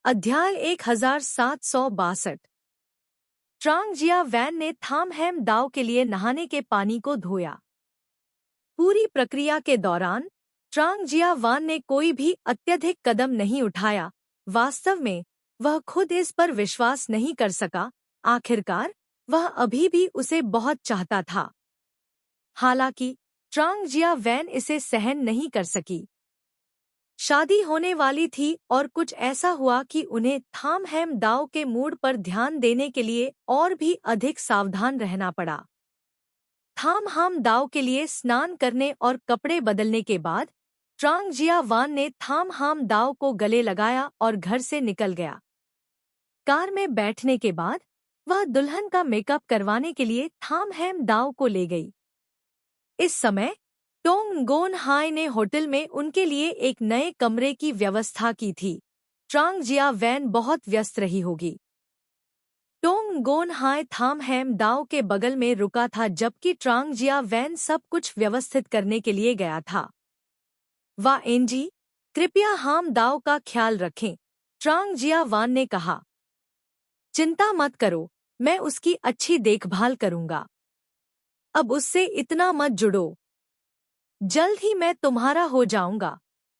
अध्याय 1762। ट्रांग जिया वैन ने थाम हैम दाओ के लिए नहाने के पानी को धोया। पूरी प्रक्रिया के दौरान ट्रांग जिया वान ने कोई भी अत्यधिक कदम नहीं उठाया। वास्तव में वह खुद इस पर विश्वास नहीं कर सका। आखिरकार वह अभी भी उसे बहुत चाहता था। हालांकि ट्रांग जिया वैन इसे सहन नहीं कर सकी। शादी होने वाली थी और कुछ ऐसा हुआ कि उन्हें थाम हैम दाओ के मूड पर ध्यान देने के लिए और भी अधिक सावधान रहना पड़ा। थाम हैम दाओ के लिए स्नान करने और कपड़े बदलने के बाद ट्रांग जिया वान ने थाम हैम दाओ को गले लगाया और घर से निकल गया। कार में बैठने के बाद वह दुल्हन का मेकअप करवाने के लिए थाम हैम दाओ को ले गई। इस समय टोंग गोन हाय ने होटल में उनके लिए एक नए कमरे की व्यवस्था की थी। ट्रांग जिया वैन बहुत व्यस्त रही होगी। टोंग गोन हाय थाम हैम दाओ के बगल में रुका था जबकि ट्रांग जिया वैन सब कुछ व्यवस्थित करने के लिए गया था। वाह एंजी, कृपया हाम दाओ का ख्याल रखें, ट्रांग जिया वान ने कहा। चिंता मत करो, मैं उसकी अच्छी देखभाल करूंगा। अब उससे इतना मत जुड़ो, जल्द ही मैं तुम्हारा हो जाऊंगा।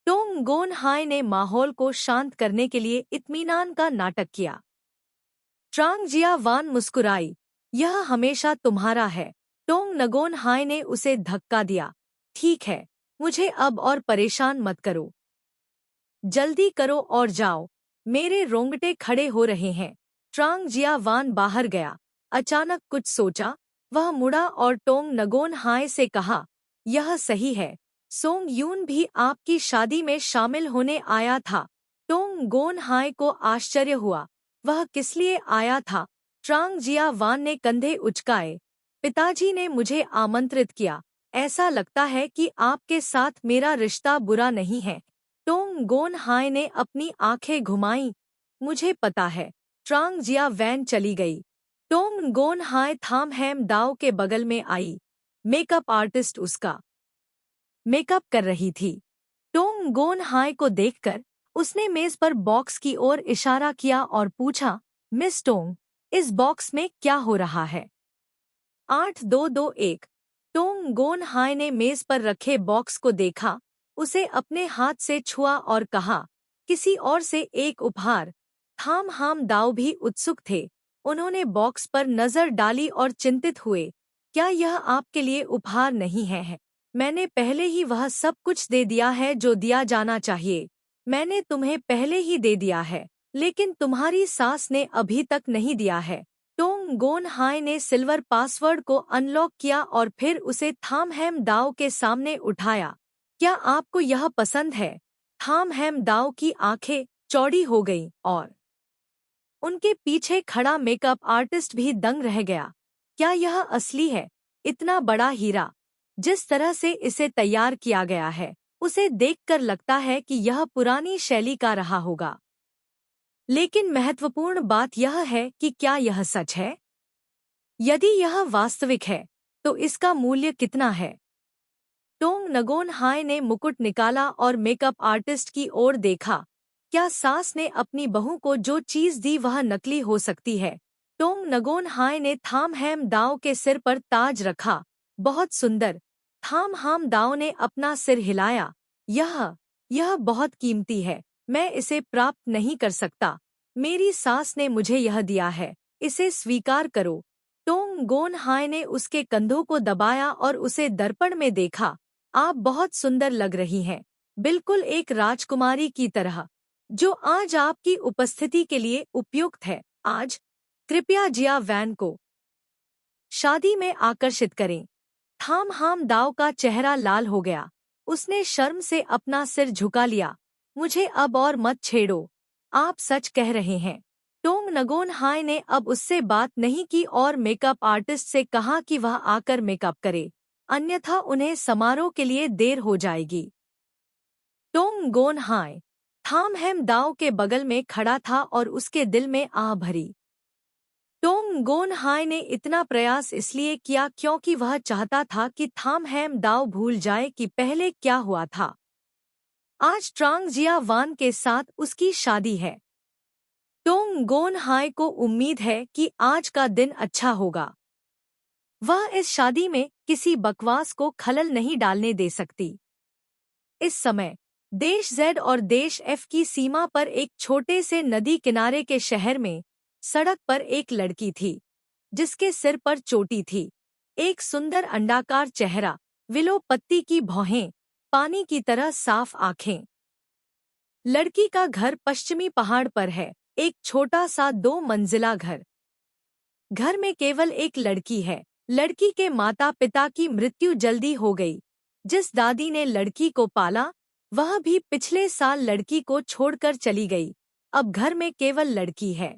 टोंग गोन हाय ने माहौल को शांत करने के लिए इत्मीनान का नाटक किया। ट्रांग जिया वान मुस्कुराई। यह हमेशा तुम्हारा है। टोंग नगोन हाय ने उसे धक्का दिया। ठीक है, मुझे अब और परेशान मत करो। जल्दी करो और जाओ, मेरे रोंगटे खड़े हो रहे हैं। ट्रांग जिया वान बाहर गया। अचानक कुछ सोचा, वह मुड़ा और टोंग नगोन हाय से कहा, यह सही है, सोंग यून भी आपकी शादी में शामिल होने आया था। टोंग गोन हाय को आश्चर्य हुआ। वह किस लिए आया था? ट्रांग जिया वान ने कंधे उचकाए। पिताजी ने मुझे आमंत्रित किया। ऐसा लगता है कि आपके साथ मेरा रिश्ता बुरा नहीं है। टोंग गोन हाय ने अपनी आंखें घुमाईं। मुझे पता है। ट्रांग जिया वैन चली गई। टोंग गोन हाय थाम हैम दाओ के बगल में आई। मेकअप आर्टिस्ट उसका मेकअप कर रही थी। टोंग गोन हाय को देखकर उसने मेज पर बॉक्स की ओर इशारा किया और पूछा, मिस टोंग, इस बॉक्स में क्या हो रहा है? 8221। टोंग गोन हाय ने मेज पर रखे बॉक्स को देखा, उसे अपने हाथ से छुआ और कहा, किसी और से एक उपहार। थाम हैम दाओ भी उत्सुक थे। उन्होंने बॉक्स पर नजर डाली और चिंतित हुए। क्या यह आपके लिए उपहार नहीं है? मैंने पहले ही वह सब कुछ दे दिया है जो दिया जाना चाहिए। मैंने तुम्हें पहले ही दे दिया है, लेकिन तुम्हारी सास ने अभी तक नहीं दिया है। टोंग गोन हाय ने सिल्वर पासवर्ड को अनलॉक किया और फिर उसे थाम हैम दाओ के सामने उठाया। क्या आपको यह पसंद है? थाम हैम दाओ की आंखें चौड़ी हो गईं और उनके पीछे खड़ा मेकअप आर्टिस्ट भी दंग रह गया। क्या यह असली है? इतना बड़ा हीरा, जिस तरह से इसे तैयार किया गया है, उसे देखकर लगता है कि यह पुरानी शैली का रहा होगा। लेकिन महत्वपूर्ण बात यह है कि क्या यह सच है? यदि यह वास्तविक है, तो इसका मूल्य कितना है? टोंग नगोन हाय ने मुकुट निकाला और मेकअप आर्टिस्ट की ओर देखा। क्या सास ने अपनी बहू को जो चीज दी वह नकली हो सकती है? टोंग नगोन हाय ने थाम हैम दाओ के सिर पर ताज रखा। बहुत सुंदर। थाम हैम दाओ ने अपना सिर हिलाया। यह बहुत कीमती है। मैं इसे प्राप्त नहीं कर सकता। मेरी सास ने मुझे यह दिया है, इसे स्वीकार करो। टोंग गोन हाय ने उसके कंधों को दबाया और उसे दर्पण में देखा। आप बहुत सुंदर लग रही हैं, बिल्कुल एक राजकुमारी की तरह, जो आज आपकी उपस्थिति के लिए उपयुक्त है। आज कृपया जिया वैन को शादी में आकर्षित करें। थाम हैम दाओ का चेहरा लाल हो गया। उसने शर्म से अपना सिर झुका लिया। मुझे अब और मत छेड़ो, आप सच कह रहे हैं। टोंग नगोन हाय ने अब उससे बात नहीं की और मेकअप आर्टिस्ट से कहा कि वह आकर मेकअप करे, अन्यथा उन्हें समारोह के लिए देर हो जाएगी। टोंग गोन हाय थाम हैम दाओ के बगल में खड़ा था और उसके दिल में आह भरी। टोंग गोन हाय ने इतना प्रयास इसलिए किया क्योंकि वह चाहता था कि थाम हैम दाओ भूल जाए कि पहले क्या हुआ था। आज ट्रांग जिया वान के साथ उसकी शादी है। टोंग गोन हाय को उम्मीद है कि आज का दिन अच्छा होगा। वह इस शादी में किसी बकवास को खलल नहीं डालने दे सकती। इस समय देश Z और देश F की सीमा पर एक छोटे से नदी किनारे के शहर में सड़क पर एक लड़की थी, जिसके सिर पर चोटी थी, एक सुंदर अंडाकार चेहरा, विलो पत्ती की भौहें, पानी की तरह साफ आंखें। लड़की का घर पश्चिमी पहाड़ पर है, एक छोटा सा 2 मंजिला घर। घर में केवल एक लड़की है। लड़की के माता पिता की मृत्यु जल्दी हो गई। जिस दादी ने लड़की को पाला, वह भी पिछले साल लड़की को छोड़कर चली गई। अब घर में केवल लड़की है।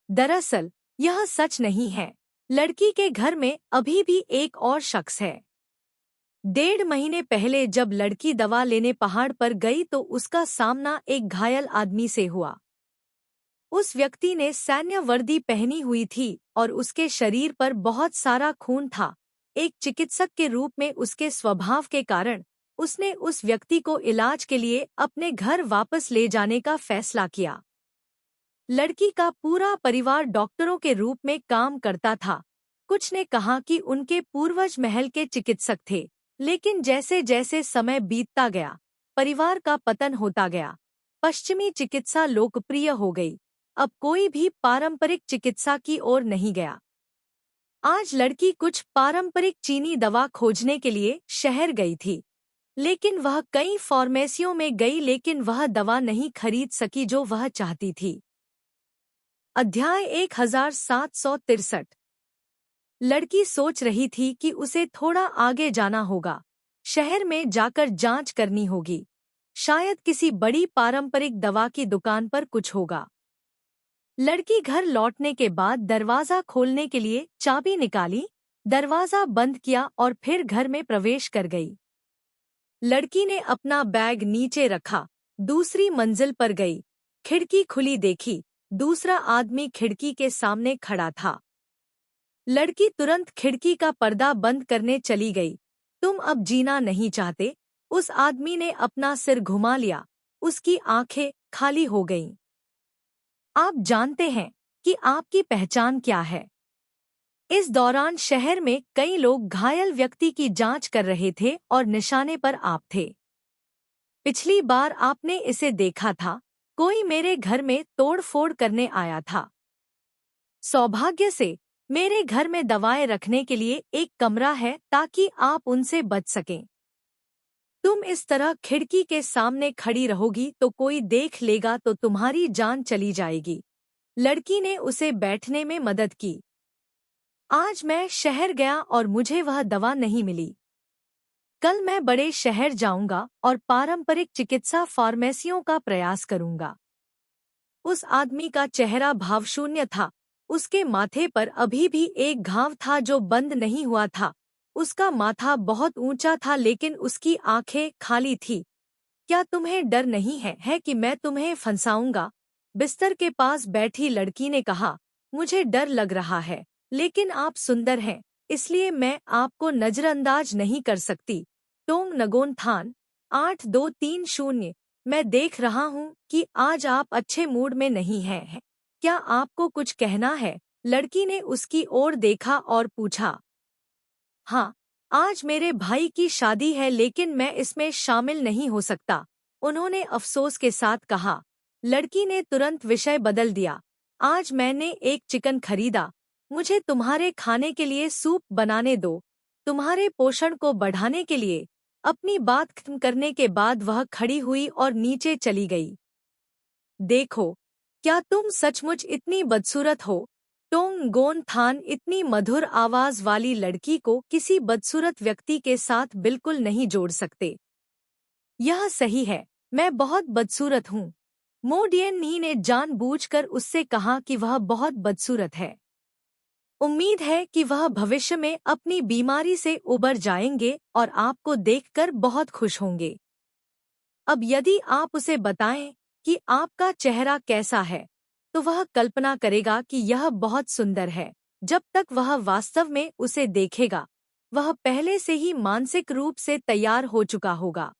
दरअसल यह सच नहीं है। लड़की के घर में अभी भी एक और शख्स है। 1.5 महीने पहले जब लड़की दवा लेने पहाड़ पर गई तो उसका सामना एक घायल आदमी से हुआ। उस व्यक्ति ने सैन्य वर्दी पहनी हुई थी और उसके शरीर पर बहुत सारा खून था। एक चिकित्सक के रूप में उसके स्वभाव के कारण उसने उस व्यक्ति को इलाज के लिए अपने घर वापस ले जाने का फैसला किया। लड़की का पूरा परिवार डॉक्टरों के रूप में काम करता था। कुछ ने कहा कि उनके पूर्वज महल के चिकित्सक थे, लेकिन जैसे जैसे समय बीतता गया, परिवार का पतन होता गया। पश्चिमी चिकित्सा लोकप्रिय हो गई। अब कोई भी पारंपरिक चिकित्सा की ओर नहीं गया। आज लड़की कुछ पारंपरिक चीनी दवा खोजने के लिए शहर गई थी, लेकिन वह कई फार्मेसियों में गई, लेकिन वह दवा नहीं खरीद सकी जो वह चाहती थी। अध्याय 1763। लड़की सोच रही थी कि उसे थोड़ा आगे जाना होगा, शहर में जाकर जांच करनी होगी। शायद किसी बड़ी पारंपरिक दवा की दुकान पर कुछ होगा। लड़की घर लौटने के बाद दरवाजा खोलने के लिए चाबी निकाली, दरवाजा बंद किया और फिर घर में प्रवेश कर गई। लड़की ने अपना बैग नीचे रखा, दूसरी मंजिल पर गई, खिड़की खुली देखी, दूसरा आदमी खिड़की के सामने खड़ा था। लड़की तुरंत खिड़की का पर्दा बंद करने चली गई। तुम अब जीना नहीं चाहते? उस आदमी ने अपना सिर घुमा लिया, उसकी आंखें खाली हो गईं। आप जानते हैं कि आपकी पहचान क्या है? इस दौरान शहर में कई लोग घायल व्यक्ति की जांच कर रहे थे और निशाने पर आप थे। पिछली बार आपने इसे देखा था, कोई मेरे घर में तोड़फोड़ करने आया था। सौभाग्य से मेरे घर में दवाएं रखने के लिए एक कमरा है ताकि आप उनसे बच सकें। तुम इस तरह खिड़की के सामने खड़ी रहोगी तो कोई देख लेगा तो तुम्हारी जान चली जाएगी। लड़की ने उसे बैठने में मदद की। आज मैं शहर गया और मुझे वह दवा नहीं मिली। कल मैं बड़े शहर जाऊंगा और पारंपरिक चिकित्सा फार्मेसियों का प्रयास करूंगा। उस आदमी का चेहरा भावशून्य था। उसके माथे पर अभी भी एक घाव था जो बंद नहीं हुआ था। उसका माथा बहुत ऊंचा था लेकिन उसकी आंखें खाली थी। क्या तुम्हें डर नहीं है कि मैं तुम्हें फंसाऊंगा? बिस्तर के पास बैठी लड़की ने कहा, मुझे डर लग रहा है, लेकिन आप सुंदर हैं, इसलिए मैं आपको नजरअंदाज नहीं कर सकती। टोंग नगोन थान 8230। मैं देख रहा हूँ कि आज आप अच्छे मूड में नहीं हैं। क्या आपको कुछ कहना है? लड़की ने उसकी ओर देखा और पूछा। हाँ, आज मेरे भाई की शादी है लेकिन मैं इसमें शामिल नहीं हो सकता, उन्होंने अफसोस के साथ कहा। लड़की ने तुरंत विषय बदल दिया। आज मैंने एक चिकन खरीदा, मुझे तुम्हारे खाने के लिए सूप बनाने दो, तुम्हारे पोषण को बढ़ाने के लिए। अपनी बात खत्म करने के बाद वह खड़ी हुई और नीचे चली गई। देखो, क्या तुम सचमुच इतनी बदसूरत हो? टोंग गोन थान इतनी मधुर आवाज वाली लड़की को किसी बदसूरत व्यक्ति के साथ बिल्कुल नहीं जोड़ सकते। यह सही है, मैं बहुत बदसूरत हूँ। मोडियन नी ने जानबूझकर उससे कहा कि वह बहुत बदसूरत है। उम्मीद है कि वह भविष्य में अपनी बीमारी से उबर जाएंगे और आपको देखकर बहुत खुश होंगे। अब यदि आप उसे बताएं कि आपका चेहरा कैसा है, तो वह कल्पना करेगा कि यह बहुत सुंदर है। जब तक वह वास्तव में उसे देखेगा, वह पहले से ही मानसिक रूप से तैयार हो चुका होगा।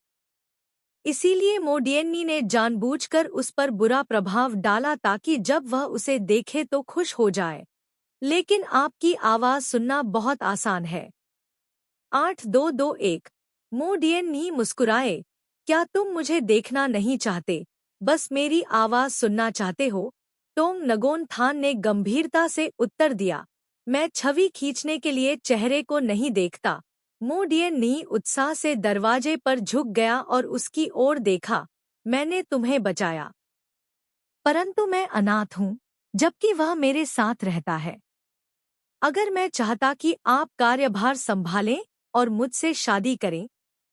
इसीलिए मोडियन्नी ने जानबूझकर उस पर बुरा प्रभाव डाला ताकि जब वह उसे देखे तो खुश हो जाए। लेकिन आपकी आवाज़ सुनना बहुत आसान है। 8221। मोडियन्नी मुस्कुराए। क्या तुम मुझे देखना नहीं चाहते, बस मेरी आवाज़ सुनना चाहते हो? टोंग नगोन थान ने गंभीरता से उत्तर दिया। मैं छवि खींचने के लिए चेहरे को नहीं देखता। मोडियन्नी उत्साह से दरवाजे पर झुक गया और उसकी ओर देखा। मैंने तुम्हें बचाया, परंतु मैं अनाथ हूँ, जबकि वह मेरे साथ रहता है। अगर मैं चाहता कि आप कार्यभार संभालें और मुझसे शादी करें,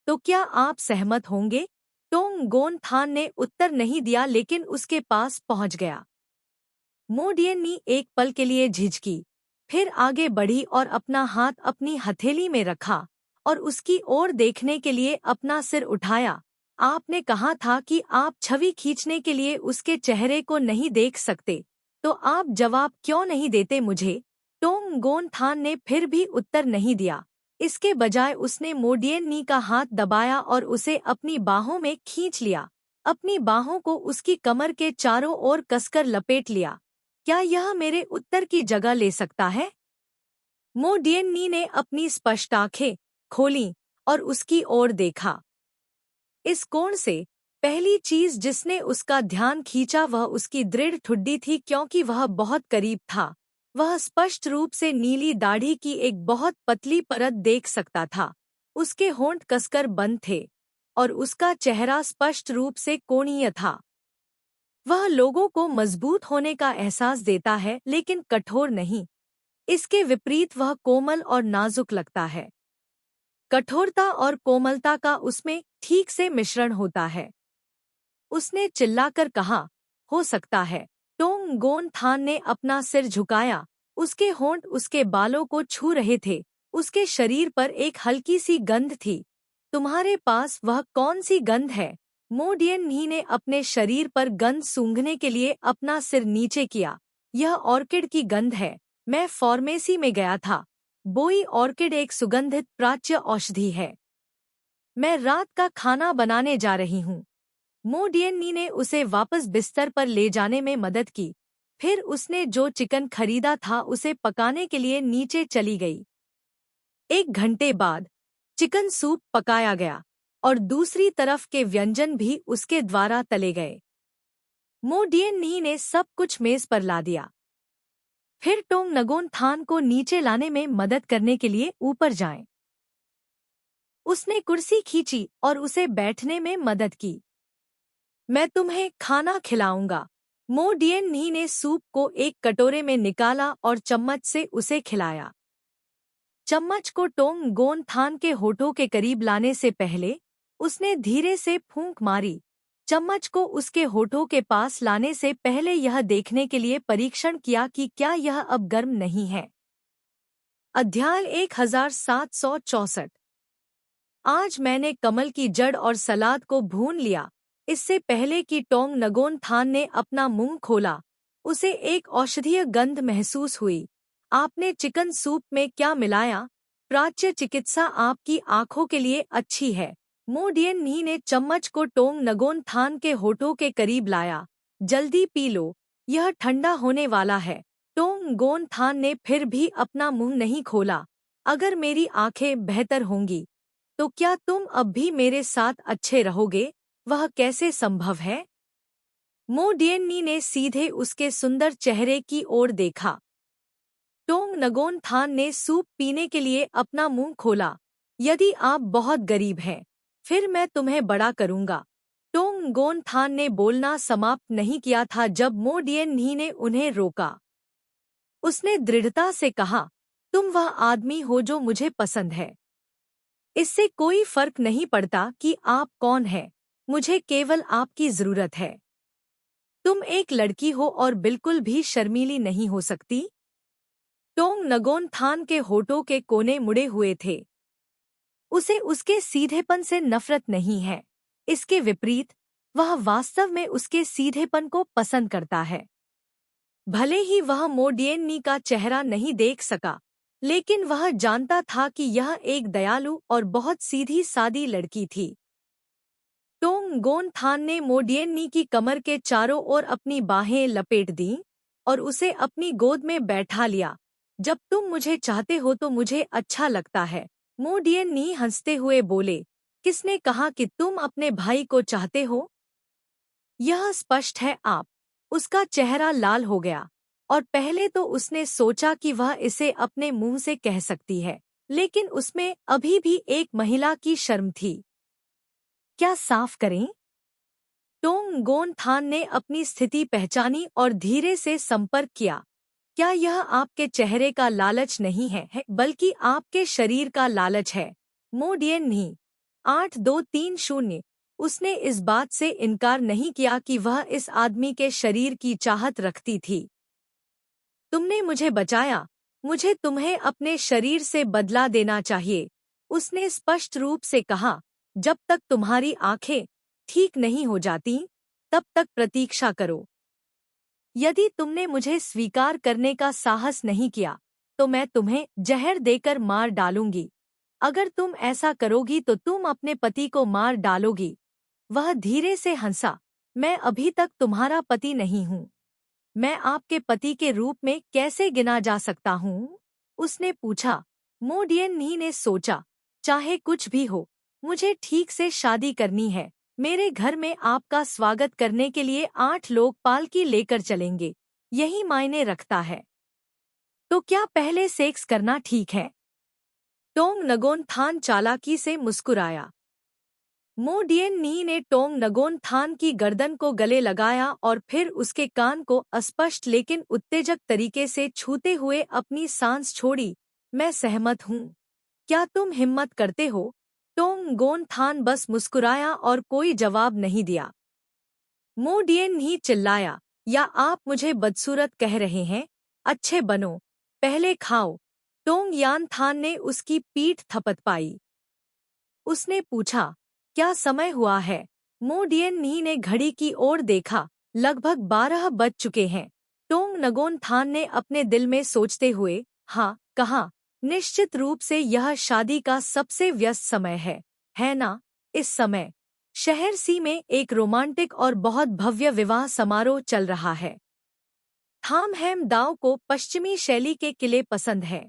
तो क्या आप सहमत होंगे? टोंग गोन थान ने उत्तर नहीं दिया लेकिन उसके पास पहुंच गया। मोडियन्नी एक पल के लिए झिझकी, फिर आगे बढ़ी और अपना हाथ अपनी हथेली में रखा और उसकी ओर देखने के लिए अपना सिर उठाया। आपने कहा था कि आप छवि खींचने के लिए उसके चेहरे को नहीं देख सकते, तो आप जवाब क्यों नहीं देते मुझे? टोंग गोन थान ने फिर भी उत्तर नहीं दिया। इसके बजाय उसने मोडियन्नी का हाथ दबाया और उसे अपनी बाहों में खींच लिया। अपनी बाहों को उसकी कमर के चारों ओर कसकर लपेट लिया। क्या यह मेरे उत्तर की जगह ले सकता है? मोडियन्नी ने अपनी स्पष्ट आंखें खोलीं और उसकी ओर देखा। इस कोण से पहली चीज जिसने उसका ध्यान खींचा वह उसकी दृढ़ ठुड्डी थी, क्योंकि वह बहुत करीब था। वह स्पष्ट रूप से नीली दाढ़ी की एक बहुत पतली परत देख सकता था। उसके होंठ कसकर बंद थे और उसका चेहरा स्पष्ट रूप से कोणीय था। वह लोगों को मजबूत होने का एहसास देता है लेकिन कठोर नहीं। इसके विपरीत वह कोमल और नाजुक लगता है। कठोरता और कोमलता का उसमें ठीक से मिश्रण होता है। उसने चिल्लाकर कहा, हो सकता है। टोंग गोन थान ने अपना सिर झुकाया। उसके होंठ उसके बालों को छू रहे थे। उसके शरीर पर एक हल्की सी गंध थी। तुम्हारे पास वह कौन सी गंध है? मोडियन्नी ने अपने शरीर पर गंध सूंघने के लिए अपना सिर नीचे किया। यह ऑर्किड की गंध है। मैं फार्मेसी में गया था। बोई ऑर्किड एक सुगंधित प्राच्य औषधि है। मैं रात का खाना बनाने जा रही हूँ। मोडियन्नी ने उसे वापस बिस्तर पर ले जाने में मदद की। फिर उसने जो चिकन खरीदा था उसे पकाने के लिए नीचे चली गई। 1 घंटे बाद चिकन सूप पकाया गया और दूसरी तरफ के व्यंजन भी उसके द्वारा तले गए। मोडियन्नी ने सब कुछ मेज पर ला दिया। फिर टोंग नगोन थान को नीचे लाने में मदद करने के लिए ऊपर जाएं। उसने कुर्सी खींची और उसे बैठने में मदद की। मैं तुम्हें खाना खिलाऊंगा। मोडियन्नी ने सूप को एक कटोरे में निकाला और चम्मच से उसे खिलाया। चम्मच को टोंग गोन थान के होठों के करीब लाने से पहले उसने धीरे से फूंक मारी। चम्मच को उसके होठों के पास लाने से पहले यह देखने के लिए परीक्षण किया कि क्या यह अब गर्म नहीं है। अध्याय 1764। आज मैंने कमल की जड़ और सलाद को भून लिया। इससे पहले कि टोंग नगोन थान ने अपना मुंह खोला, उसे एक औषधीय गंध महसूस हुई। आपने चिकन सूप में क्या मिलाया? प्राच्य चिकित्सा आपकी आंखों के लिए अच्छी है। मोडियन्नी ने चम्मच को टोंग नगोन थान के होठों के करीब लाया। जल्दी पी लो, यह ठंडा होने वाला है। टोंग गोन थान ने फिर भी अपना मुंह नहीं खोला। अगर मेरी आंखें बेहतर होंगी, तो क्या तुम अब भी मेरे साथ अच्छे रहोगे? वह कैसे संभव है? मोडियन्नी ने सीधे उसके सुंदर चेहरे की ओर देखा। टोंग नगोन थान ने सूप पीने के लिए अपना मुंह खोला। यदि आप बहुत गरीब हैं, फिर मैं तुम्हें बड़ा करूंगा। टोंग गोन थान ने बोलना समाप्त नहीं किया था जब मोडियन्नी ने उन्हें रोका। उसने दृढ़ता से कहा, तुम वह आदमी हो जो मुझे पसंद है। इससे कोई फर्क नहीं पड़ता कि आप कौन हैं। मुझे केवल आपकी जरूरत है। तुम एक लड़की हो और बिल्कुल भी शर्मीली नहीं हो सकती। टोंग नगोन थान के होठों के कोने मुड़े हुए थे। उसे उसके सीधेपन से नफरत नहीं है। इसके विपरीत, वह वास्तव में उसके सीधेपन को पसंद करता है। भले ही वह मोडियन्नी का चेहरा नहीं देख सका, लेकिन वह जानता था कि यह एक दयालु और बहुत सीधी सादी लड़की थी। टोंगगोनथान ने मोडियननी की कमर के चारों ओर अपनी बाहें लपेट दीं और उसे अपनी गोद में बैठा लिया। जब तुम मुझे चाहते हो तो मुझे अच्छा लगता है, मोडियननी हंसते हुए बोले। किसने कहा कि तुम अपने भाई को चाहते हो? यह स्पष्ट है आप। उसका चेहरा लाल हो गया और पहले तो उसने सोचा कि वह इसे अपने मुंह से कह सकती है, लेकिन उसमें अभी भी एक महिला की शर्म थी। क्या साफ करें? टोंगगोनथान ने अपनी स्थिति पहचानी और धीरे से संपर्क किया। क्या यह आपके चेहरे का लालच नहीं है, बल्कि आपके शरीर का लालच है? मोडियन नहीं। 8230। उसने इस बात से इनकार नहीं किया कि वह इस आदमी के शरीर की चाहत रखती थी। तुमने मुझे बचाया, मुझे तुम्हें अपने शरीर से बदला देना चाहिए, उसने स्पष्ट रूप से कहा। जब तक तुम्हारी आंखें ठीक नहीं हो जाती, तब तक प्रतीक्षा करो। यदि तुमने मुझे स्वीकार करने का साहस नहीं किया, तो मैं तुम्हें जहर देकर मार डालूंगी। अगर तुम ऐसा करोगी तो तुम अपने पति को मार डालोगी। वह धीरे से हंसा। मैं अभी तक तुम्हारा पति नहीं हूँ। मैं आपके पति के रूप में कैसे गिना जा सकता हूँ? उसने पूछा। मोडियन ने सोचा, चाहे कुछ भी हो, मुझे ठीक से शादी करनी है। मेरे घर में आपका स्वागत करने के लिए 8 लोग पालकी लेकर चलेंगे, यही मायने रखता है। तो क्या पहले सेक्स करना ठीक है? टोंगनगोनथान चालाकी से मुस्कुराया। मोडियन ने टोंगनगोनथान की गर्दन को गले लगाया और फिर उसके कान को अस्पष्ट लेकिन उत्तेजक तरीके से छूते हुए अपनी सांस छोड़ी। मैं सहमत हूँ। क्या तुम हिम्मत करते हो? टोंगगोनथान बस मुस्कुराया और कोई जवाब नहीं दिया। मोडियन ही चिल्लाया, या आप मुझे बदसूरत कह रहे हैं? अच्छे बनो, पहले खाओ। टोंगयानथान ने उसकी पीठ थपथपाई। उसने पूछा, क्या समय हुआ है? मोडियन ने घड़ी की ओर देखा। लगभग 12 बज चुके हैं। टोंगनगोनथान ने अपने दिल में सोचते हुए हाँ कहा। निश्चित रूप से यह शादी का सबसे व्यस्त समय है ना? इस समय शहर सी में एक रोमांटिक और बहुत भव्य विवाह समारोह चल रहा है। थामहैम दाओ को पश्चिमी शैली के किले पसंद है।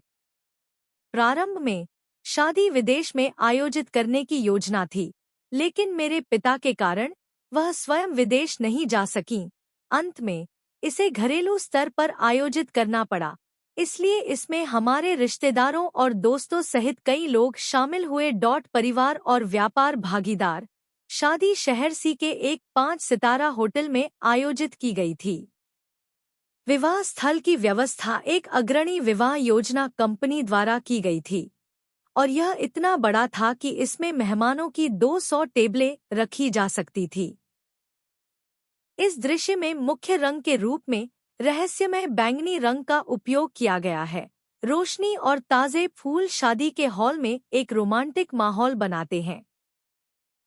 प्रारंभ में शादी विदेश में आयोजित करने की योजना थी, लेकिन मेरे पिता के कारण वह स्वयं विदेश नहीं जा सकीं। अंत में इसे घरेलू स्तर पर आयोजित करना पड़ा, इसलिए इसमें हमारे रिश्तेदारों और दोस्तों सहित कई लोग शामिल हुए। परिवार और व्यापार भागीदार। शादी शहर सी के एक 5 सितारा होटल में आयोजित की गई थी। विवाह स्थल की व्यवस्था एक अग्रणी विवाह योजना कंपनी द्वारा की गई थी और यह इतना बड़ा था कि इसमें मेहमानों की 200 टेबलें रखी जा सकती थी। इस दृश्य में मुख्य रंग के रूप में रहस्यमय बैंगनी रंग का उपयोग किया गया है। रोशनी और ताज़े फूल शादी के हॉल में एक रोमांटिक माहौल बनाते हैं।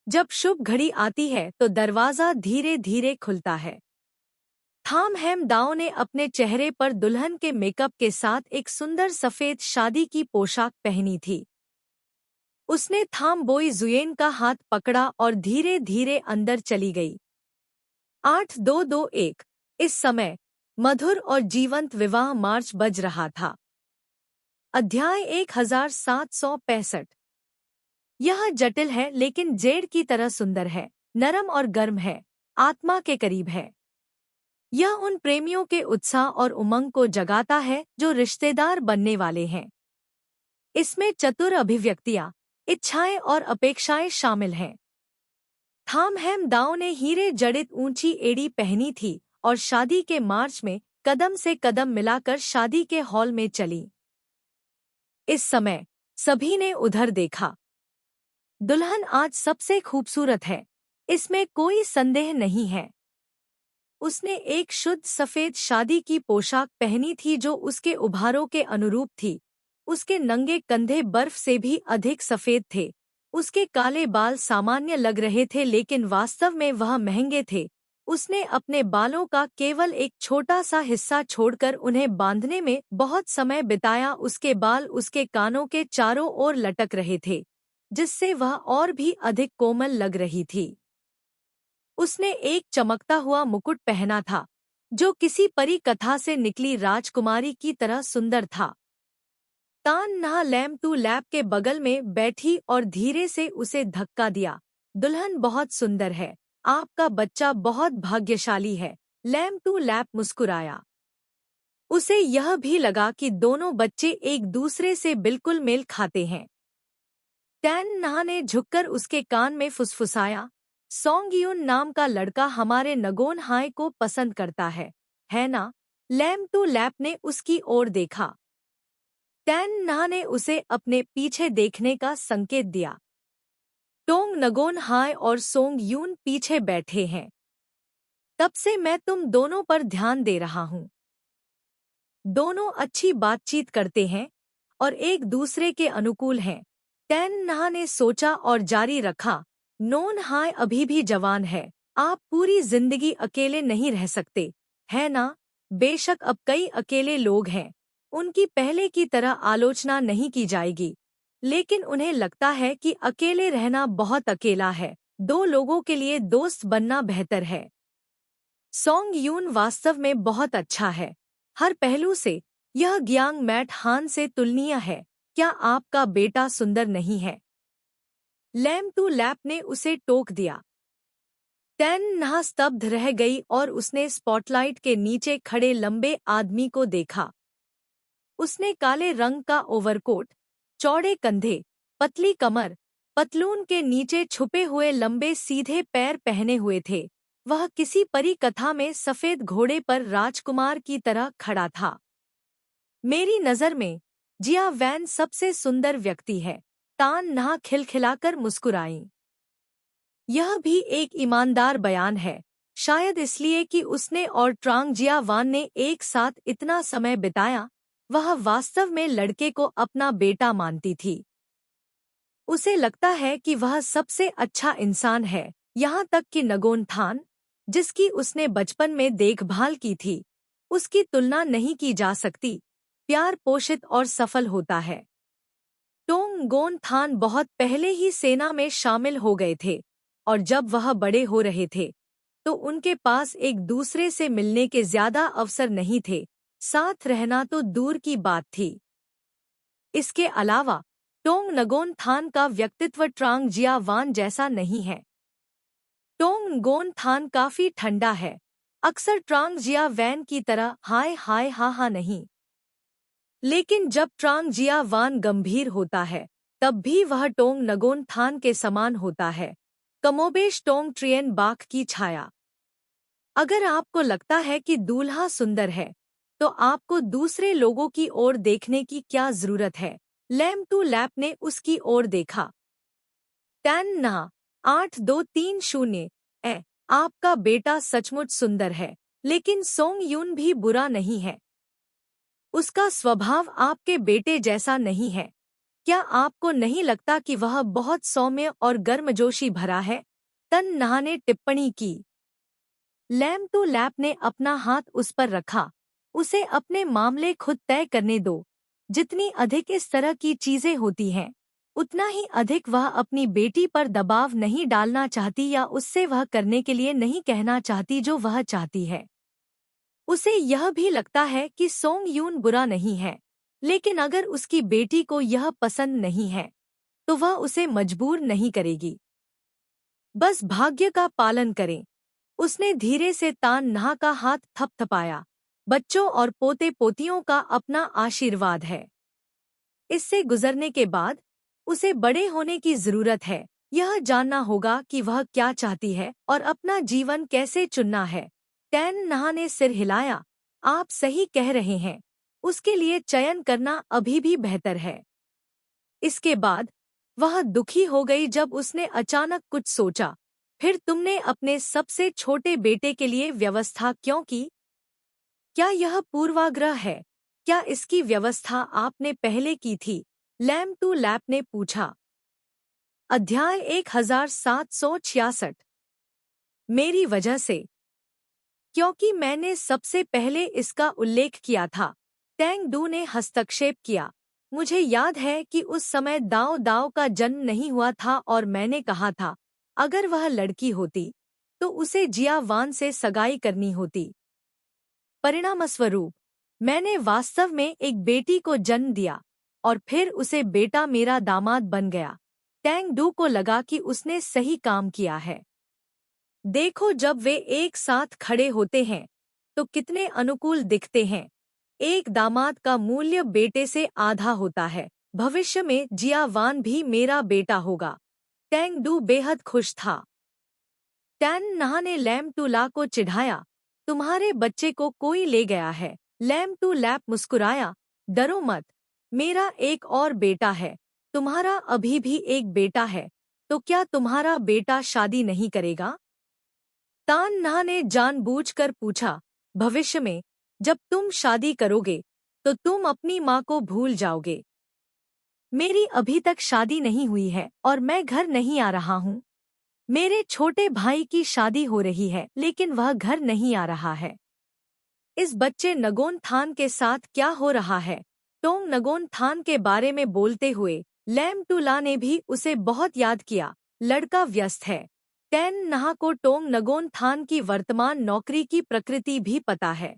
जब शुभ घड़ी आती है तो दरवाज़ा धीरे धीरे खुलता है। थामहैम दाओ ने अपने चेहरे पर दुल्हन के मेकअप के साथ एक सुंदर सफ़ेद शादी की पोशाक पहनी थी। उसने थाम बोई जुयेन का हाथ पकड़ा और धीरे धीरे अंदर चली गई। 8221। इस समय मधुर और जीवंत विवाह मार्च बज रहा था। अध्याय 1765। यह जटिल है लेकिन जेड की तरह सुंदर है, नरम और गर्म है, आत्मा के करीब है। यह उन प्रेमियों के उत्साह और उमंग को जगाता है जो रिश्तेदार बनने वाले हैं। इसमें चतुर अभिव्यक्तियां, इच्छाएं और अपेक्षाएं शामिल हैं। थामहैम दाओ ने हीरे जड़ित ऊंची एड़ी पहनी थी और शादी के मार्च में कदम से कदम मिलाकर शादी के हॉल में चली। इस समय सभी ने उधर देखा। दुल्हन आज सबसे खूबसूरत है, इसमें कोई संदेह नहीं है। उसने एक शुद्ध सफ़ेद शादी की पोशाक पहनी थी जो उसके उभारों के अनुरूप थी। उसके नंगे कंधे बर्फ से भी अधिक सफ़ेद थे। उसके काले बाल सामान्य लग रहे थे लेकिन वास्तव में वह महंगे थे। उसने अपने बालों का केवल एक छोटा सा हिस्सा छोड़कर उन्हें बांधने में बहुत समय बिताया। उसके बाल उसके कानों के चारों ओर लटक रहे थे, जिससे वह और भी अधिक कोमल लग रही थी। उसने एक चमकता हुआ मुकुट पहना था, जो किसी परी कथा से निकली राजकुमारी की तरह सुंदर था। तान नहा लैम टू लैप के बगल में बैठी और धीरे से उसे धक्का दिया। दुल्हन बहुत सुंदर है, आपका बच्चा बहुत भाग्यशाली है। लैम टू लैप मुस्कुराया। उसे यह भी लगा कि दोनों बच्चे एक दूसरे से बिल्कुल मेल खाते हैं। टैन नहा ने झुककर उसके कान में फुसफुसाया, सोंगयून नाम का लड़का हमारे नगोन हाय को पसंद करता है ना? लैम टू लैप ने उसकी ओर देखा। टैन नहा ने उसे अपने पीछे देखने का संकेत दिया। टोंग नगोन हाय और सोंग यून पीछे बैठे हैं। तब से मैं तुम दोनों पर ध्यान दे रहा हूँ। दोनों अच्छी बातचीत करते हैं और एक दूसरे के अनुकूल हैं। टैन नहा ने सोचा और जारी रखा, नोन हाय अभी भी जवान है, आप पूरी जिंदगी अकेले नहीं रह सकते, है ना? बेशक अब कई अकेले लोग हैं, उनकी पहले की तरह आलोचना नहीं की जाएगी, लेकिन उन्हें लगता है कि अकेले रहना बहुत अकेला है, दो लोगों के लिए दोस्त बनना बेहतर है। सोंग यून वास्तव में बहुत अच्छा है, हर पहलू से यह ग्यांग मैट हान से तुलनीय है। क्या आपका बेटा सुंदर नहीं है? लैम टू लैप ने उसे टोक दिया। टैन नहा स्तब्ध रह गई और उसने स्पॉटलाइट के नीचे खड़े लंबे आदमी को देखा। उसने काले रंग का ओवरकोट, चौड़े कंधे, पतली कमर, पतलून के नीचे छुपे हुए लंबे सीधे पैर पहने हुए थे। वह किसी परी कथा में सफेद घोड़े पर राजकुमार की तरह खड़ा था। मेरी नज़र में जिया वैन सबसे सुंदर व्यक्ति है। तान नहा खिलखिलाकर मुस्कुराई। यह भी एक ईमानदार बयान है, शायद इसलिए कि उसने और ट्रांग जिया वान ने एक साथ इतना समय बिताया। वह वास्तव में लड़के को अपना बेटा मानती थी। उसे लगता है कि वह सबसे अच्छा इंसान है, यहाँ तक कि नगोन थान, जिसकी उसने बचपन में देखभाल की थी, उसकी तुलना नहीं की जा सकती। प्यार पोषित और सफल होता है। टोंग गोन थान बहुत पहले ही सेना में शामिल हो गए थे, और जब वह बड़े हो रहे थे तो उनके पास एक दूसरे से मिलने के ज्यादा अवसर नहीं थे, साथ रहना तो दूर की बात थी। इसके अलावा टोंग नगोन थान का व्यक्तित्व ट्रांग जिया वान जैसा नहीं है। टोंग गोन थान काफी ठंडा है, अक्सर ट्रांग जिया वैन की तरह हाय हाय हा हा नहीं। लेकिन जब ट्रांग जिया वान गंभीर होता है तब भी वह टोंग नगोन थान के समान होता है, कमोबेश टोंग ट्रियन बाख की छाया। अगर आपको लगता है कि दूल्हा सुंदर है तो आपको दूसरे लोगों की ओर देखने की क्या जरूरत है? लैम टू लैप ने उसकी ओर देखा। टैन नहा 8230 आपका बेटा सचमुच सुंदर है, लेकिन सोंग यून भी बुरा नहीं है। उसका स्वभाव आपके बेटे जैसा नहीं है। क्या आपको नहीं लगता कि वह बहुत सौम्य और गर्मजोशी भरा है? टन नहा ने टिप्पणी की। लैम टू लैप ने अपना हाथ उस पर रखा। उसे अपने मामले खुद तय करने दो। जितनी अधिक इस तरह की चीजें होती हैं, उतना ही अधिक वह अपनी बेटी पर दबाव नहीं डालना चाहती या उससे वह करने के लिए नहीं कहना चाहती जो वह चाहती है। उसे यह भी लगता है कि सोंग यून बुरा नहीं है, लेकिन अगर उसकी बेटी को यह पसंद नहीं है तो वह उसे मजबूर नहीं करेगी। बस भाग्य का पालन करें। उसने धीरे से तान नहा का हाथ थपथपाया। बच्चों और पोते पोतियों का अपना आशीर्वाद है। इससे गुजरने के बाद उसे बड़े होने की जरूरत है। यह जानना होगा कि वह क्या चाहती है और अपना जीवन कैसे चुनना है। टैन नहा ने सिर हिलाया। आप सही कह रहे हैं, उसके लिए चयन करना अभी भी बेहतर है। इसके बाद वह दुखी हो गई जब उसने अचानक कुछ सोचा। फिर तुमने अपने सबसे छोटे बेटे के लिए व्यवस्था क्यों की? क्या यह पूर्वाग्रह है? क्या इसकी व्यवस्था आपने पहले की थी? लैम टू लैप ने पूछा। अध्याय 1766। मेरी वजह से। क्योंकि मैंने सबसे पहले इसका उल्लेख किया था। टैंग डू ने हस्तक्षेप किया। मुझे याद है कि उस समय दाओ दाओ का जन्म नहीं हुआ था और मैंने कहा था, अगर वह लड़की होती तो उसे जिया वान से सगाई करनी होती। परिणामस्वरूप मैंने वास्तव में एक बेटी को जन्म दिया और फिर उसे बेटा मेरा दामाद बन गया। टैंग डू को लगा कि उसने सही काम किया है। देखो, जब वे एक साथ खड़े होते हैं तो कितने अनुकूल दिखते हैं। एक दामाद का मूल्य बेटे से आधा होता है। भविष्य में जिया वान भी मेरा बेटा होगा। टैंग डू बेहद खुश था। टैन नहा ने लैम टू ला को चिढ़ाया, तुम्हारे बच्चे को कोई ले गया है। लैम टू लैप मुस्कुराया, डरो मत, मेरा एक और बेटा है। तुम्हारा अभी भी एक बेटा है, तो क्या तुम्हारा बेटा शादी नहीं करेगा? तान नहा ने जानबूझकर पूछा, भविष्य में जब तुम शादी करोगे तो तुम अपनी माँ को भूल जाओगे। मेरी अभी तक शादी नहीं हुई है और मैं घर नहीं आ रहा हूँ। मेरे छोटे भाई की शादी हो रही है लेकिन वह घर नहीं आ रहा है। इस बच्चे नगोन थान के साथ क्या हो रहा है? टोंग नगोन थान के बारे में बोलते हुए लैम टू ला ने भी उसे बहुत याद किया। लड़का व्यस्त है। टैन नहा को टोंग नगोन थान की वर्तमान नौकरी की प्रकृति भी पता है।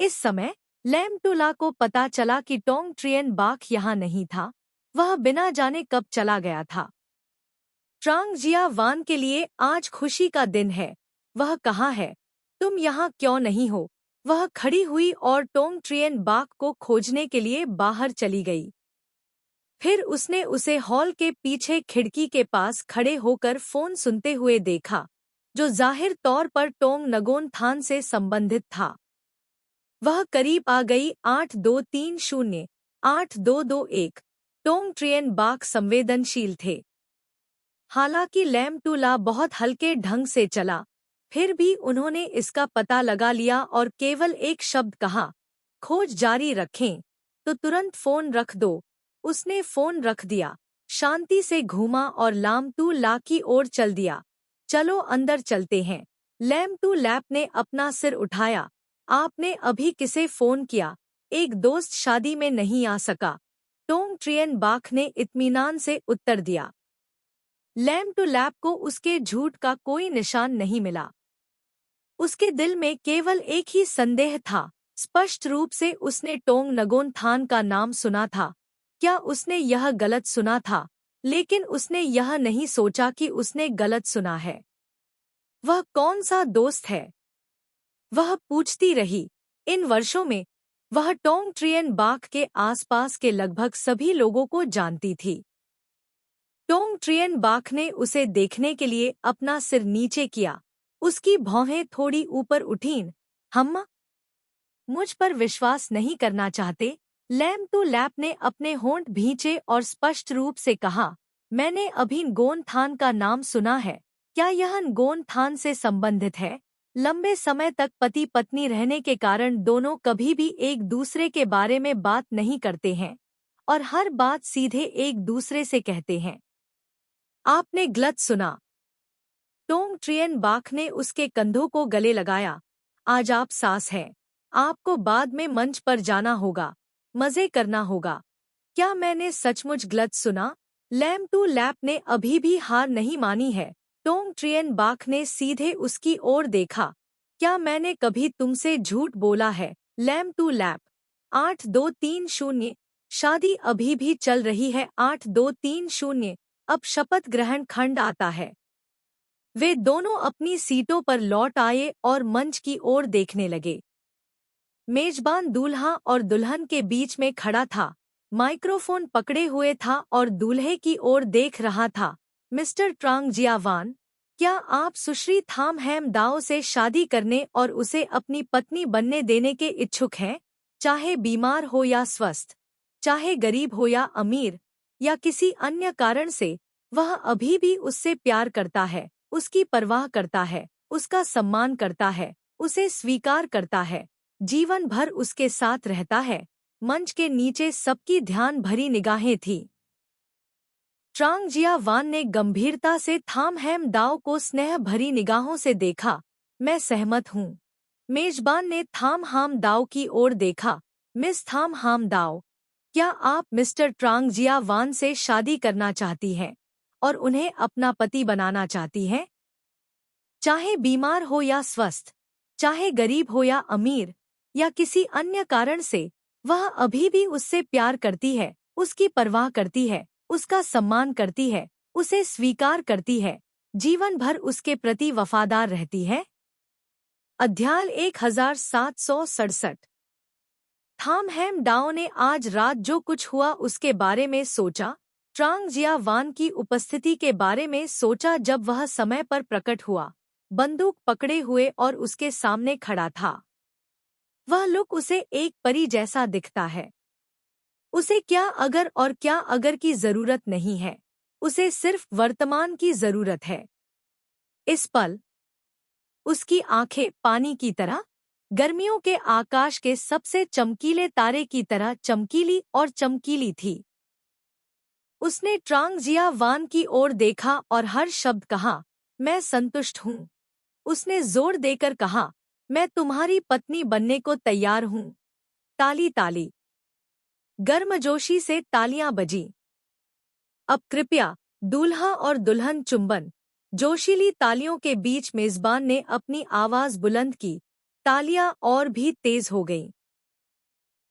इस समय लैम टू ला को पता चला कि टोंग ट्रियन बाख यहाँ नहीं था। वह बिना जाने कब चला गया था। ट्रांग जिया वान के लिए आज खुशी का दिन है। वह कहाँ है? तुम यहाँ क्यों नहीं हो? वह खड़ी हुई और टोंग ट्रियन बाख को खोजने के लिए बाहर चली गई। फिर उसने उसे हॉल के पीछे खिड़की के पास खड़े होकर फोन सुनते हुए देखा, जो जाहिर तौर पर टोंग नगोन थान से संबंधित था। वह करीब आ गई। 8230 8221। टोंग ट्रियन बाख संवेदनशील थे। हालांकि लैम टू ला बहुत हल्के ढंग से चला, फिर भी उन्होंने इसका पता लगा लिया और केवल एक शब्द कहा, खोज जारी रखें तो तुरंत फोन रख दो। उसने फोन रख दिया, शांति से घूमा और लाम टू ला की ओर चल दिया। चलो अंदर चलते हैं। लैम टू लैप ने अपना सिर उठाया। आपने अभी किसे फोन किया? एक दोस्त शादी में नहीं आ सका। टोंग ट्रियन बाख ने इत्मीनान से उत्तर दिया। लैम टू लैप को उसके झूठ का कोई निशान नहीं मिला। उसके दिल में केवल एक ही संदेह था। स्पष्ट रूप से उसने टोंग नगोन थान का नाम सुना था। क्या उसने यह गलत सुना था? लेकिन उसने यह नहीं सोचा कि उसने गलत सुना है। वह कौन सा दोस्त है? वह पूछती रही। इन वर्षों में वह टोंग ट्रियन बाख के आसपास के लगभग सभी लोगों को जानती थी। टोंग ट्रियन बाख ने उसे देखने के लिए अपना सिर नीचे किया। उसकी भौहें थोड़ी ऊपर उठीं। हम्मा, मुझ पर विश्वास नहीं करना चाहते? लैम टू लैप ने अपने होंठ भींचे और स्पष्ट रूप से कहा, मैंने अभी गोन थान का नाम सुना है। क्या यह गोन थान से संबंधित है? लंबे समय तक पति पत्नी रहने के कारण दोनों कभी भी एक दूसरे के बारे में बात नहीं करते हैं और हर बात सीधे एक दूसरे से कहते हैं। आपने गलत सुना। टोंग ट्रियन बाख ने उसके कंधों को गले लगाया। आज आप सास हैं। आपको बाद में मंच पर जाना होगा, मजे करना होगा। क्या मैंने सचमुच गलत सुना? लैम टू लैप ने अभी भी हार नहीं मानी है। टोंग ट्रियन बाख ने सीधे उसकी ओर देखा। क्या मैंने कभी तुमसे झूठ बोला है? लैम टू लैप। 8230। शादी अभी भी चल रही है। 8230। अब शपथ ग्रहण खंड आता है। वे दोनों अपनी सीटों पर लौट आए और मंच की ओर देखने लगे। मेजबान दूल्हा और दुल्हन के बीच में खड़ा था, माइक्रोफोन पकड़े हुए था और दूल्हे की ओर देख रहा था। मिस्टर ट्रांग जिया वान, क्या आप सुश्री थाम हैम दाओ से शादी करने और उसे अपनी पत्नी बनने देने के इच्छुक हैं? चाहे बीमार हो या स्वस्थ, चाहे गरीब हो या अमीर, या किसी अन्य कारण से, वह अभी भी उससे प्यार करता है, उसकी परवाह करता है, उसका सम्मान करता है, उसे स्वीकार करता है, जीवन भर उसके साथ रहता है। मंच के नीचे सबकी ध्यान भरी निगाहें थीं। ट्रांग जिया वान ने गंभीरता से थाम हैम दाओ को स्नेह भरी निगाहों से देखा। मैं सहमत हूँ। मेजबान ने थाम हाम दाओ की ओर देखा। मिस थाम हाम दाओ, क्या आप मिस्टर ट्रांग जिया वान से शादी करना चाहती हैं और उन्हें अपना पति बनाना चाहती हैं? चाहे बीमार हो या स्वस्थ, चाहे गरीब हो या अमीर, या किसी अन्य कारण से, वह अभी भी उससे प्यार करती है, उसकी परवाह करती है, उसका सम्मान करती है, उसे स्वीकार करती है, जीवन भर उसके प्रति वफादार रहती है। अध्याय 1767। थाम हैम डाओ ने आज रात जो कुछ हुआ उसके बारे में सोचा, ट्रांग जिया वान की उपस्थिति के बारे में सोचा जब वह समय पर प्रकट हुआ, बंदूक पकड़े हुए और उसके सामने खड़ा था। वह लुक उसे एक परी जैसा दिखता है। उसे क्या अगर और क्या अगर की जरूरत नहीं है, उसे सिर्फ वर्तमान की जरूरत है। इस पल उसकी आंखें पानी की तरह, गर्मियों के आकाश के सबसे चमकीले तारे की तरह चमकीली और चमकीली थी। उसने ट्रांग जिया वान की ओर देखा और हर शब्द कहा, मैं संतुष्ट हूँ। उसने जोर देकर कहा, मैं तुम्हारी पत्नी बनने को तैयार हूँ। ताली ताली, गर्मजोशी से तालियां बजीं। अब कृपया दूल्हा और दुल्हन चुंबन। जोशीली तालियों के बीच मेजबान ने अपनी आवाज बुलंद की, तालियां और भी तेज हो गईं।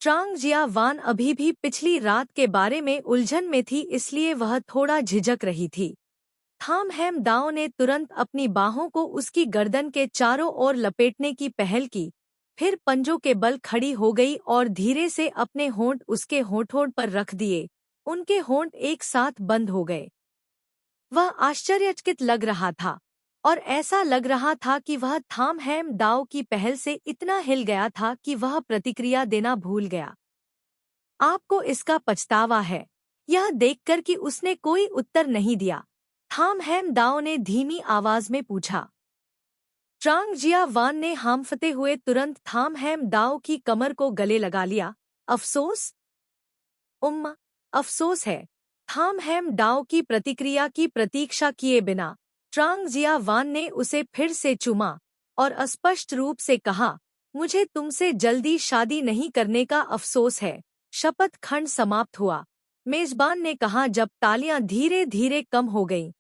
ट्रांग जिया वान अभी भी पिछली रात के बारे में उलझन में थी, इसलिए वह थोड़ा झिझक रही थी। थाम हैम दाओ ने तुरंत अपनी बाहों को उसकी गर्दन के चारों ओर लपेटने की पहल की, फिर पंजों के बल खड़ी हो गई और धीरे से अपने होंठ उसके होठों पर रख दिए। उनके होंठ एक साथ बंद हो गए। वह आश्चर्यचकित लग रहा था, और ऐसा लग रहा था कि वह थाम हैम दाओ की पहल से इतना हिल गया था कि वह प्रतिक्रिया देना भूल गया। आपको इसका पछतावा है, यह देखकर कि उसने कोई उत्तर नहीं दिया, थाम हैम दाओ ने धीमी आवाज में पूछा। ट्रांग जिया वान ने हांफते हुए तुरंत थाम हैम दाओ की कमर को गले लगा लिया। अफसोस? अफसोस है। थाम हैम दाओ की प्रतिक्रिया की प्रतीक्षा किए बिना ट्रांग जिया वान ने उसे फिर से चूमा और अस्पष्ट रूप से कहा, मुझे तुमसे जल्दी शादी नहीं करने का अफसोस है। शपथ खंड समाप्त हुआ, मेजबान ने कहा जब तालियां धीरे धीरे कम हो गईं।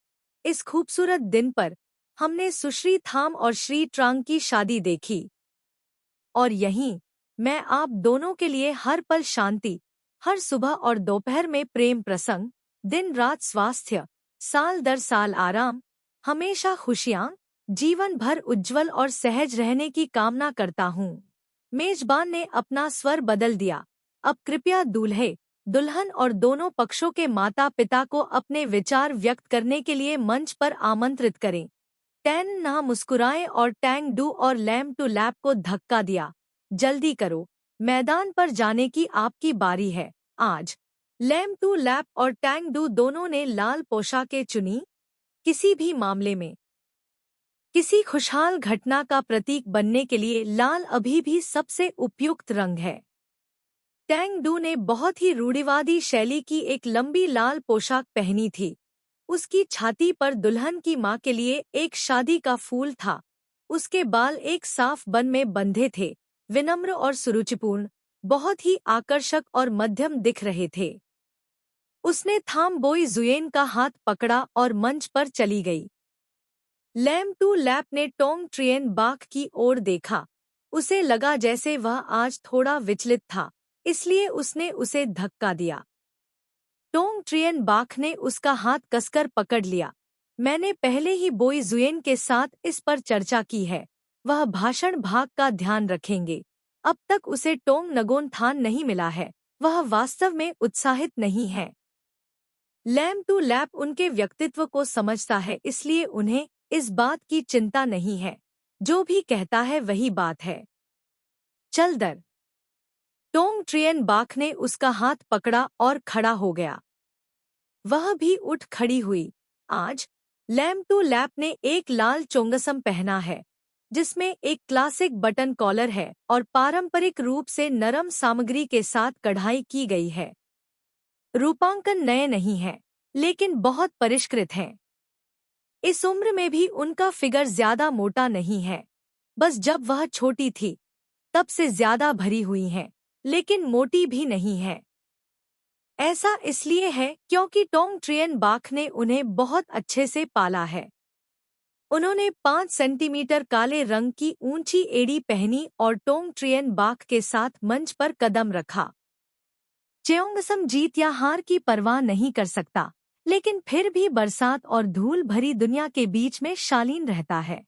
इस खूबसूरत दिन पर हमने सुश्री थाम और श्री ट्रांग की शादी देखी, और यहीं मैं आप दोनों के लिए हर पल शांति, हर सुबह और दोपहर में प्रेम प्रसंग, दिन रात स्वास्थ्य, साल दर साल आराम, हमेशा खुशियाँ, जीवन भर उज्जवल और सहज रहने की कामना करता हूँ। मेजबान ने अपना स्वर बदल दिया। अब कृपया दूल्हे, दुल्हन और दोनों पक्षों के माता पिता को अपने विचार व्यक्त करने के लिए मंच पर आमंत्रित करें। टैन ना मुस्कुराए और टैंग डू और लैम टू लैप को धक्का दिया। जल्दी करो, मैदान पर जाने की आपकी बारी है। आज लैम टू लैप और टैंग डू दोनों ने लाल पोशाकें चुनी। किसी भी मामले में, किसी खुशहाल घटना का प्रतीक बनने के लिए लाल अभी भी सबसे उपयुक्त रंग है। टैंग डू ने बहुत ही रूढ़िवादी शैली की एक लंबी लाल पोशाक पहनी थी। उसकी छाती पर दुल्हन की मां के लिए एक शादी का फूल था। उसके बाल एक साफ बन में बंधे थे, विनम्र और सुरुचिपूर्ण, बहुत ही आकर्षक और मध्यम दिख रहे थे। उसने थाम बोई जुएन का हाथ पकड़ा और मंच पर चली गई। लैम टू लैप ने टोंग ट्रियन बाक की ओर देखा। उसे लगा जैसे वह आज थोड़ा विचलित था, इसलिए उसने उसे धक्का दिया। टोंग ट्रियन बाक ने उसका हाथ कसकर पकड़ लिया। मैंने पहले ही बोई जुएन के साथ इस पर चर्चा की है, वह भाषण भाग का ध्यान रखेंगे। अब तक उसे टोंग नगोन थान नहीं मिला है, वह वास्तव में उत्साहित नहीं है। लैम टू लैप उनके व्यक्तित्व को समझता है, इसलिए उन्हें इस बात की चिंता नहीं है। जो भी कहता है वही बात है। चल दर। टोंग ट्रियन बाक ने उसका हाथ पकड़ा और खड़ा हो गया। वह भी उठ खड़ी हुई। आज लैम टू लैप ने एक लाल चोंगसम पहना है, जिसमें एक क्लासिक बटन कॉलर है और पारंपरिक रूप से नरम सामग्री के साथ कढ़ाई की गई है। रूपांकन नए नहीं है, लेकिन बहुत परिष्कृत हैं। इस उम्र में भी उनका फिगर ज्यादा मोटा नहीं है, बस जब वह छोटी थी तब से ज्यादा भरी हुई हैं, लेकिन मोटी भी नहीं है। ऐसा इसलिए है क्योंकि टोंग ट्रियन बाक ने उन्हें बहुत अच्छे से पाला है। उन्होंने 5 सेंटीमीटर काले रंग की ऊंची एड़ी पहनी और टोंग ट्रियन बाक के साथ मंच पर कदम रखा। चेओंगसम जीत या हार की परवाह नहीं कर सकता, लेकिन फिर भी बरसात और धूल भरी दुनिया के बीच में शालीन रहता है।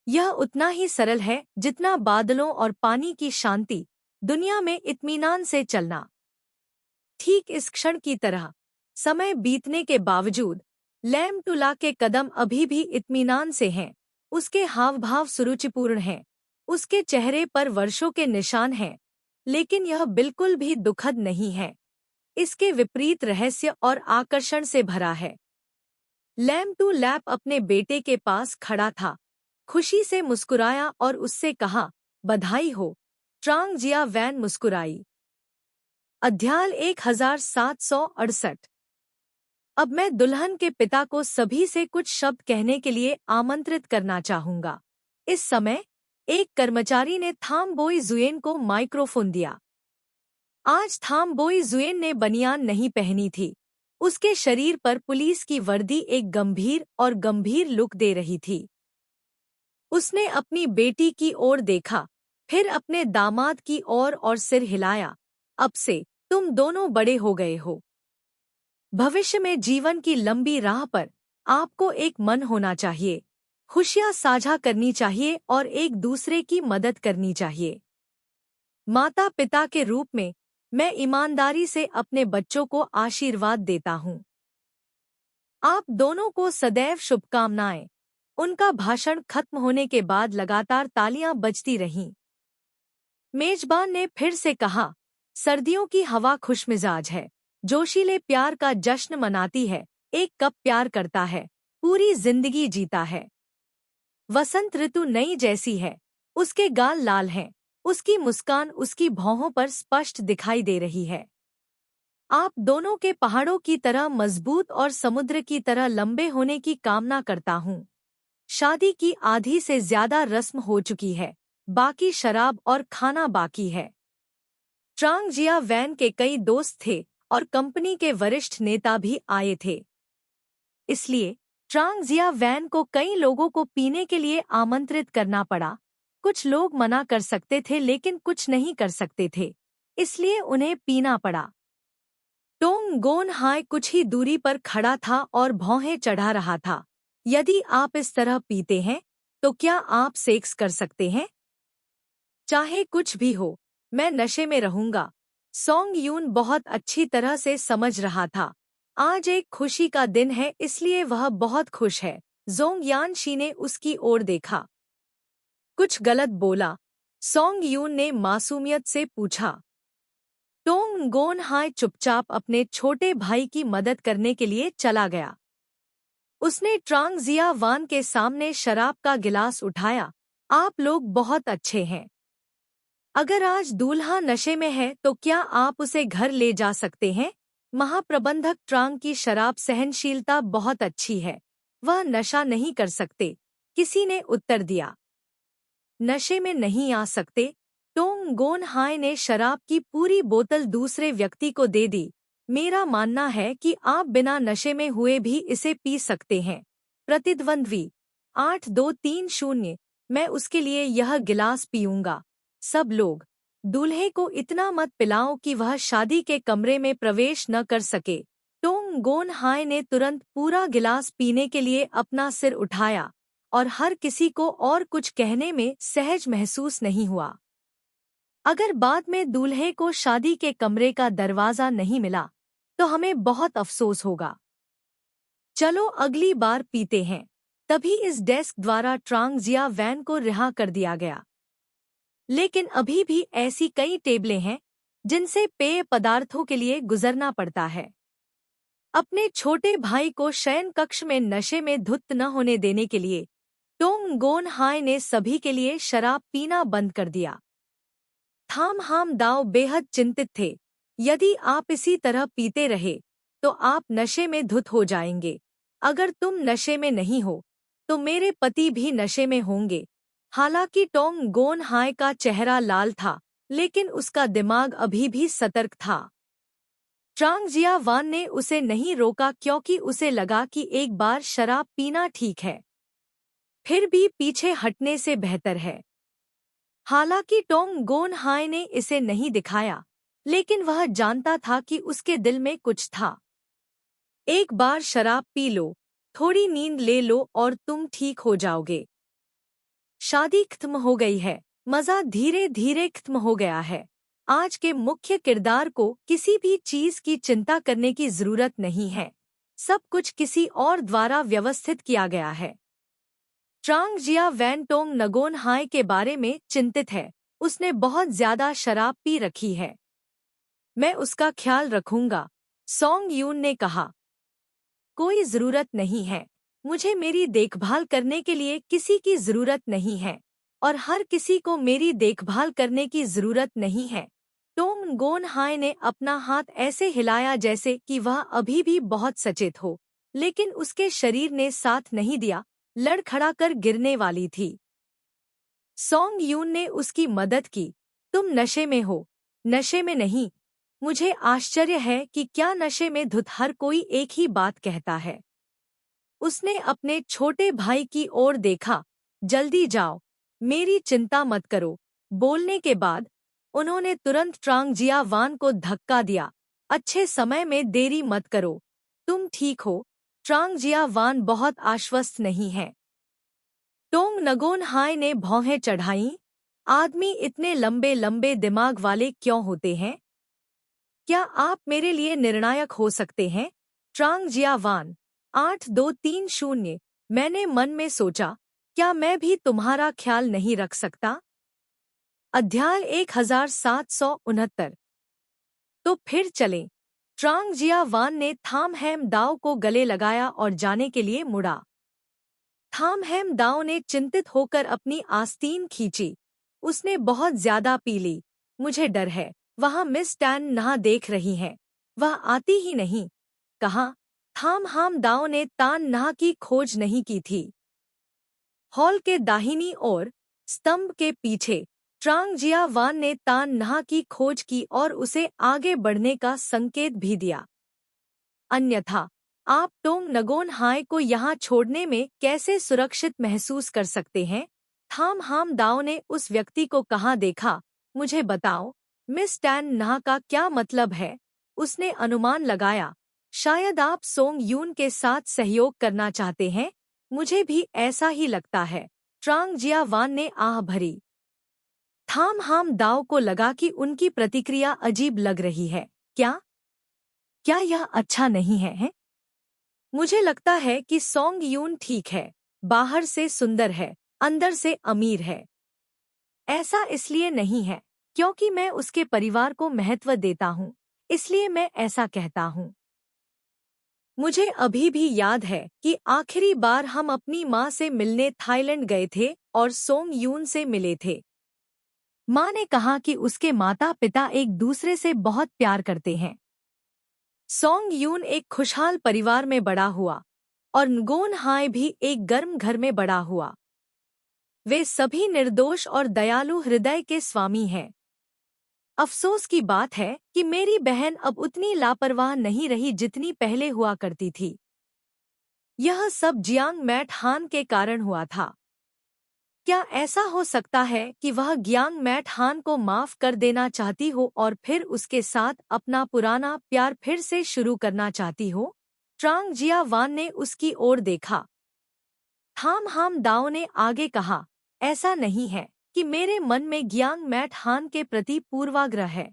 यह उतना ही सरल है जितना बादलों और पानी की शांति, दुनिया में इत्मीनान से चलना। ठीक इस क्षण की तरह, समय बीतने के बावजूद लैम टुला के कदम अभी भी इत्मीनान से हैं। उसके हाव-भाव सुरुचिपूर्ण हैं। उसके चेहरे पर वर्षों के निशान हैं, लेकिन यह बिल्कुल भी दुखद नहीं है। इसके विपरीत रहस्य और आकर्षण से भरा है। लैम टू लैप अपने बेटे के पास खड़ा था, खुशी से मुस्कुराया और उससे कहा, बधाई हो। ट्रांग जिया वैन मुस्कुराई। अध्याय 1768। अब मैं दुल्हन के पिता को सभी से कुछ शब्द कहने के लिए आमंत्रित करना चाहूंगा। इस समय एक कर्मचारी ने थाम बोई जुएन को माइक्रोफोन दिया। आज थाम बोई जुएन ने बनियान नहीं पहनी थी। उसके शरीर पर पुलिस की वर्दी एक गंभीर लुक दे रही थी। उसने अपनी बेटी की ओर देखा, फिर अपने दामाद की ओर और सिर हिलाया। अब से तुम दोनों बड़े हो गए हो। भविष्य में जीवन की लंबी राह पर आपको एक मन होना चाहिए, खुशियां साझा करनी चाहिए और एक दूसरे की मदद करनी चाहिए। माता पिता के रूप में मैं ईमानदारी से अपने बच्चों को आशीर्वाद देता हूँ। आप दोनों को सदैव शुभकामनाएं। उनका भाषण खत्म होने के बाद लगातार तालियां बजती रहीं। मेजबान ने फिर से कहा, सर्दियों की हवा खुशमिजाज है, जोशीले प्यार का जश्न मनाती है, एक कप प्यार करता है, पूरी जिंदगी जीता है। वसंत ऋतु नई जैसी है, उसके गाल लाल हैं, उसकी मुस्कान उसकी भौहों पर स्पष्ट दिखाई दे रही है। आप दोनों के पहाड़ों की तरह मजबूत और समुद्र की तरह लंबे होने की कामना करता हूँ। शादी की आधी से ज्यादा रस्म हो चुकी है, बाकी शराब और खाना बाकी है। ट्रांग जिया वैन के कई दोस्त थे और कंपनी के वरिष्ठ नेता भी आए थे। इसलिए ट्रांग जिया वैन को कई लोगों को पीने के लिए आमंत्रित करना पड़ा। कुछ लोग मना कर सकते थे लेकिन कुछ नहीं कर सकते थे, इसलिए उन्हें पीना पड़ा। टोंग गोन हाय कुछ ही दूरी पर खड़ा था और भौहें चढ़ा रहा था। यदि आप इस तरह पीते हैं, तो क्या आप सेक्स कर सकते हैं? चाहे कुछ भी हो, मैं नशे में रहूंगा। सोंग यून बहुत अच्छी तरह से समझ रहा था। आज एक खुशी का दिन है, इसलिए वह बहुत खुश है। जोंग यानशी ने उसकी ओर देखा। कुछ गलत बोला? सोंग यून ने मासूमियत से पूछा। टोंग गोन हाय चुपचाप अपने छोटे भाई की मदद करने के लिए चला गया। उसने ट्रांग जिया वान के सामने शराब का गिलास उठाया। आप लोग बहुत अच्छे हैं। अगर आज दूल्हा नशे में है तो क्या आप उसे घर ले जा सकते हैं? महाप्रबंधक ट्रांग की शराब सहनशीलता बहुत अच्छी है, वह नशा नहीं कर सकते, किसी ने उत्तर दिया। नशे में नहीं आ सकते? टोंग गोन हाय ने शराब की पूरी बोतल दूसरे व्यक्ति को दे दी। मेरा मानना है कि आप बिना नशे में हुए भी इसे पी सकते हैं। प्रतिद्वंद्वी 8230। मैं उसके लिए यह गिलास पीऊंगा। सब लोग, दूल्हे को इतना मत पिलाओ कि वह शादी के कमरे में प्रवेश न कर सके। टोंग गोन हाय ने तुरंत पूरा गिलास पीने के लिए अपना सिर उठाया और हर किसी को और कुछ कहने में सहज महसूस नहीं हुआ। अगर बाद में दूल्हे को शादी के कमरे का दरवाजा नहीं मिला, तो हमें बहुत अफसोस होगा। चलो अगली बार पीते हैं। तभी इस डेस्क द्वारा ट्रांग जिया वैन को रिहा कर दिया गया। लेकिन अभी भी ऐसी कई टेबलें हैं जिनसे पेय पदार्थों के लिए गुजरना पड़ता है। अपने छोटे भाई को शयन कक्ष में नशे में धुत न होने देने के लिए टोंग गोन हाय ने सभी के लिए शराब पीना बंद कर दिया। थाम हाम दाओ बेहद चिंतित थे। यदि आप इसी तरह पीते रहे तो आप नशे में धुत हो जाएंगे। अगर तुम नशे में नहीं हो तो मेरे पति भी नशे में होंगे। हालांकि टोंग गोन हाय का चेहरा लाल था, लेकिन उसका दिमाग अभी भी सतर्क था। ट्रांग जिया वान ने उसे नहीं रोका क्योंकि उसे लगा कि एक बार शराब पीना ठीक है। फिर भी पीछे हटने से बेहतर है। हालांकि टोंग गोन हाय ने इसे नहीं दिखाया, लेकिन वह जानता था कि उसके दिल में कुछ था। एक बार शराब पी लो, थोड़ी नींद ले लो और तुम ठीक हो जाओगे। शादी खत्म हो गई है, मजा धीरे धीरे खत्म हो गया है। आज के मुख्य किरदार को किसी भी चीज की चिंता करने की जरूरत नहीं है। सब कुछ किसी और द्वारा व्यवस्थित किया गया है। ट्रांग जिया वैन टोंग नगोन हाय के बारे में चिंतित है। उसने बहुत ज्यादा शराब पी रखी है। मैं उसका ख्याल रखूंगा, सोंग यून ने कहा। कोई जरूरत नहीं है। मुझे मेरी देखभाल करने के लिए किसी की जरूरत नहीं है, और हर किसी को मेरी देखभाल करने की जरूरत नहीं है। टोंग गोन हाय ने अपना हाथ ऐसे हिलाया जैसे कि वह अभी भी बहुत सचेत हो, लेकिन उसके शरीर ने साथ नहीं दिया, लड़खड़ा कर गिरने वाली थी। सोंग यून ने उसकी मदद की। तुम नशे में हो। नशे में नहीं। मुझे आश्चर्य है कि क्या नशे में धुत हर कोई एक ही बात कहता है। उसने अपने छोटे भाई की ओर देखा। जल्दी जाओ, मेरी चिंता मत करो। बोलने के बाद उन्होंने तुरंत ट्रांग जिया वान को धक्का दिया। अच्छे समय में देरी मत करो। तुम ठीक हो। ट्रांग जिया वान बहुत आश्वस्त नहीं है। टोंग नगोन हाय ने भौहें चढ़ाईं। आदमी इतने लंबे लंबे दिमाग वाले क्यों होते हैं? क्या आप मेरे लिए निर्णायक हो सकते हैं? ट्रांग जिया वान 8230। मैंने मन में सोचा, क्या मैं भी तुम्हारा ख्याल नहीं रख सकता? अध्याय 1769। तो फिर चलें। ट्रांग जिया वान ने थाम हैम दाओ को गले लगाया और जाने के लिए मुड़ा। थाम हैम दाओ ने चिंतित होकर अपनी आस्तीन खींची। उसने बहुत ज्यादा पी ली। मुझे डर है, वहाँ मिस टैन नहा देख रही हैं। वह आती ही नहीं। कहा। थाम हाम दाओ ने तान नहा की खोज नहीं की थी। हॉल के दाहिनी ओर स्तंभ के पीछे ट्रांग जिया वान ने तान नहा की खोज की और उसे आगे बढ़ने का संकेत भी दिया। अन्यथा आप टोंग नगोन हाय को यहाँ छोड़ने में कैसे सुरक्षित महसूस कर सकते हैं? थाम हाम दाओ ने उस व्यक्ति को कहाँ देखा? मुझे बताओ, मिस टैन नहा का क्या मतलब है? उसने अनुमान लगाया। शायद आप सोंग यून के साथ सहयोग करना चाहते हैं। मुझे भी ऐसा ही लगता है। ट्रांग जिया वान ने आह भरी। थाम हाम दाओ को लगा कि उनकी प्रतिक्रिया अजीब लग रही है। क्या यह अच्छा नहीं है? मुझे लगता है कि सोंग यून ठीक है। बाहर से सुंदर है, अंदर से अमीर है। ऐसा इसलिए नहीं है क्योंकि मैं उसके परिवार को महत्व देता हूँ, इसलिए मैं ऐसा कहता हूँ। मुझे अभी भी याद है कि आखिरी बार हम अपनी माँ से मिलने थाईलैंड गए थे और सोंग यून से मिले थे। माँ ने कहा कि उसके माता पिता एक दूसरे से बहुत प्यार करते हैं। सोंग यून एक खुशहाल परिवार में बड़ा हुआ और नगोन हाय भी एक गर्म घर में बड़ा हुआ। वे सभी निर्दोष और दयालु हृदय के स्वामी हैं। अफसोस की बात है कि मेरी बहन अब उतनी लापरवाह नहीं रही जितनी पहले हुआ करती थी। यह सब जियांग मैट हान के कारण हुआ था। क्या ऐसा हो सकता है कि वह गियांग मैट हान को माफ कर देना चाहती हो और फिर उसके साथ अपना पुराना प्यार फिर से शुरू करना चाहती हो? ट्रांग जिया वान ने उसकी ओर देखा। थाम हाम दाओ ने आगे कहा, ऐसा नहीं है कि मेरे मन में गियांग मैट हान के प्रति पूर्वाग्रह है।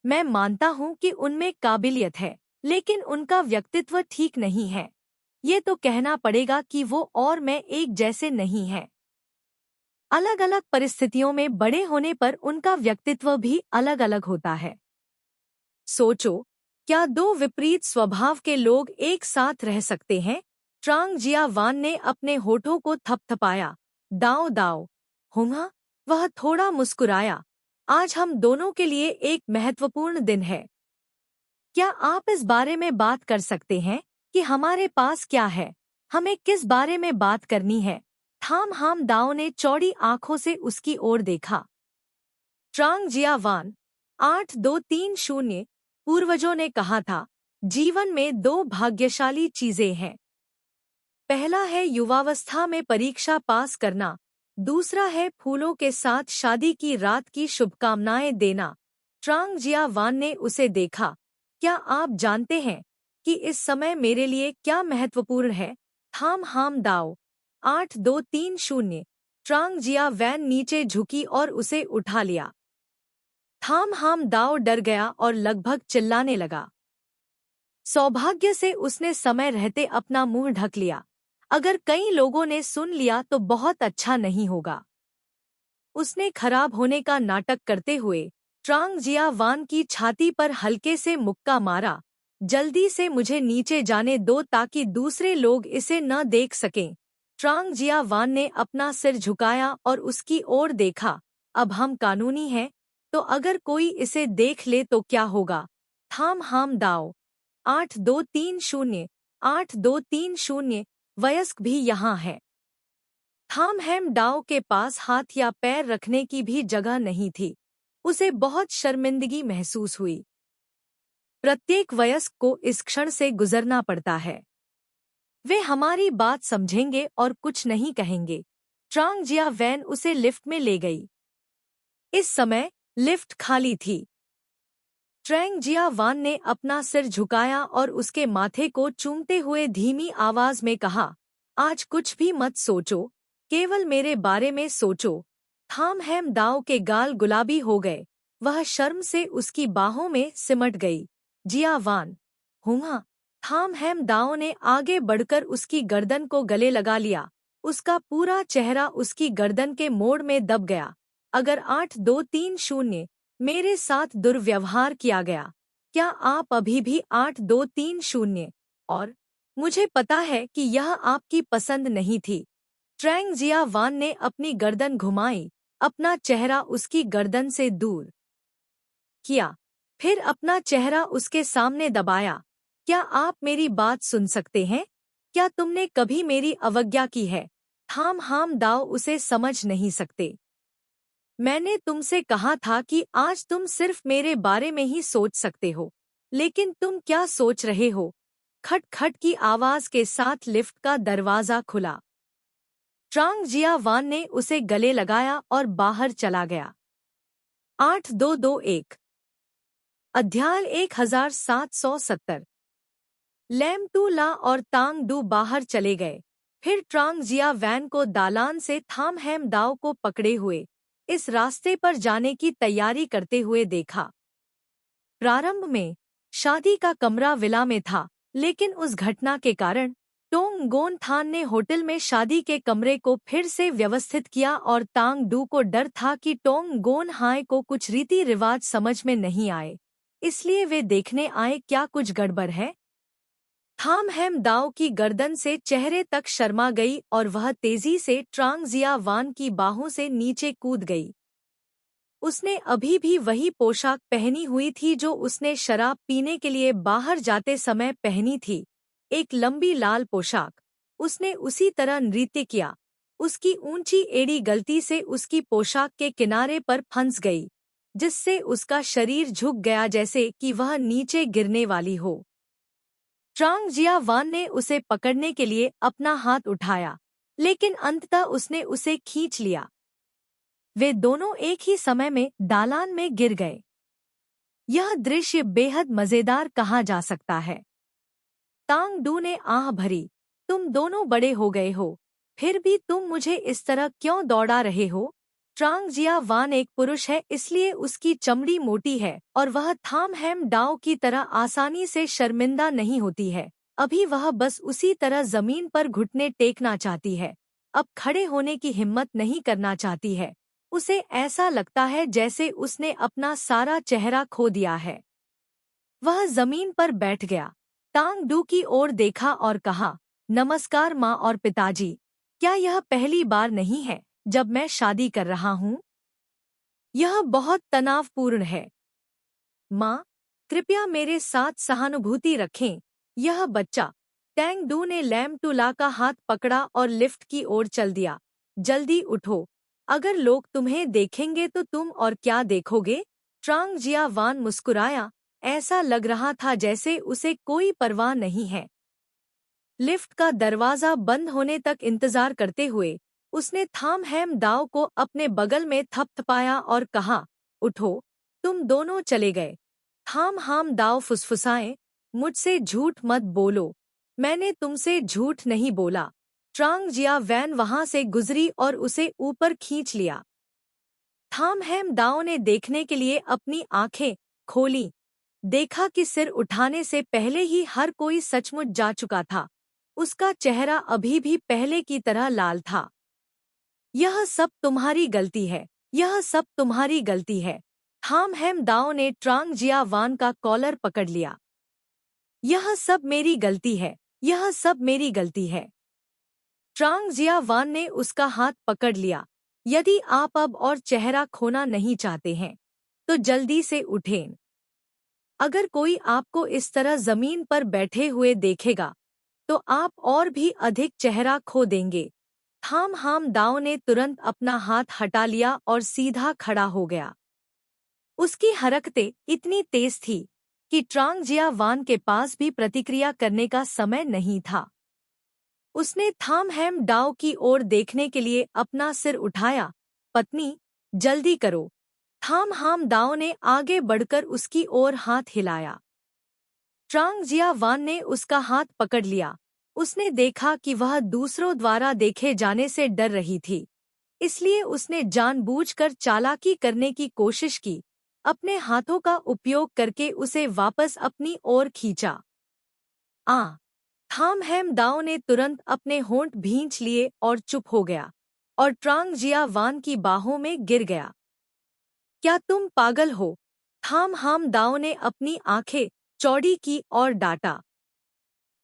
मैं मानता हूँ कि उनमें काबिलियत है, लेकिन उनका व्यक्तित्व ठीक नहीं है। ये तो कहना पड़ेगा कि वो और मैं एक जैसे नहीं हैं। अलग अलग परिस्थितियों में बड़े होने पर उनका व्यक्तित्व भी अलग अलग होता है। सोचो, क्या दो विपरीत स्वभाव के लोग एक साथ रह सकते हैं? ट्रांग जिया वान ने अपने होठों को थपथपाया। दाओ दाओ होंगा। वह थोड़ा मुस्कुराया। आज हम दोनों के लिए एक महत्वपूर्ण दिन है। क्या आप इस बारे में बात कर सकते हैं कि हमारे पास क्या है? हमें किस बारे में बात करनी है? थाम हाम दाओ ने चौड़ी आंखों से उसकी ओर देखा। ट्रांग जिया वान 8230। पूर्वजों ने कहा था, जीवन में दो भाग्यशाली चीजें हैं। पहला है युवावस्था में परीक्षा पास करना, दूसरा है फूलों के साथ शादी की रात की शुभकामनाएं देना। ट्रांग जिया वान ने उसे देखा। क्या आप जानते हैं कि इस समय मेरे लिए क्या महत्वपूर्ण है? थाम हाम दाओ। 8230। ट्रांग जिया वैन नीचे झुकी और उसे उठा लिया। थाम हाम दाओ डर गया और लगभग चिल्लाने लगा। सौभाग्य से उसने समय रहते अपना मुंह ढक लिया। अगर कई लोगों ने सुन लिया तो बहुत अच्छा नहीं होगा। उसने खराब होने का नाटक करते हुए ट्रांग जिया वान की छाती पर हल्के से मुक्का मारा। जल्दी से मुझे नीचे जाने दो ताकि दूसरे लोग इसे न देख सकें। ट्रांग जिया वान ने अपना सिर झुकाया और उसकी ओर देखा। अब हम कानूनी हैं, तो अगर कोई इसे देख ले तो क्या होगा? थाम हाम दाओ। 8230। 8230। वयस्क भी यहाँ है। थाम हैम डाओ के पास हाथ या पैर रखने की भी जगह नहीं थी। उसे बहुत शर्मिंदगी महसूस हुई। प्रत्येक वयस्क को इस क्षण से गुजरना पड़ता है। वे हमारी बात समझेंगे और कुछ नहीं कहेंगे। ट्रांग जिया वैन उसे लिफ्ट में ले गई। इस समय लिफ्ट खाली थी। ट्रांग जिया वान ने अपना सिर झुकाया और उसके माथे को चूमते हुए धीमी आवाज में कहा, आज कुछ भी मत सोचो, केवल मेरे बारे में सोचो। थाम हैम दाओ के गाल गुलाबी हो गए। वह शर्म से उसकी बाहों में सिमट गई। जिया वान। हुआ। थाम हैम दाओ ने आगे बढ़कर उसकी गर्दन को गले लगा लिया। उसका पूरा चेहरा उसकी गर्दन के मोड़ में दब गया। अगर 8230 मेरे साथ दुर्व्यवहार किया गया, क्या आप अभी भी 8230? और मुझे पता है कि यह आपकी पसंद नहीं थी। ट्रांग जिया वान ने अपनी गर्दन घुमाई, अपना चेहरा उसकी गर्दन से दूर किया, फिर अपना चेहरा उसके सामने दबाया। क्या आप मेरी बात सुन सकते हैं? क्या तुमने कभी मेरी अवज्ञा की है? थाम हाम दाओ उसे समझ नहीं सकते। मैंने तुमसे कहा था कि आज तुम सिर्फ मेरे बारे में ही सोच सकते हो, लेकिन तुम क्या सोच रहे हो? खट खट की आवाज के साथ लिफ्ट का दरवाजा खुला। ट्रांग जिया वान ने उसे गले लगाया और बाहर चला गया। 8221। अध्याय 1770। लैम टू ला और तांग डू बाहर चले गए। फिर ट्रांग जिया वैन को दालान से थाम हैम दाओ को पकड़े हुए इस रास्ते पर जाने की तैयारी करते हुए देखा। प्रारंभ में शादी का कमरा विला में था, लेकिन उस घटना के कारण टोंग गोन थान ने होटल में शादी के कमरे को फिर से व्यवस्थित किया और तांग डू को डर था कि टोंग गोन हाय को कुछ रीति रिवाज समझ में नहीं आए, इसलिए वे देखने आए क्या कुछ गड़बड़ है। थाम हैम दाओ की गर्दन से चेहरे तक शर्मा गई और वह तेजी से ट्रांग जिया वान की बाहों से नीचे कूद गई। उसने अभी भी वही पोशाक पहनी हुई थी जो उसने शराब पीने के लिए बाहर जाते समय पहनी थी, एक लंबी लाल पोशाक। उसने उसी तरह नृत्य किया। उसकी ऊंची एड़ी गलती से उसकी पोशाक के किनारे पर फंस गई, जिससे उसका शरीर झुक गया जैसे कि वह नीचे गिरने वाली हो। ट्रांग जिया वान ने उसे पकड़ने के लिए अपना हाथ उठाया, लेकिन अंततः उसने उसे खींच लिया। वे दोनों एक ही समय में दालान में गिर गए। यह दृश्य बेहद मजेदार कहा जा सकता है। तांग डू ने आह भरी, तुम दोनों बड़े हो गए हो, फिर भी तुम मुझे इस तरह क्यों दौड़ा रहे हो? ट्रांग जिया वान एक पुरुष है, इसलिए उसकी चमड़ी मोटी है और वह थाम हैम डाओ की तरह आसानी से शर्मिंदा नहीं होती है। अभी वह बस उसी तरह जमीन पर घुटने टेकना चाहती है, अब खड़े होने की हिम्मत नहीं करना चाहती है। उसे ऐसा लगता है जैसे उसने अपना सारा चेहरा खो दिया है। वह जमीन पर बैठ गया, तांग डू की ओर देखा और कहा, नमस्कार माँ और पिताजी। क्या यह पहली बार नहीं है जब मैं शादी कर रहा हूँ? यह बहुत तनावपूर्ण है। माँ, कृपया मेरे साथ सहानुभूति रखें। यह बच्चा। टैंग डू ने लैम टू ला का हाथ पकड़ा और लिफ्ट की ओर चल दिया। जल्दी उठो, अगर लोग तुम्हें देखेंगे तो तुम और क्या देखोगे? ट्रांग जिया वान मुस्कुराया, ऐसा लग रहा था जैसे उसे कोई परवाह नहीं है। लिफ्ट का दरवाजा बंद होने तक इंतजार करते हुए उसने थाम हैम दाओ को अपने बगल में थपथपाया और कहा, उठो, तुम दोनों चले गए। थाम हाम दाओ फुसफुसाए, मुझसे झूठ मत बोलो, मैंने तुमसे झूठ नहीं बोला। ट्रांग जिया वैन वहां से गुजरी और उसे ऊपर खींच लिया। थाम हैम दाओ ने देखने के लिए अपनी आंखें खोली, देखा कि सिर उठाने से पहले ही हर कोई सचमुच जा चुका था। उसका चेहरा अभी भी पहले की तरह लाल था। यह सब तुम्हारी गलती है, यह सब तुम्हारी गलती है। थाम हैम दाओ ने ट्रांग जिया वान का कॉलर पकड़ लिया। यह सब मेरी गलती है, यह सब मेरी गलती है। ट्रांग जिया वान ने उसका हाथ पकड़ लिया। यदि आप अब और चेहरा खोना नहीं चाहते हैं तो जल्दी से उठें। अगर कोई आपको इस तरह जमीन पर बैठे हुए देखेगा तो आप और भी अधिक चेहरा खो देंगे। थाम हाम दाओ ने तुरंत अपना हाथ हटा लिया और सीधा खड़ा हो गया। उसकी हरकतें इतनी तेज थी कि ट्रांग जिया वान के पास भी प्रतिक्रिया करने का समय नहीं था। उसने थाम हैम दाओ की ओर देखने के लिए अपना सिर उठाया। पत्नी, जल्दी करो। थाम हाम दाओ ने आगे बढ़कर उसकी ओर हाथ हिलाया। ट्रांग जिया वान ने उसका हाथ पकड़ लिया। उसने देखा कि वह दूसरों द्वारा देखे जाने से डर रही थी, इसलिए उसने जानबूझकर चालाकी करने की कोशिश की, अपने हाथों का उपयोग करके उसे वापस अपनी ओर खींचा। थाम हैम दाओ ने तुरंत अपने होंठ भींच लिए और चुप हो गया और ट्रांग जिया वान की बाहों में गिर गया। क्या तुम पागल हो? थाम हाम दाओ ने अपनी आंखें चौड़ी की और डांटा।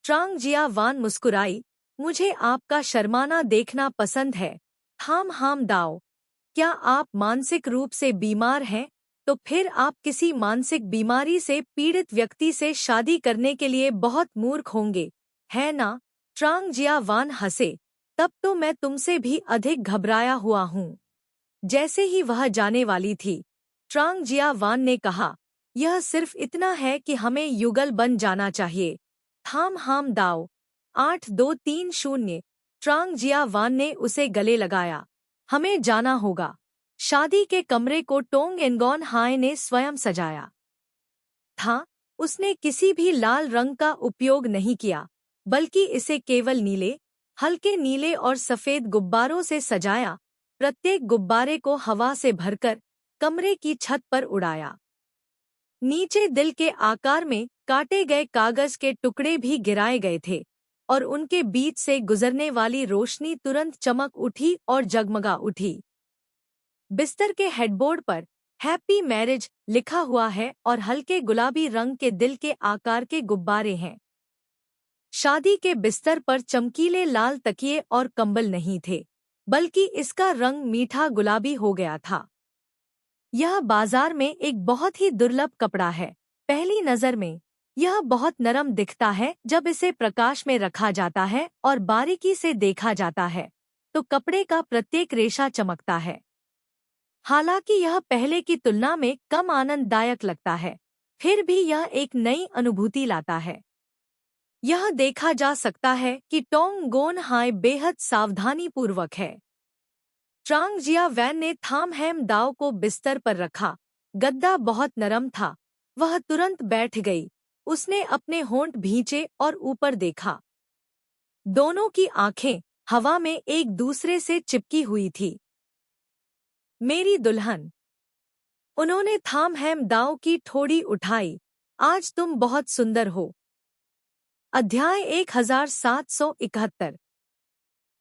ट्रांग जिया वान मुस्कुराई, मुझे आपका शर्माना देखना पसंद है। थाम हाम दाओ, क्या आप मानसिक रूप से बीमार हैं? तो फिर आप किसी मानसिक बीमारी से पीड़ित व्यक्ति से शादी करने के लिए बहुत मूर्ख होंगे, है ना? ट्रांग जिया वान हंसे, तब तो मैं तुमसे भी अधिक घबराया हुआ हूँ। जैसे ही वह जाने वाली थी, ट्रांग जिया वान ने कहा, यह सिर्फ इतना है कि हमें युगल बन जाना चाहिए। थाम हाम दाओ, 8230। ट्रांग जिया वान ने उसे गले लगाया। हमें जाना होगा। शादी के कमरे को टोंग एनगॉन हाय ने स्वयं सजाया था। उसने किसी भी लाल रंग का उपयोग नहीं किया, बल्कि इसे केवल नीले, हल्के नीले और सफेद गुब्बारों से सजाया। प्रत्येक गुब्बारे को हवा से भरकर कमरे की छत पर उड़ाया। नीचे दिल के आकार में काटे गए कागज के टुकड़े भी गिराए गए थे और उनके बीच से गुजरने वाली रोशनी तुरंत चमक उठी और जगमगा उठी। बिस्तर के हेडबोर्ड पर हैप्पी मैरिज लिखा हुआ है और हल्के गुलाबी रंग के दिल के आकार के गुब्बारे हैं। शादी के बिस्तर पर चमकीले लाल तकिए और कंबल नहीं थे, बल्कि इसका रंग मीठा गुलाबी हो गया था। यह बाजार में एक बहुत ही दुर्लभ कपड़ा है। पहली नज़र में यह बहुत नरम दिखता है। जब इसे प्रकाश में रखा जाता है और बारीकी से देखा जाता है तो कपड़े का प्रत्येक रेशा चमकता है। हालांकि यह पहले की तुलना में कम आनंददायक लगता है, फिर भी यह एक नई अनुभूति लाता है। यह देखा जा सकता है कि टोंग गोन हाय बेहद सावधानीपूर्वक है। ट्रांग जिया वैन ने थाम हैम दाओ को बिस्तर पर रखा। गद्दा बहुत नरम था। वह तुरंत बैठ गई। उसने अपने होंठ भींचे और ऊपर देखा। दोनों की आंखें हवा में एक दूसरे से चिपकी हुई थी। मेरी दुल्हन, उन्होंने थाम हैम दाओ की ठोड़ी उठाई, आज तुम बहुत सुंदर हो। अध्याय 1771।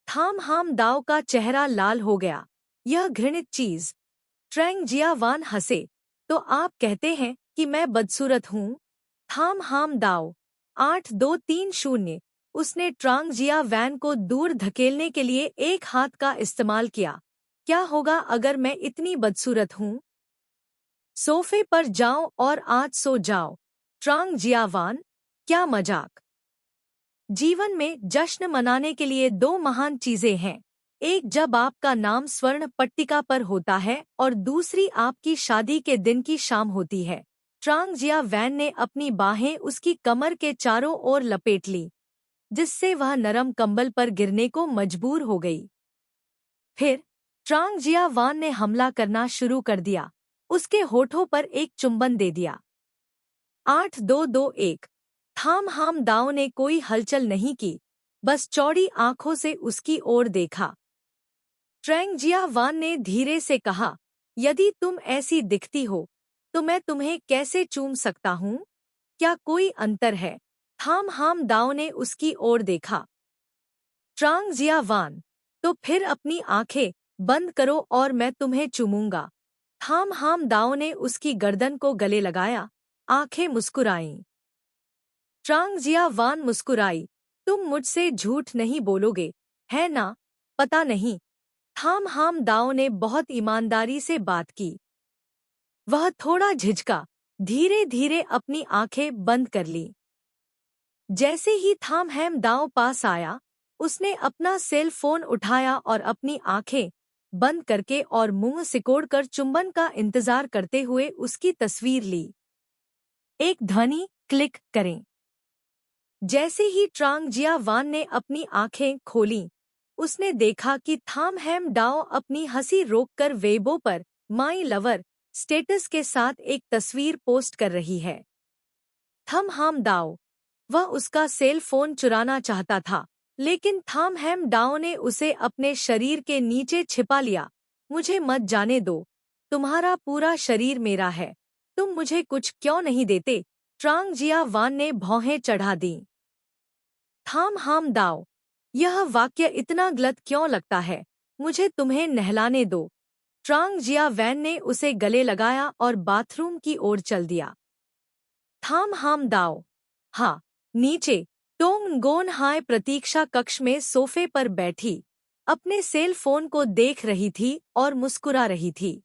थाम हाम दाओ का चेहरा लाल हो गया। यह घृणित चीज। ट्रांग जिया वान हंसे, तो आप कहते हैं कि मैं बदसूरत हूँ? थाम हाम दाओ, 8230। उसने ट्रांग जिया वैन को दूर धकेलने के लिए एक हाथ का इस्तेमाल किया। क्या होगा अगर मैं इतनी बदसूरत हूँ? सोफे पर जाओ और आज सो जाओ। ट्रांग जिया वान, क्या मजाक। जीवन में जश्न मनाने के लिए दो महान चीजें हैं, एक जब आपका नाम स्वर्ण पट्टिका पर होता है और दूसरी आपकी शादी के दिन की शाम होती है। ट्रांग जिया वैन ने अपनी बाहें उसकी कमर के चारों ओर लपेट ली। जिससे वह नरम कंबल पर गिरने को मजबूर हो गई। फिर ट्रांग जिया वान ने हमला करना शुरू कर दिया, उसके होठों पर एक चुंबन दे दिया। 8-2-2-1। थाम हाम दाओ ने कोई हलचल नहीं की, बस चौड़ी आंखों से उसकी ओर देखा। ट्रैंग जिया वान ने धीरे से कहा, यदि तुम ऐसी दिखती हो तो मैं तुम्हें कैसे चूम सकता हूँ? क्या कोई अंतर है? थाम हाम दाओ ने उसकी ओर देखा। ट्रांग जिया वान, तो फिर अपनी आंखें बंद करो और मैं तुम्हें चूमूंगा। थाम हाम दाओ ने उसकी गर्दन को गले लगाया, आंखें मुस्कुराईं। ट्रांग जिया वान मुस्कुराई, तुम मुझसे झूठ नहीं बोलोगे, है ना? पता नहीं। थाम हाम दाओ ने बहुत ईमानदारी से बात की। वह थोड़ा झिझका, धीरे धीरे अपनी आंखें बंद कर ली। जैसे ही थाम हैम दाओ पास आया, उसने अपना सेल फोन उठाया और अपनी आंखें बंद करके और मुंह सिकोड़कर चुंबन का इंतजार करते हुए उसकी तस्वीर ली। एक ध्वनि, क्लिक करें। जैसे ही ट्रांग जिया वान ने अपनी आंखें खोलीं, उसने देखा कि थाम हैम दाओ अपनी हंसी रोककर वेबो पर माई लवर स्टेटस के साथ एक तस्वीर पोस्ट कर रही है। थम हाम दाओ, वह उसका सेल फोन चुराना चाहता था, लेकिन थाम हैम दाओ ने उसे अपने शरीर के नीचे छिपा लिया। मुझे मत जाने दो, तुम्हारा पूरा शरीर मेरा है, तुम मुझे कुछ क्यों नहीं देते? ट्रांग जिया वान ने भौहें चढ़ा दी। थाम हाम दाओ, यह वाक्य इतना गलत क्यों लगता है? मुझे तुम्हें नहलाने दो। ट्रांग जिया वैन ने उसे गले लगाया और बाथरूम की ओर चल दिया। थाम हाम दाओ, हाँ, नीचे। टोंग गोन हाय प्रतीक्षा कक्ष में सोफे पर बैठी अपने सेल फोन को देख रही थी और मुस्कुरा रही थी।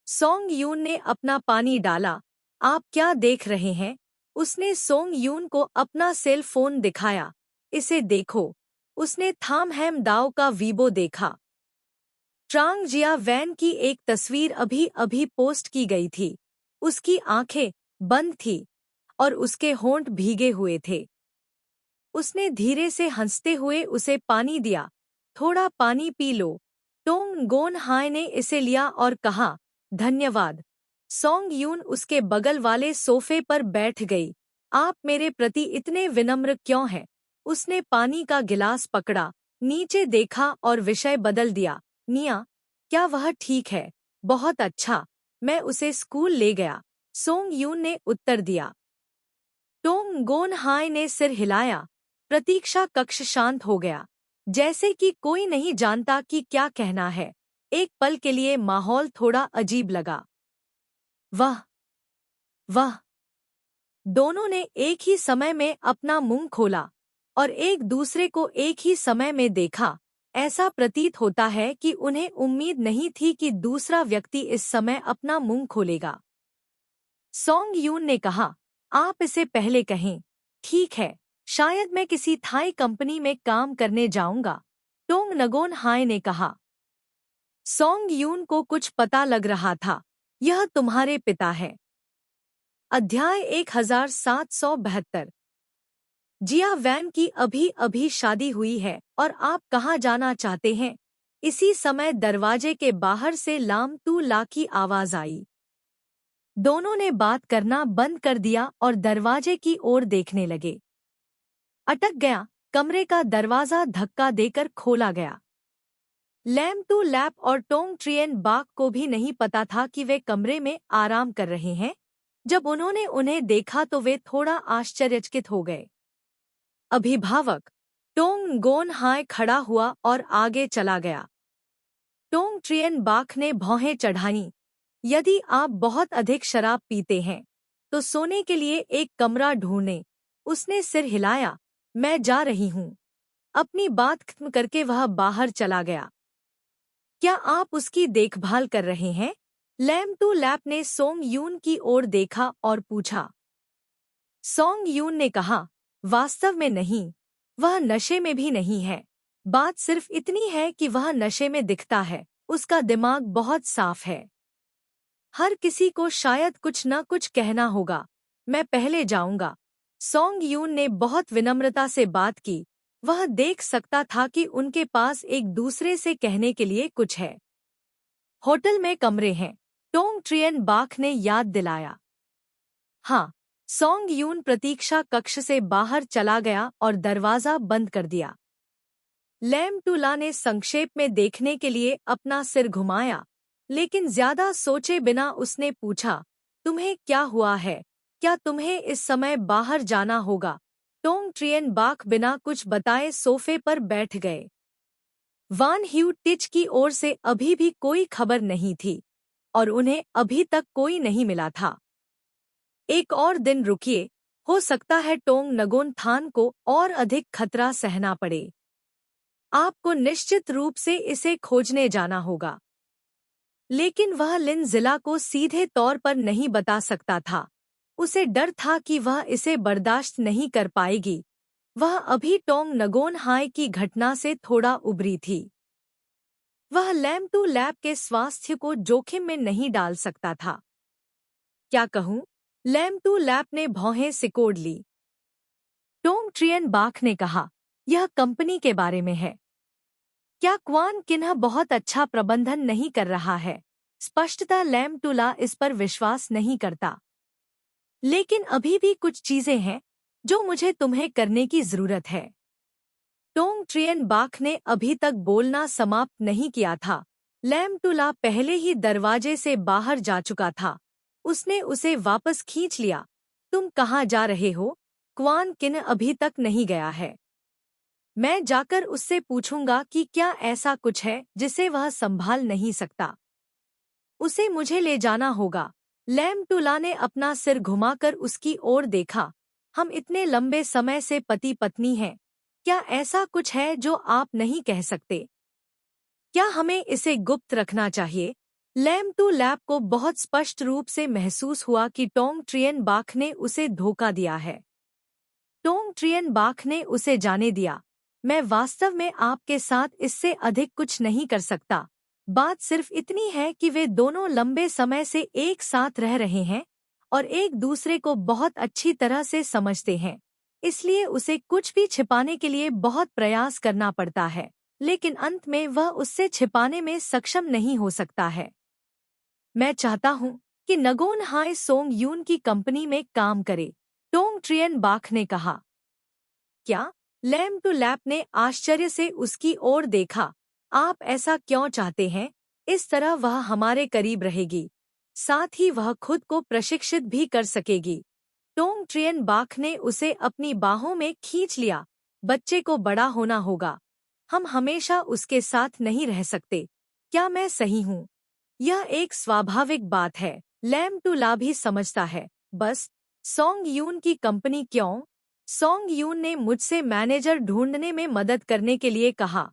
सोंग यून ने अपना पानी डाला। आप क्या देख रहे हैं? उसने सोंग यून को अपना सेल फोन दिखाया। इसे देखो। उसने थाम हैम दाओ का वीबो देखा। ट्रांग जिया वैन की एक तस्वीर अभी अभी पोस्ट की गई थी। उसकी आंखें बंद थी और उसके होंठ भीगे हुए थे। उसने धीरे से हंसते हुए उसे पानी दिया। थोड़ा पानी पी लो। टोंग गोन हाय ने इसे लिया और कहा, धन्यवाद। सोंग यून उसके बगल वाले सोफे पर बैठ गई। आप मेरे प्रति इतने विनम्र क्यों हैं? उसने पानी का गिलास पकड़ा, नीचे देखा और विषय बदल दिया। निया, क्या वह ठीक है? बहुत अच्छा, मैं उसे स्कूल ले गया। सोंग यून ने उत्तर दिया। टोंग गोन हाय ने सिर हिलाया। प्रतीक्षा कक्ष शांत हो गया, जैसे कि कोई नहीं जानता कि क्या कहना है। एक पल के लिए माहौल थोड़ा अजीब लगा। वाह वाह! दोनों ने एक ही समय में अपना मुंह खोला और एक दूसरे को एक ही समय में देखा। ऐसा प्रतीत होता है कि उन्हें उम्मीद नहीं थी कि दूसरा व्यक्ति इस समय अपना मुंह खोलेगा। सोंग यून ने कहा, आप इसे पहले कहें। ठीक है, शायद मैं किसी थाई कंपनी में काम करने जाऊंगा। टोंग नगोन हाय ने कहा। सोंग यून को कुछ पता लग रहा था। यह तुम्हारे पिता है। अध्याय 1772। जिया वैन की अभी अभी शादी हुई है और आप कहाँ जाना चाहते हैं? इसी समय दरवाजे के बाहर से लाम तू ला की आवाज आई। दोनों ने बात करना बंद कर दिया और दरवाजे की ओर देखने लगे। अटक गया। कमरे का दरवाजा धक्का देकर खोला गया। लैम टू लैप और टोंग ट्रियन बाक को भी नहीं पता था कि वे कमरे में आराम कर रहे हैं। जब उन्होंने उन्हें देखा तो वे थोड़ा आश्चर्यचकित हो गए। अभिभावक टोंग गोन हाय खड़ा हुआ और आगे चला गया। टोंग ट्रियन बाक ने भौहें चढ़ाईं। यदि आप बहुत अधिक शराब पीते हैं तो सोने के लिए एक कमरा ढूंढें। उसने सिर हिलाया। मैं जा रही हूँ। अपनी बात खत्म करके वह बाहर चला गया। क्या आप उसकी देखभाल कर रहे हैं? लैम टू लैप ने सोंग यून की ओर देखा और पूछा। सोंग यून ने कहा, वास्तव में नहीं, वह नशे में भी नहीं है। बात सिर्फ इतनी है कि वह नशे में दिखता है। उसका दिमाग बहुत साफ है। हर किसी को शायद कुछ न कुछ कहना होगा। मैं पहले जाऊंगा। सोंग यून ने बहुत विनम्रता से बात की। वह देख सकता था कि उनके पास एक दूसरे से कहने के लिए कुछ है। होटल में कमरे हैं, टोंग ट्रियन बाख ने याद दिलाया। हाँ। सोंग यून प्रतीक्षा कक्ष से बाहर चला गया और दरवाजा बंद कर दिया। लैम टूला ने संक्षेप में देखने के लिए अपना सिर घुमाया, लेकिन ज्यादा सोचे बिना उसने पूछा, तुम्हें क्या हुआ है? क्या तुम्हें इस समय बाहर जाना होगा? टोंग ट्रियन बाख बिना कुछ बताए सोफे पर बैठ गए। वान ह्यू टिच की ओर से अभी भी कोई खबर नहीं थी और उन्हें अभी तक कोई नहीं मिला था। एक और दिन रुकिए, हो सकता है टोंग नगोन थान को और अधिक खतरा सहना पड़े। आपको निश्चित रूप से इसे खोजने जाना होगा। लेकिन वह लिन जिला को सीधे तौर पर नहीं बता सकता था। उसे डर था कि वह इसे बर्दाश्त नहीं कर पाएगी। वह अभी टोंग नगोन हाई की घटना से थोड़ा उबरी थी। वह लैम टू लैब के स्वास्थ्य को जोखिम में नहीं डाल सकता था। क्या कहूँ? लैम टू लैब ने भौहें सिकोड़ ली। टोंग ट्रियन बाख ने कहा, यह कंपनी के बारे में है। क्या क्वान किन्ह बहुत अच्छा प्रबंधन नहीं कर रहा है? स्पष्टतः लैम टूला इस पर विश्वास नहीं करता। लेकिन अभी भी कुछ चीजें हैं जो मुझे तुम्हें करने की जरूरत है। टोंग ट्रियन बाख ने अभी तक बोलना समाप्त नहीं किया था। लैम टूला पहले ही दरवाजे से बाहर जा चुका था। उसने उसे वापस खींच लिया। तुम कहाँ जा रहे हो? क्वान किन अभी तक नहीं गया है। मैं जाकर उससे पूछूंगा कि क्या ऐसा कुछ है जिसे वह संभाल नहीं सकता। उसे मुझे ले जाना होगा। लैम टूला ने अपना सिर घुमाकर उसकी ओर देखा। हम इतने लंबे समय से पति पत्नी हैं। क्या ऐसा कुछ है जो आप नहीं कह सकते? क्या हमें इसे गुप्त रखना चाहिए? लैम टू लैब को बहुत स्पष्ट रूप से महसूस हुआ कि टोंग ट्रियन बाख ने उसे धोखा दिया है। टोंग ट्रियन बाख ने उसे जाने दिया। मैं वास्तव में आपके साथ इससे अधिक कुछ नहीं कर सकता। बात सिर्फ इतनी है कि वे दोनों लंबे समय से एक साथ रह रहे हैं और एक दूसरे को बहुत अच्छी तरह से समझते हैं। इसलिए उसे कुछ भी छिपाने के लिए बहुत प्रयास करना पड़ता है, लेकिन अंत में वह उससे छिपाने में सक्षम नहीं हो सकता है। मैं चाहता हूँ कि नगोन हाई सोंग यून की कंपनी में काम करे, टोंग ट्रियन बाख ने कहा। क्या? लैम टू लैप ने आश्चर्य से उसकी ओर देखा। आप ऐसा क्यों चाहते हैं? इस तरह वह हमारे करीब रहेगी, साथ ही वह खुद को प्रशिक्षित भी कर सकेगी। टोंग ट्रियन बाख ने उसे अपनी बाहों में खींच लिया। बच्चे को बड़ा होना होगा। हम हमेशा उसके साथ नहीं रह सकते। क्या मैं सही हूँ? यह एक स्वाभाविक बात है। लैम टू ला भी समझता है। बस सोंग यून की कंपनी क्यों? सोंग यून ने मुझसे मैनेजर ढूंढने में मदद करने के लिए कहा।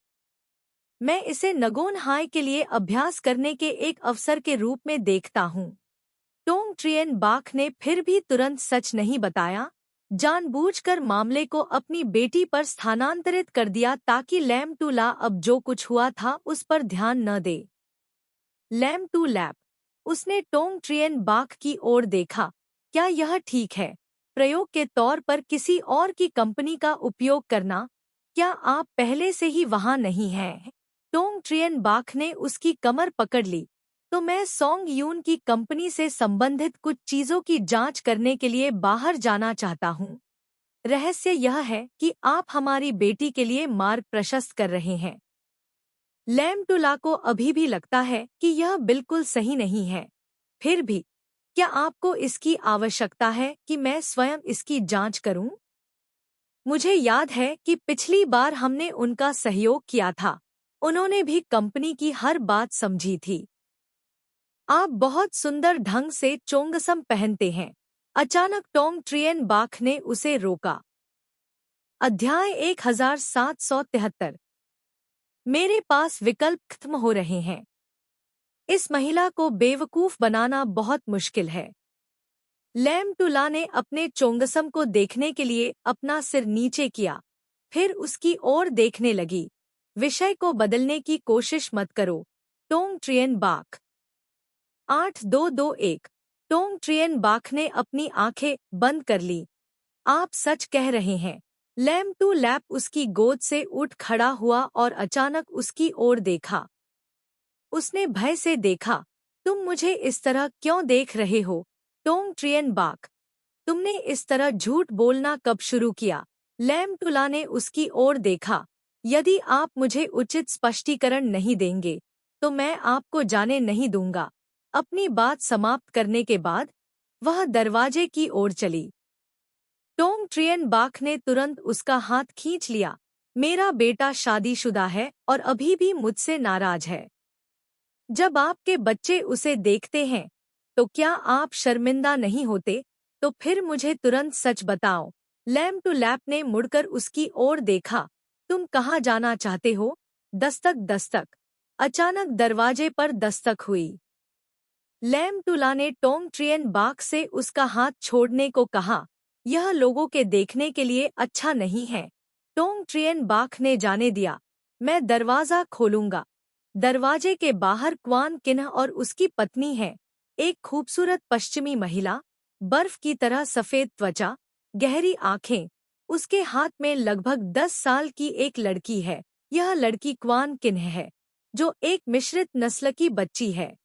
मैं इसे नगोन हाई के लिए अभ्यास करने के एक अवसर के रूप में देखता हूँ। टोंग ट्रियन बाख ने फिर भी तुरंत सच नहीं बताया, जानबूझकर मामले को अपनी बेटी पर स्थानांतरित कर दिया ताकि लैम टू ला अब जो कुछ हुआ था उस पर ध्यान न दे। लैम टू लैप, उसने टोंग ट्रियन बाख की ओर देखा। क्या यह ठीक है? प्रयोग के तौर पर किसी और की कंपनी का उपयोग करना? क्या आप पहले से ही वहां नहीं हैं? टोंग ट्रियन बाख ने उसकी कमर पकड़ ली। तो मैं सोंग यून की कंपनी से संबंधित कुछ चीजों की जांच करने के लिए बाहर जाना चाहता हूँ। रहस्य यह है कि आप हमारी बेटी के लिए मार्ग प्रशस्त कर रहे हैं। लैम टू ला को अभी भी लगता है कि यह बिल्कुल सही नहीं है। फिर भी क्या आपको इसकी आवश्यकता है कि मैं स्वयं इसकी जांच करूं? मुझे याद है कि पिछली बार हमने उनका सहयोग किया था। उन्होंने भी कंपनी की हर बात समझी थी। आप बहुत सुंदर ढंग से चोंगसम पहनते हैं। अचानक टोंग ट्रियन बाख ने उसे रोका। अध्याय 1773। मेरे पास विकल्प खत्म हो रहे हैं। इस महिला को बेवकूफ बनाना बहुत मुश्किल है। लैम टू ला ने अपने चोंगसम को देखने के लिए अपना सिर नीचे किया, फिर उसकी ओर देखने लगी। विषय को बदलने की कोशिश मत करो, टोंग ट्रियन बाख। 8221। टोंग ट्रियन बाख ने अपनी आंखें बंद कर ली। आप सच कह रहे हैं। लैम टू लैप उसकी गोद से उठ खड़ा हुआ और अचानक उसकी ओर देखा। उसने भय से देखा। तुम मुझे इस तरह क्यों देख रहे हो, टोंग ट्रियन बाक? तुमने इस तरह झूठ बोलना कब शुरू किया? लैम टूला ने उसकी ओर देखा। यदि आप मुझे उचित स्पष्टीकरण नहीं देंगे तो मैं आपको जाने नहीं दूंगा। अपनी बात समाप्त करने के बाद वह दरवाजे की ओर चली। टोंग ट्रियन बाक ने तुरंत उसका हाथ खींच लिया। मेरा बेटा शादीशुदा है और अभी भी मुझसे नाराज है। जब आपके बच्चे उसे देखते हैं तो क्या आप शर्मिंदा नहीं होते? तो फिर मुझे तुरंत सच बताओ। लैम टू लैप ने मुड़कर उसकी ओर देखा। तुम कहाँ जाना चाहते हो? दस्तक दस्तक। अचानक दरवाजे पर दस्तक हुई। लैम टूला ने टोंग ट्रियन बाक से उसका हाथ छोड़ने को कहा। यह लोगों के देखने के लिए अच्छा नहीं है। टोंग ट्रियन बाक ने जाने दिया। मैं दरवाजा खोलूंगा। दरवाजे के बाहर क्वान किन्ह और उसकी पत्नी है। एक खूबसूरत पश्चिमी महिला, बर्फ की तरह सफेद त्वचा, गहरी आंखें। उसके हाथ में लगभग 10 साल की एक लड़की है। यह लड़की क्वान किन्ह है, जो एक मिश्रित नस्ल की बच्ची है।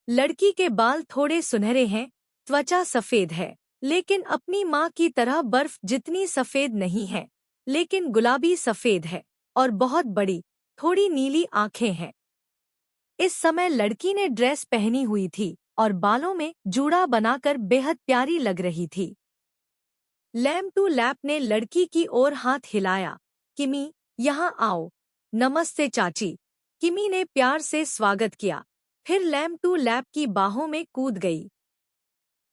लड़की के बाल थोड़े सुनहरे हैं, त्वचा सफेद है, लेकिन अपनी माँ की तरह बर्फ जितनी सफेद नहीं है, लेकिन गुलाबी सफेद है और बहुत बड़ी, थोड़ी नीली आंखें हैं। इस समय लड़की ने ड्रेस पहनी हुई थी और बालों में जूड़ा बनाकर बेहद प्यारी लग रही थी। लैम टू लैप ने लड़की की ओर हाथ हिलाया। किमी, यहाँ आओ। नमस्ते चाची। किमी ने प्यार से स्वागत किया, फिर लैम टू लैप की बाहों में कूद गई।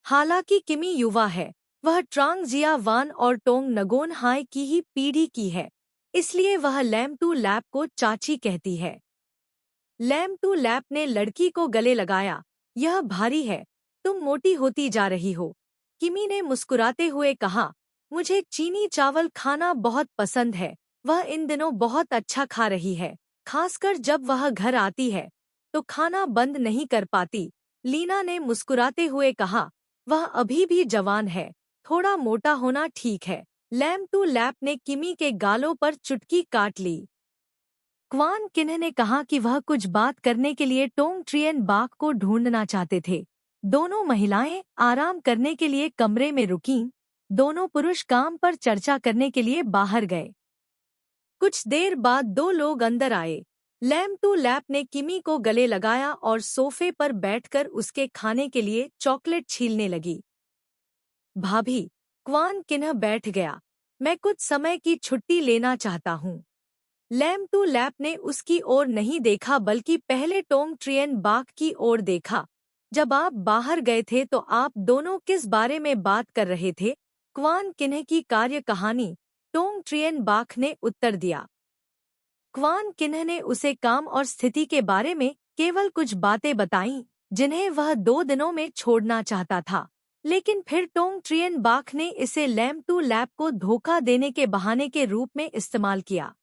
हालांकि किमी युवा है, वह ट्रांग जिया वान और टोंग नगोन हाई की ही पीढ़ी की है, इसलिए वह लैम टू लैप को चाची कहती है। लैम टू लैप ने लड़की को गले लगाया। यह भारी है, तुम मोटी होती जा रही हो। किमी ने मुस्कुराते हुए कहा, मुझे चीनी चावल खाना बहुत पसंद है। वह इन दिनों बहुत अच्छा खा रही है, खासकर जब वह घर आती है तो खाना बंद नहीं कर पाती। लीना ने मुस्कुराते हुए कहा, वह अभी भी जवान है, थोड़ा मोटा होना ठीक है। लैम टू लैप ने किमी के गालों पर चुटकी काट ली। क्वान किन्ह ने कहा कि वह कुछ बात करने के लिए टोंग ट्रियन बाक को ढूंढना चाहते थे। दोनों महिलाएं आराम करने के लिए कमरे में रुकीं। दोनों पुरुष काम पर चर्चा करने के लिए बाहर गए। कुछ देर बाद दो लोग अंदर आए। लैम टू लैप ने किमी को गले लगाया और सोफे पर बैठकर उसके खाने के लिए चॉकलेट छीलने लगी। भाभी, क्वान किन्ह बैठ गया। मैं कुछ समय की छुट्टी लेना चाहता हूँ। लैम टू लैप ने उसकी ओर नहीं देखा बल्कि पहले टोंग ट्रियन बाक की ओर देखा। जब आप बाहर गए थे तो आप दोनों किस बारे में बात कर रहे थे? क्वान किन्ह की कार्य कहानी, टोंग ट्रियन बाक ने उत्तर दिया। क्वान किन्ह ने उसे काम और स्थिति के बारे में केवल कुछ बातें बताईं, जिन्हें वह 2 दिनों में छोड़ना चाहता था। लेकिन फिर टोंग ट्रियन बाक ने इसे लैम टू लैप को धोखा देने के बहाने के रूप में इस्तेमाल किया।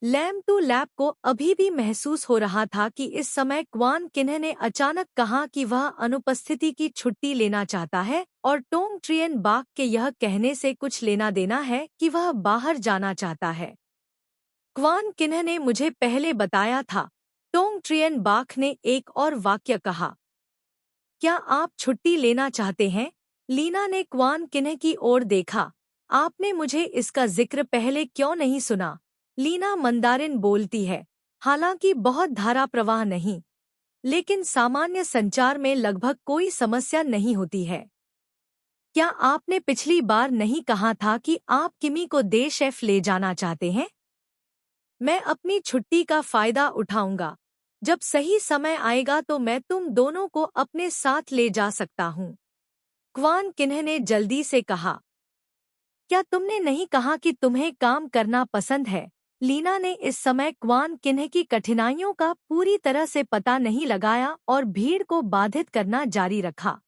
लैम टू लैप को अभी भी महसूस हो रहा था कि इस समय क्वान किन्ह ने अचानक कहा कि वह अनुपस्थिति की छुट्टी लेना चाहता है और टोंग ट्रियन बाक के यह कहने से कुछ लेना देना है कि वह बाहर जाना चाहता है। क्वान किन्ह ने मुझे पहले बताया था, टोंग ट्रियन बाक ने एक और वाक्य कहा। क्या आप छुट्टी लेना चाहते हैं? लीना ने क्वान किन्ह की ओर देखा। आपने मुझे इसका जिक्र पहले क्यों नहीं सुना? लीना मंदारिन बोलती है, हालांकि बहुत धारा प्रवाह नहीं, लेकिन सामान्य संचार में लगभग कोई समस्या नहीं होती है। क्या आपने पिछली बार नहीं कहा था कि आप किमी को दे शेफ ले जाना चाहते हैं? मैं अपनी छुट्टी का फायदा उठाऊंगा। जब सही समय आएगा तो मैं तुम दोनों को अपने साथ ले जा सकता हूँ। क्वान किन्ह ने जल्दी से कहा। क्या तुमने नहीं कहा कि तुम्हें काम करना पसंद है? लीना ने इस समय क्वान किन्ह की कठिनाइयों का पूरी तरह से पता नहीं लगाया और भीड़ को बाधित करना जारी रखा।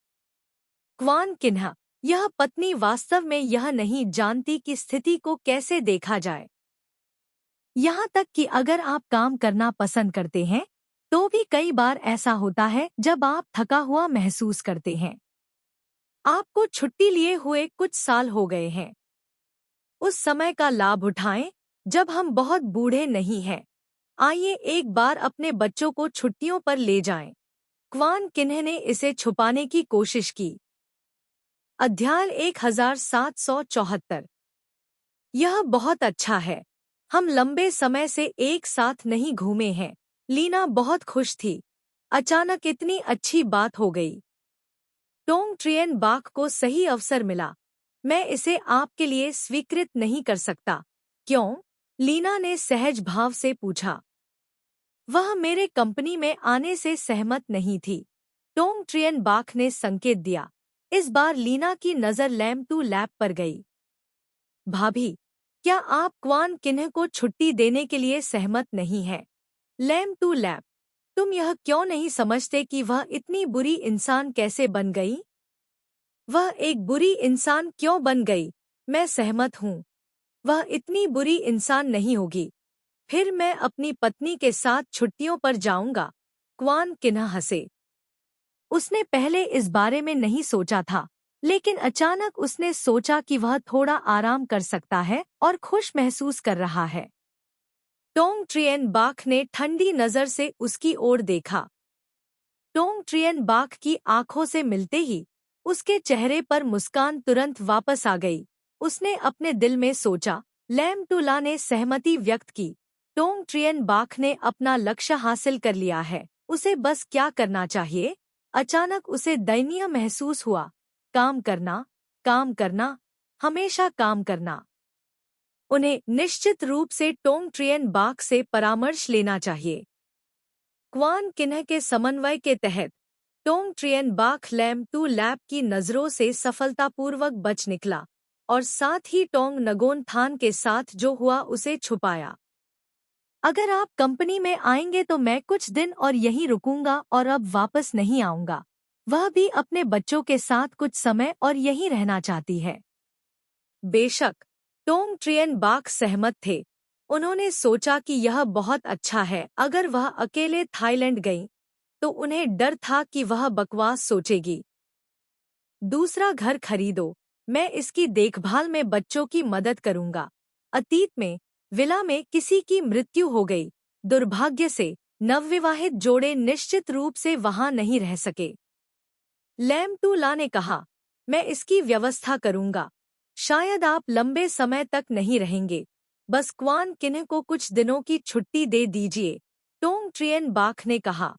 क्वान किन्ह, यह पत्नी वास्तव में यह नहीं जानती कि स्थिति को कैसे देखा जाए। यहाँ तक कि अगर आप काम करना पसंद करते हैं तो भी कई बार ऐसा होता है जब आप थका हुआ महसूस करते हैं। आपको छुट्टी लिए हुए कुछ साल हो गए हैं। उस समय का लाभ उठाएं जब हम बहुत बूढ़े नहीं हैं। आइए एक बार अपने बच्चों को छुट्टियों पर ले जाएं। क्वान किन्ह ने इसे छुपाने की कोशिश की। अध्याय 1774। यह बहुत अच्छा है। हम लंबे समय से एक साथ नहीं घूमे हैं। लीना बहुत खुश थी। अचानक इतनी अच्छी बात हो गई। टोंग ट्रियन बाक को सही अवसर मिला। मैं इसे आपके लिए स्वीकृत नहीं कर सकता। क्यों? लीना ने सहज भाव से पूछा। वह मेरे कंपनी में आने से सहमत नहीं थी। टोंग ट्रियन बाक ने संकेत दिया। इस बार लीना की नज़र लैम्प टू लैप पर गई। भाभी, क्या आप क्वान किन्ह को छुट्टी देने के लिए सहमत नहीं हैं? लैम्प टू लैप, तुम यह क्यों नहीं समझते कि वह इतनी बुरी इंसान कैसे बन गई? वह एक बुरी इंसान क्यों बन गई? मैं सहमत हूँ। वह इतनी बुरी इंसान नहीं होगी। फिर मैं अपनी पत्नी के साथ छुट्टियों पर जाऊंगा। क्वान किन्ह हंसे। उसने पहले इस बारे में नहीं सोचा था, लेकिन अचानक उसने सोचा कि वह थोड़ा आराम कर सकता है और खुश महसूस कर रहा है। टोंग ट्रियन बाक ने ठंडी नज़र से उसकी ओर देखा। टोंग ट्रियन बाक की आंखों से मिलते ही उसके चेहरे पर मुस्कान तुरंत वापस आ गई। उसने अपने दिल में सोचा। लैम टू ला ने सहमति व्यक्त की। टोंग ट्रियन बाक ने अपना लक्ष्य हासिल कर लिया है। उसे बस क्या करना चाहिए? अचानक उसे दयनीय महसूस हुआ। काम करना, हमेशा काम करना। उन्हें निश्चित रूप से टोंग ट्रियन बाक से परामर्श लेना चाहिए। क्वान किन्ह के समन्वय के तहत टोंग ट्रियन बाक लैम टू लैप की नज़रों से सफलतापूर्वक बच निकला और साथ ही टोंग नगोन थान के साथ जो हुआ उसे छुपाया। अगर आप कंपनी में आएंगे तो मैं कुछ दिन और यहीं रुकूंगा और अब वापस नहीं आऊंगा। वह भी अपने बच्चों के साथ कुछ समय और यहीं रहना चाहती है। बेशक, टोंग ट्रियन बाक सहमत थे। उन्होंने सोचा कि यह बहुत अच्छा है। अगर वह अकेले थाईलैंड गईं, तो उन्हें डर था कि वह बकवास सोचेगी। दूसरा घर खरीदो, मैं इसकी देखभाल में बच्चों की मदद करूंगा। अतीत में विला में किसी की मृत्यु हो गई। दुर्भाग्य से नवविवाहित जोड़े निश्चित रूप से वहां नहीं रह सके। लैम टू ला ने कहा, मैं इसकी व्यवस्था करूंगा। शायद आप लंबे समय तक नहीं रहेंगे। बस क्वान किन्ह को कुछ दिनों की छुट्टी दे दीजिए। टोंग ट्रियन बाक ने कहा।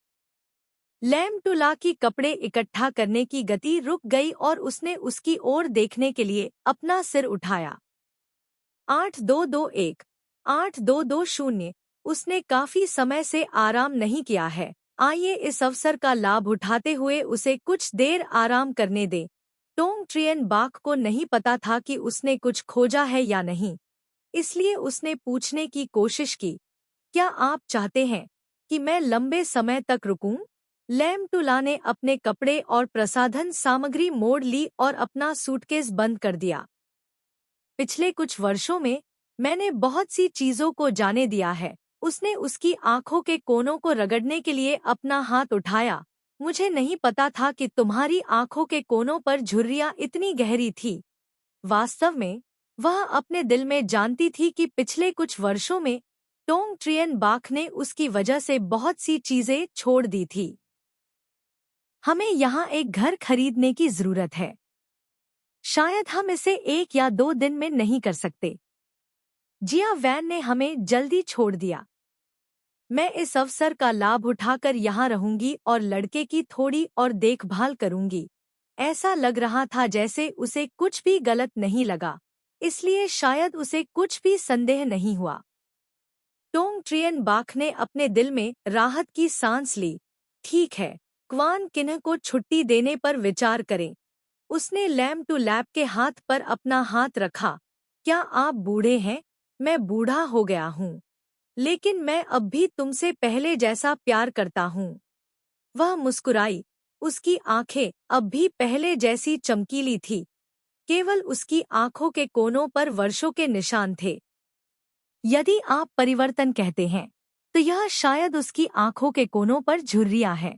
लैम टू ला की कपड़े इकट्ठा करने की गति रुक गई और उसने उसकी ओर देखने के लिए अपना सिर उठाया। 8221 8220। उसने काफी समय से आराम नहीं किया है। आइए इस अवसर का लाभ उठाते हुए उसे कुछ देर आराम करने दें। टोंग ट्रियन बाक को नहीं पता था कि उसने कुछ खोजा है या नहीं, इसलिए उसने पूछने की कोशिश की। क्या आप चाहते हैं कि मैं लंबे समय तक रुकूं? लैम टू ला ने अपने कपड़े और प्रसाधन सामग्री मोड़ ली और अपना सूटकेस बंद कर दिया। पिछले कुछ वर्षों में मैंने बहुत सी चीजों को जाने दिया है। उसने उसकी आंखों के कोनों को रगड़ने के लिए अपना हाथ उठाया। मुझे नहीं पता था कि तुम्हारी आंखों के कोनों पर झुर्रियां इतनी गहरी थी। वास्तव में वह अपने दिल में जानती थी कि पिछले कुछ वर्षों में टोंग ट्रियन बाक ने उसकी वजह से बहुत सी चीजें छोड़ दी थी। हमें यहाँ एक घर खरीदने की जरूरत है। शायद हम इसे 1 या 2 दिन में नहीं कर सकते। जिया वैन ने हमें जल्दी छोड़ दिया। मैं इस अवसर का लाभ उठाकर यहाँ रहूंगी और लड़के की थोड़ी और देखभाल करूंगी। ऐसा लग रहा था जैसे उसे कुछ भी गलत नहीं लगा, इसलिए शायद उसे कुछ भी संदेह नहीं हुआ। टोंग ट्रियन बाक ने अपने दिल में राहत की सांस ली। ठीक है, क्वान किन्ह को छुट्टी देने पर विचार करें। उसने लैम टू लैप के हाथ पर अपना हाथ रखा। क्या आप बूढ़े हैं? मैं बूढ़ा हो गया हूँ, लेकिन मैं अब भी तुमसे पहले जैसा प्यार करता हूँ। वह मुस्कुराई। उसकी आंखें अब भी पहले जैसी चमकीली थी। केवल उसकी आंखों के कोनों पर वर्षों के निशान थे। यदि आप परिवर्तन कहते हैं, तो यह शायद उसकी आंखों के कोनों पर झुर्रियां हैं।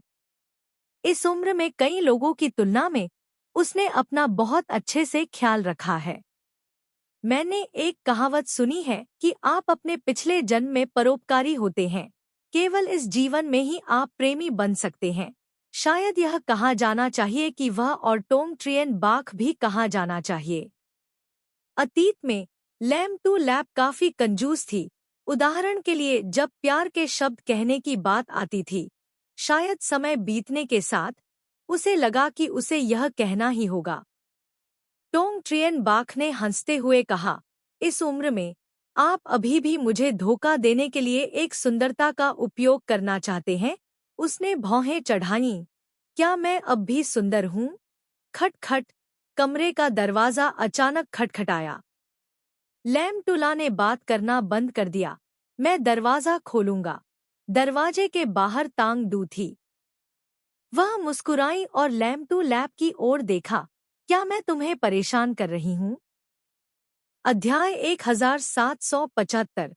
इस उम्र में कई लोगों की तुलना में उसने अपना बहुत अच्छे से ख्याल रखा है। मैंने एक कहावत सुनी है कि आप अपने पिछले जन्म में परोपकारी होते हैं, केवल इस जीवन में ही आप प्रेमी बन सकते हैं। शायद यह कहा जाना चाहिए कि वह और टोंग ट्रियन बाख भी कहा जाना चाहिए। अतीत में लैम टू लैप काफी कंजूस थी। उदाहरण के लिए जब प्यार के शब्द कहने की बात आती थी, शायद समय बीतने के साथ उसे लगा कि उसे यह कहना ही होगा। टोंग ट्रियन बाख ने हंसते हुए कहा, इस उम्र में आप अभी भी मुझे धोखा देने के लिए एक सुंदरता का उपयोग करना चाहते हैं? उसने भौहें चढ़ाईं। क्या मैं अब भी सुंदर हूँ? खट खट, कमरे का दरवाजा अचानक खटखटाया। लैम टूला ने बात करना बंद कर दिया। मैं दरवाजा खोलूंगा। दरवाजे के बाहर तांग डू थी। वह मुस्कुराई और लैम टू लैप की ओर देखा। क्या मैं तुम्हें परेशान कर रही हूँ? अध्याय 1775।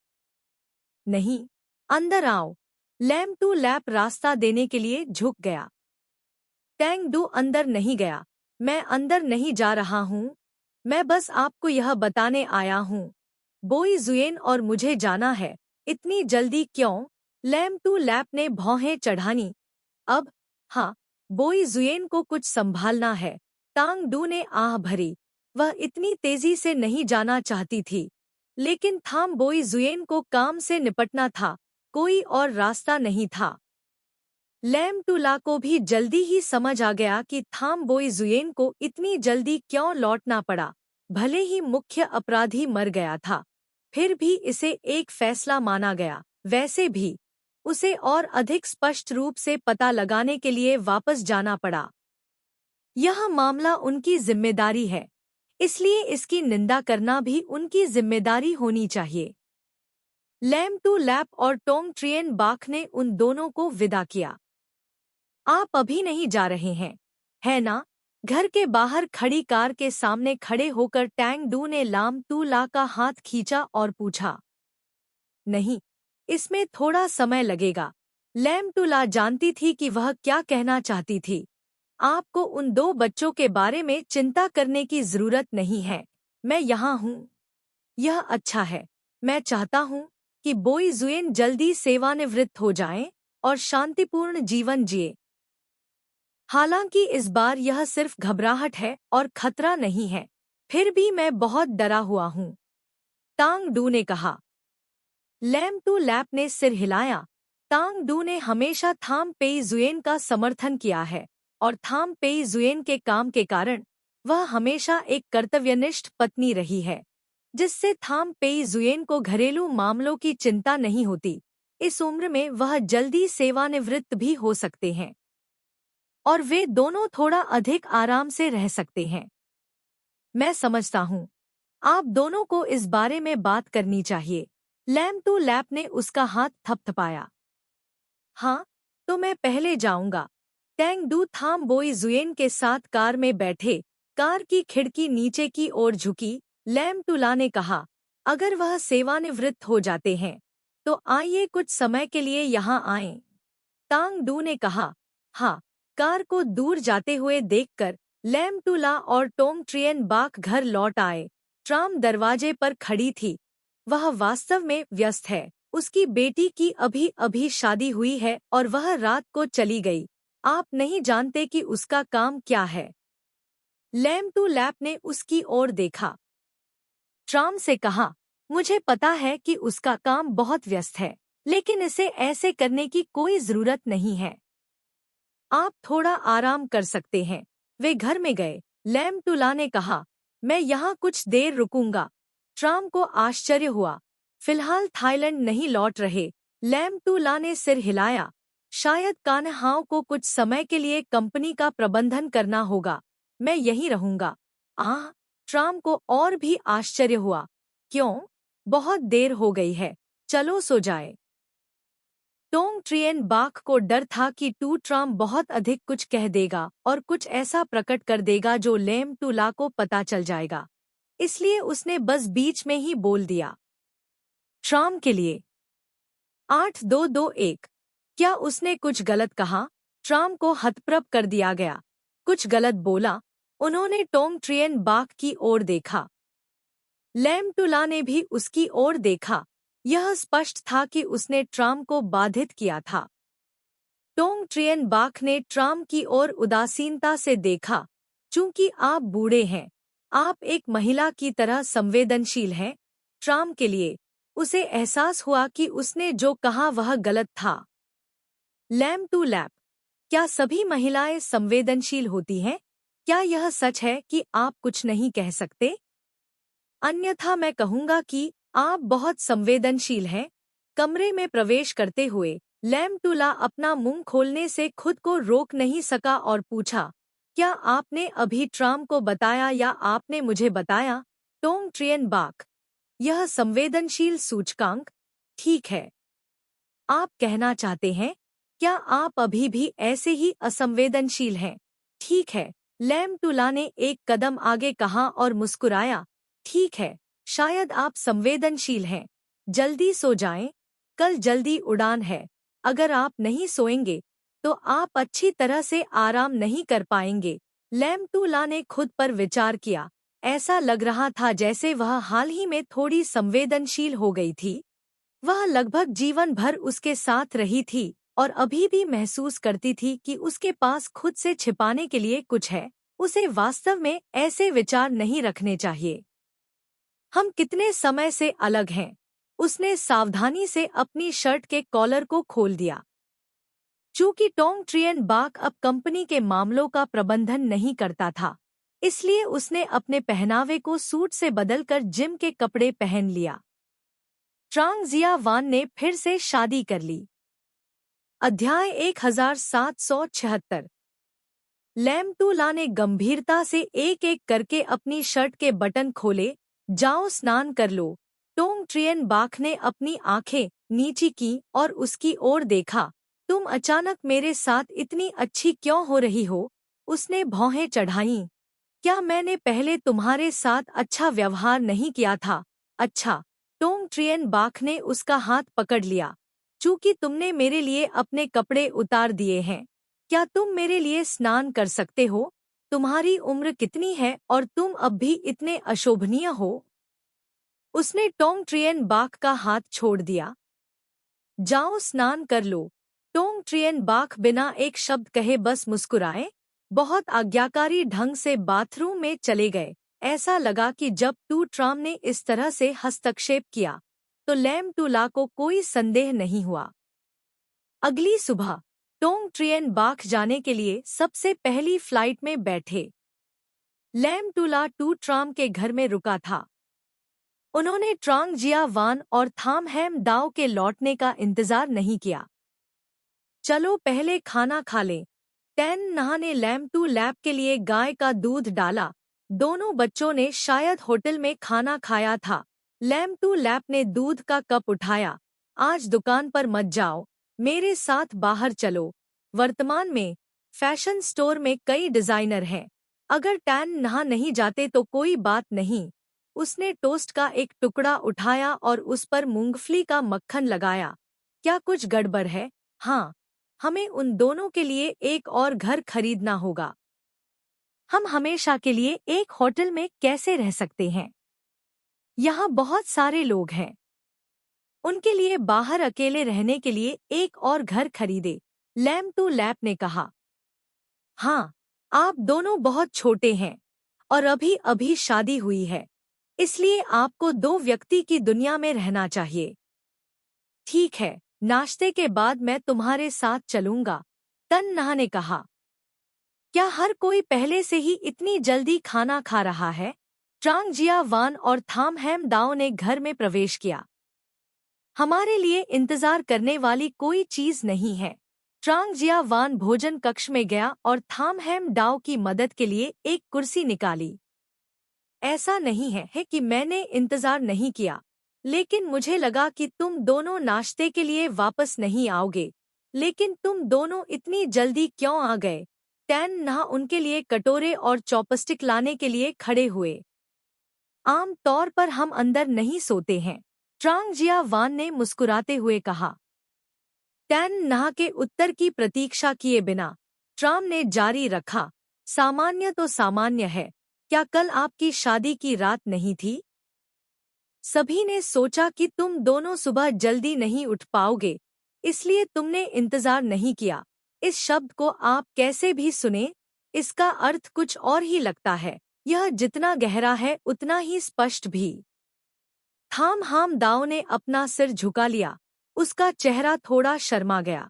नहीं, अंदर आओ। लैम टू लैप रास्ता देने के लिए झुक गया। टैंग डू अंदर नहीं गया। मैं अंदर नहीं जा रहा हूँ। मैं बस आपको यह बताने आया हूँ। बोई जुएन और मुझे जाना है। इतनी जल्दी क्यों? लैम टू लैप ने भौहें चढ़ानी। अब हाँ, बोई जुएन को कुछ संभालना है। तांग डू ने आह भरी। वह इतनी तेजी से नहीं जाना चाहती थी, लेकिन थाम बोई जुएन को काम से निपटना था। कोई और रास्ता नहीं था। लैम टू ला को भी जल्दी ही समझ आ गया कि थाम बोई जुएन को इतनी जल्दी क्यों लौटना पड़ा। भले ही मुख्य अपराधी मर गया था, फिर भी इसे एक फैसला माना गया। वैसे भी उसे और अधिक स्पष्ट रूप से पता लगाने के लिए वापस जाना पड़ा। यह मामला उनकी जिम्मेदारी है, इसलिए इसकी निंदा करना भी उनकी जिम्मेदारी होनी चाहिए। लैम टू लैप और टोंग ट्रियन बाख ने उन दोनों को विदा किया। आप अभी नहीं जा रहे हैं, है ना? घर के बाहर खड़ी कार के सामने खड़े होकर टैंग डू ने लाम टू ला का हाथ खींचा और पूछा। नहीं, इसमें थोड़ा समय लगेगा। लैम टू ला जानती थी कि वह क्या कहना चाहती थी। आपको उन दो बच्चों के बारे में चिंता करने की जरूरत नहीं है। मैं यहाँ हूँ। यह अच्छा है। मैं चाहता हूँ कि बोई जुएन जल्दी सेवानिवृत्त हो जाएं और शांतिपूर्ण जीवन जिए। हालांकि इस बार यह सिर्फ घबराहट है और खतरा नहीं है, फिर भी मैं बहुत डरा हुआ हूँ, तांग डू ने कहा। लैम टू लैप ने सिर हिलाया। तांग डू ने हमेशा थाम पेई जुएन का समर्थन किया है, और थाम पेई जुएन के काम के कारण वह हमेशा एक कर्तव्यनिष्ठ पत्नी रही है, जिससे थाम पेई जुएन को घरेलू मामलों की चिंता नहीं होती। इस उम्र में वह जल्दी सेवानिवृत्त भी हो सकते हैं और वे दोनों थोड़ा अधिक आराम से रह सकते हैं। मैं समझता हूँ, आप दोनों को इस बारे में बात करनी चाहिए। लैम टू लैप ने उसका हाथ थपथपाया। हाँ, तो मैं पहले जाऊंगा। टैंग डू थाम बोई जुएन के साथ कार में बैठे। कार की खिड़की नीचे की ओर झुकी। लैम टू ला ने कहा, अगर वह सेवानिवृत्त हो जाते हैं, तो आइए कुछ समय के लिए यहाँ आएं। तांग डू ने कहा, हाँ। कार को दूर जाते हुए देखकर लैम टू ला और टोंग ट्रियन बाख घर लौट आए। ट्राम दरवाजे पर खड़ी थी। वह वास्तव में व्यस्त है। उसकी बेटी की अभी अभी शादी हुई है और वह रात को चली गई। आप नहीं जानते कि उसका काम क्या है। लैम टू लैप ने उसकी ओर देखा। ट्राम से कहा, मुझे पता है कि उसका काम बहुत व्यस्त है, लेकिन इसे ऐसे करने की कोई जरूरत नहीं है। आप थोड़ा आराम कर सकते हैं। वे घर में गए। लैम टू ला ने कहा, मैं यहाँ कुछ देर रुकूंगा। ट्राम को आश्चर्य हुआ। फिलहाल थाईलैंड नहीं लौट रहे। लैम टू ला ने सिर हिलाया। शायद कान्हाओं को कुछ समय के लिए कंपनी का प्रबंधन करना होगा। मैं यहीं रहूंगा। आह, ट्राम को और भी आश्चर्य हुआ। क्यों? बहुत देर हो गई है, चलो सो जाए। टोंग ट्रियन बाख को डर था कि टू ट्राम बहुत अधिक कुछ कह देगा और कुछ ऐसा प्रकट कर देगा जो लैम टू ला को पता चल जाएगा, इसलिए उसने बस बीच में ही बोल दिया, ट्राम के लिए 8221। क्या उसने कुछ गलत कहा? ट्राम को हतप्रभ कर दिया गया। कुछ गलत बोला? उन्होंने टोंग ट्रियन बाक की ओर देखा। लैम टूला ने भी उसकी ओर देखा। यह स्पष्ट था कि उसने ट्राम को बाधित किया था। टोंग ट्रियन बाक ने ट्राम की ओर उदासीनता से देखा। चूंकि आप बूढ़े हैं, आप एक महिला की तरह संवेदनशील हैं। ट्राम के लिए उसे एहसास हुआ कि उसने जो कहा वह गलत था। लैम टू लैप, क्या सभी महिलाएं संवेदनशील होती हैं? क्या यह सच है कि आप कुछ नहीं कह सकते? अन्यथा मैं कहूंगा कि आप बहुत संवेदनशील हैं। कमरे में प्रवेश करते हुए लैम टूला अपना मुंह खोलने से खुद को रोक नहीं सका और पूछा, क्या आपने अभी ट्राम को बताया या आपने मुझे बताया? टोंग ट्रियन बाक, यह संवेदनशील सूचकांक, ठीक है। आप कहना चाहते हैं, क्या आप अभी भी ऐसे ही असंवेदनशील हैं? ठीक है, लैम टूला ने एक कदम आगे कहा और मुस्कुराया। ठीक है, शायद आप संवेदनशील हैं। जल्दी सो जाएं, कल जल्दी उड़ान है। अगर आप नहीं सोएंगे तो आप अच्छी तरह से आराम नहीं कर पाएंगे। लैम टूला ने खुद पर विचार किया। ऐसा लग रहा था जैसे वह हाल ही में थोड़ी संवेदनशील हो गई थी। वह लगभग जीवन भर उसके साथ रही थी और अभी भी महसूस करती थी कि उसके पास खुद से छिपाने के लिए कुछ है। उसे वास्तव में ऐसे विचार नहीं रखने चाहिए। हम कितने समय से अलग हैं? उसने सावधानी से अपनी शर्ट के कॉलर को खोल दिया। चूंकि टोंग ट्रियन बाक अब कंपनी के मामलों का प्रबंधन नहीं करता था, इसलिए उसने अपने पहनावे को सूट से बदलकर जिम के कपड़े पहन लिया। ट्रांग जिया वान ने फिर से शादी कर ली। अध्याय 1776। लैम टूला ने गंभीरता से एक एक करके अपनी शर्ट के बटन खोले। जाओ स्नान कर लो। टोंग ट्रियन बाक ने अपनी आंखें नीची की और उसकी ओर देखा। तुम अचानक मेरे साथ इतनी अच्छी क्यों हो रही हो? उसने भौहें चढ़ाईं। क्या मैंने पहले तुम्हारे साथ अच्छा व्यवहार नहीं किया था? अच्छा। टोंग ट्रियन बाक ने उसका हाथ पकड़ लिया। चूंकि तुमने मेरे लिए अपने कपड़े उतार दिए हैं, क्या तुम मेरे लिए स्नान कर सकते हो? तुम्हारी उम्र कितनी है और तुम अब भी इतने अशोभनीय हो? उसने टोंग ट्रियन बाक का हाथ छोड़ दिया। जाओ स्नान कर लो। टोंग ट्रियन बाक बिना एक शब्द कहे बस मुस्कुराए, बहुत आज्ञाकारी ढंग से बाथरूम में चले गए। ऐसा लगा कि जब टू ट्राम ने इस तरह से हस्तक्षेप किया तो लैम टूला को कोई संदेह नहीं हुआ। अगली सुबह टोंग ट्रियन बाक जाने के लिए सबसे पहली फ्लाइट में बैठे। लैम टूला टू ट्राम के घर में रुका था। उन्होंने ट्रांग जिया वान और थाम हैम दाओ के लौटने का इंतजार नहीं किया। चलो पहले खाना खा लें। टैन नहा ने लैम टू लैप के लिए गाय का दूध डाला। दोनों बच्चों ने शायद होटल में खाना खाया था। लैम टू लैप ने दूध का कप उठाया। आज दुकान पर मत जाओ, मेरे साथ बाहर चलो। वर्तमान में फैशन स्टोर में कई डिजाइनर हैं। अगर टैन नहा नहीं जाते तो कोई बात नहीं। उसने टोस्ट का एक टुकड़ा उठाया और उस पर मूंगफली का मक्खन लगाया। क्या कुछ गड़बड़ है? हाँ, हमें उन दोनों के लिए एक और घर खरीदना होगा। हम हमेशा के लिए एक होटल में कैसे रह सकते हैं? यहाँ बहुत सारे लोग हैं। उनके लिए बाहर अकेले रहने के लिए एक और घर खरीदे। लैम टू लैप ने कहा। हाँ, आप दोनों बहुत छोटे हैं और अभी अभी शादी हुई है, इसलिए आपको दो व्यक्ति की दुनिया में रहना चाहिए। ठीक है, नाश्ते के बाद मैं तुम्हारे साथ चलूंगा, तन नहा ने कहा। क्या हर कोई पहले से ही इतनी जल्दी खाना खा रहा है? ट्रांग जिया वान और थाम हैम दाओ ने घर में प्रवेश किया। हमारे लिए इंतजार करने वाली कोई चीज नहीं है। ट्रांग जिया वान भोजन कक्ष में गया और थाम हैम दाओ की मदद के लिए एक कुर्सी निकाली। ऐसा नहीं है कि मैंने इंतजार नहीं किया, लेकिन मुझे लगा कि तुम दोनों नाश्ते के लिए वापस नहीं आओगे। लेकिन तुम दोनों इतनी जल्दी क्यों आ गए? टैन नहा उनके लिए कटोरे और चॉपस्टिक लाने के लिए खड़े हुए। आम तौर पर हम अंदर नहीं सोते हैं, ट्रांग जिया वान ने मुस्कुराते हुए कहा। टैन नहा के उत्तर की प्रतीक्षा किए बिना ट्राम ने जारी रखा। सामान्य तो सामान्य है, क्या कल आपकी शादी की रात नहीं थी? सभी ने सोचा कि तुम दोनों सुबह जल्दी नहीं उठ पाओगे, इसलिए तुमने इंतजार नहीं किया। इस शब्द को आप कैसे भी सुने, इसका अर्थ कुछ और ही लगता है। यह जितना गहरा है उतना ही स्पष्ट भी। थाम हाम दाओ ने अपना सिर झुका लिया, उसका चेहरा थोड़ा शर्मा गया।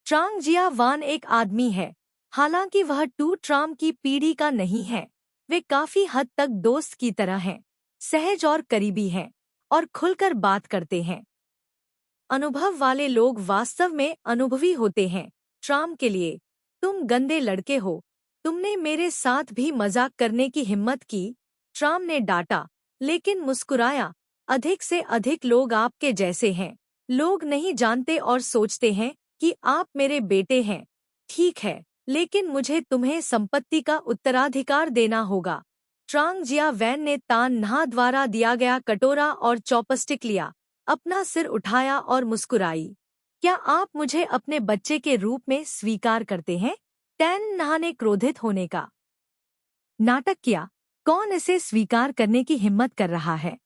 ट्रांग जिया वान एक आदमी है, हालांकि वह टू ट्राम की पीढ़ी का नहीं है। वे काफी हद तक दोस्त की तरह हैं, सहज और करीबी हैं, और खुलकर बात करते हैं। अनुभव वाले लोग वास्तव में अनुभवी होते हैं। ट्राम के लिए, तुम गंदे लड़के हो, तुमने मेरे साथ भी मजाक करने की हिम्मत की। ट्राम ने डांटा, लेकिन मुस्कुराया। अधिक से अधिक लोग आपके जैसे हैं। लोग नहीं जानते और सोचते हैं कि आप मेरे बेटे हैं। ठीक है, लेकिन मुझे तुम्हें संपत्ति का उत्तराधिकार देना होगा। ट्रांग जिया वैन ने तान नहा द्वारा दिया गया कटोरा और चॉपस्टिक लिया, अपना सिर उठाया और मुस्कुराई। क्या आप मुझे अपने बच्चे के रूप में स्वीकार करते हैं? टैन नहा ने क्रोधित होने का नाटक किया। कौन इसे स्वीकार करने की हिम्मत कर रहा है?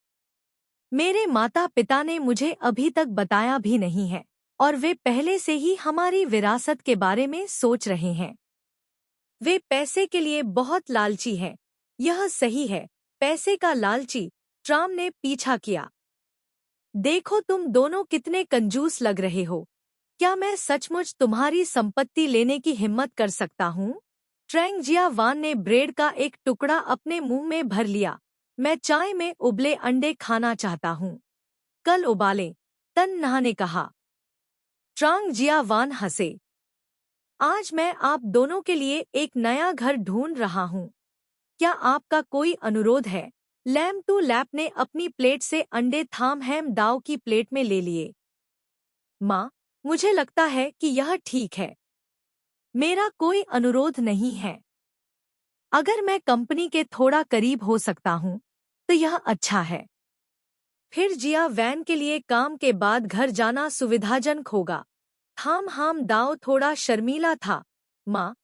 मेरे माता पिता ने मुझे अभी तक बताया भी नहीं है, और वे पहले से ही हमारी विरासत के बारे में सोच रहे हैं। वे पैसे के लिए बहुत लालची हैं। यह सही है, पैसे का लालची। ट्राम ने पीछा किया। देखो तुम दोनों कितने कंजूस लग रहे हो। क्या मैं सचमुच तुम्हारी संपत्ति लेने की हिम्मत कर सकता हूँ? ट्रैंग जिया वान ने ब्रेड का एक टुकड़ा अपने मुंह में भर लिया। मैं चाय में उबले अंडे खाना चाहता हूँ। कल उबाले, तन नहा ने कहा। ट्रांग जिया वान हंसे। आज मैं आप दोनों के लिए एक नया घर ढूंढ रहा हूँ। क्या आपका कोई अनुरोध है? लैम टू लैप ने अपनी प्लेट से अंडे थाम हैम दाओ की प्लेट में ले लिए। माँ, मुझे लगता है कि यह ठीक है। मेरा कोई अनुरोध नहीं है। अगर मैं कंपनी के थोड़ा करीब हो सकता हूँ, तो यह अच्छा है। फिर जिया वैन के लिए काम के बाद घर जाना सुविधाजनक होगा। थाम हाम दाओ थोड़ा शर्मीला था। माँ,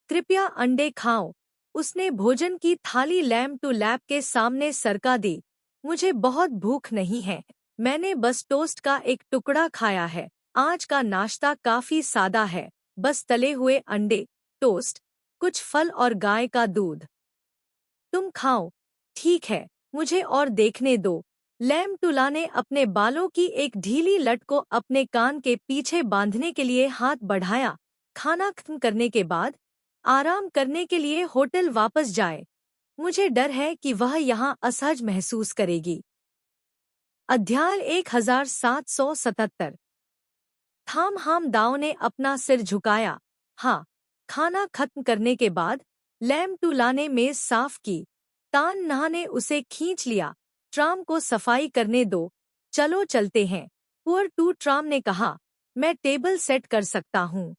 कृपया अंडे खाओ। उसने भोजन की थाली लैम टू लैप के सामने सरका दी। मुझे बहुत भूख नहीं है, मैंने बस टोस्ट का एक टुकड़ा खाया है। आज का नाश्ता काफी सादा है, बस तले हुए अंडे, टोस्ट, कुछ फल और गाय का दूध। तुम खाओ। ठीक है, मुझे और देखने दो। लैम टूला ने अपने बालों की एक ढीली लट को अपने कान के पीछे बांधने के लिए हाथ बढ़ाया। खाना खत्म करने के बाद आराम करने के लिए होटल वापस जाए। मुझे डर है कि वह यहाँ असहज महसूस करेगी। अध्याय 1777। थाम हाम दाओ ने अपना सिर झुकाया। हाँ। खाना खत्म करने के बाद लैम टूला ने मेज साफ की। तान नहा ने उसे खींच लिया। ट्राम को सफाई करने दो, चलो चलते हैं। पुअर टू ट्राम ने कहा, मैं टेबल सेट कर सकता हूँ,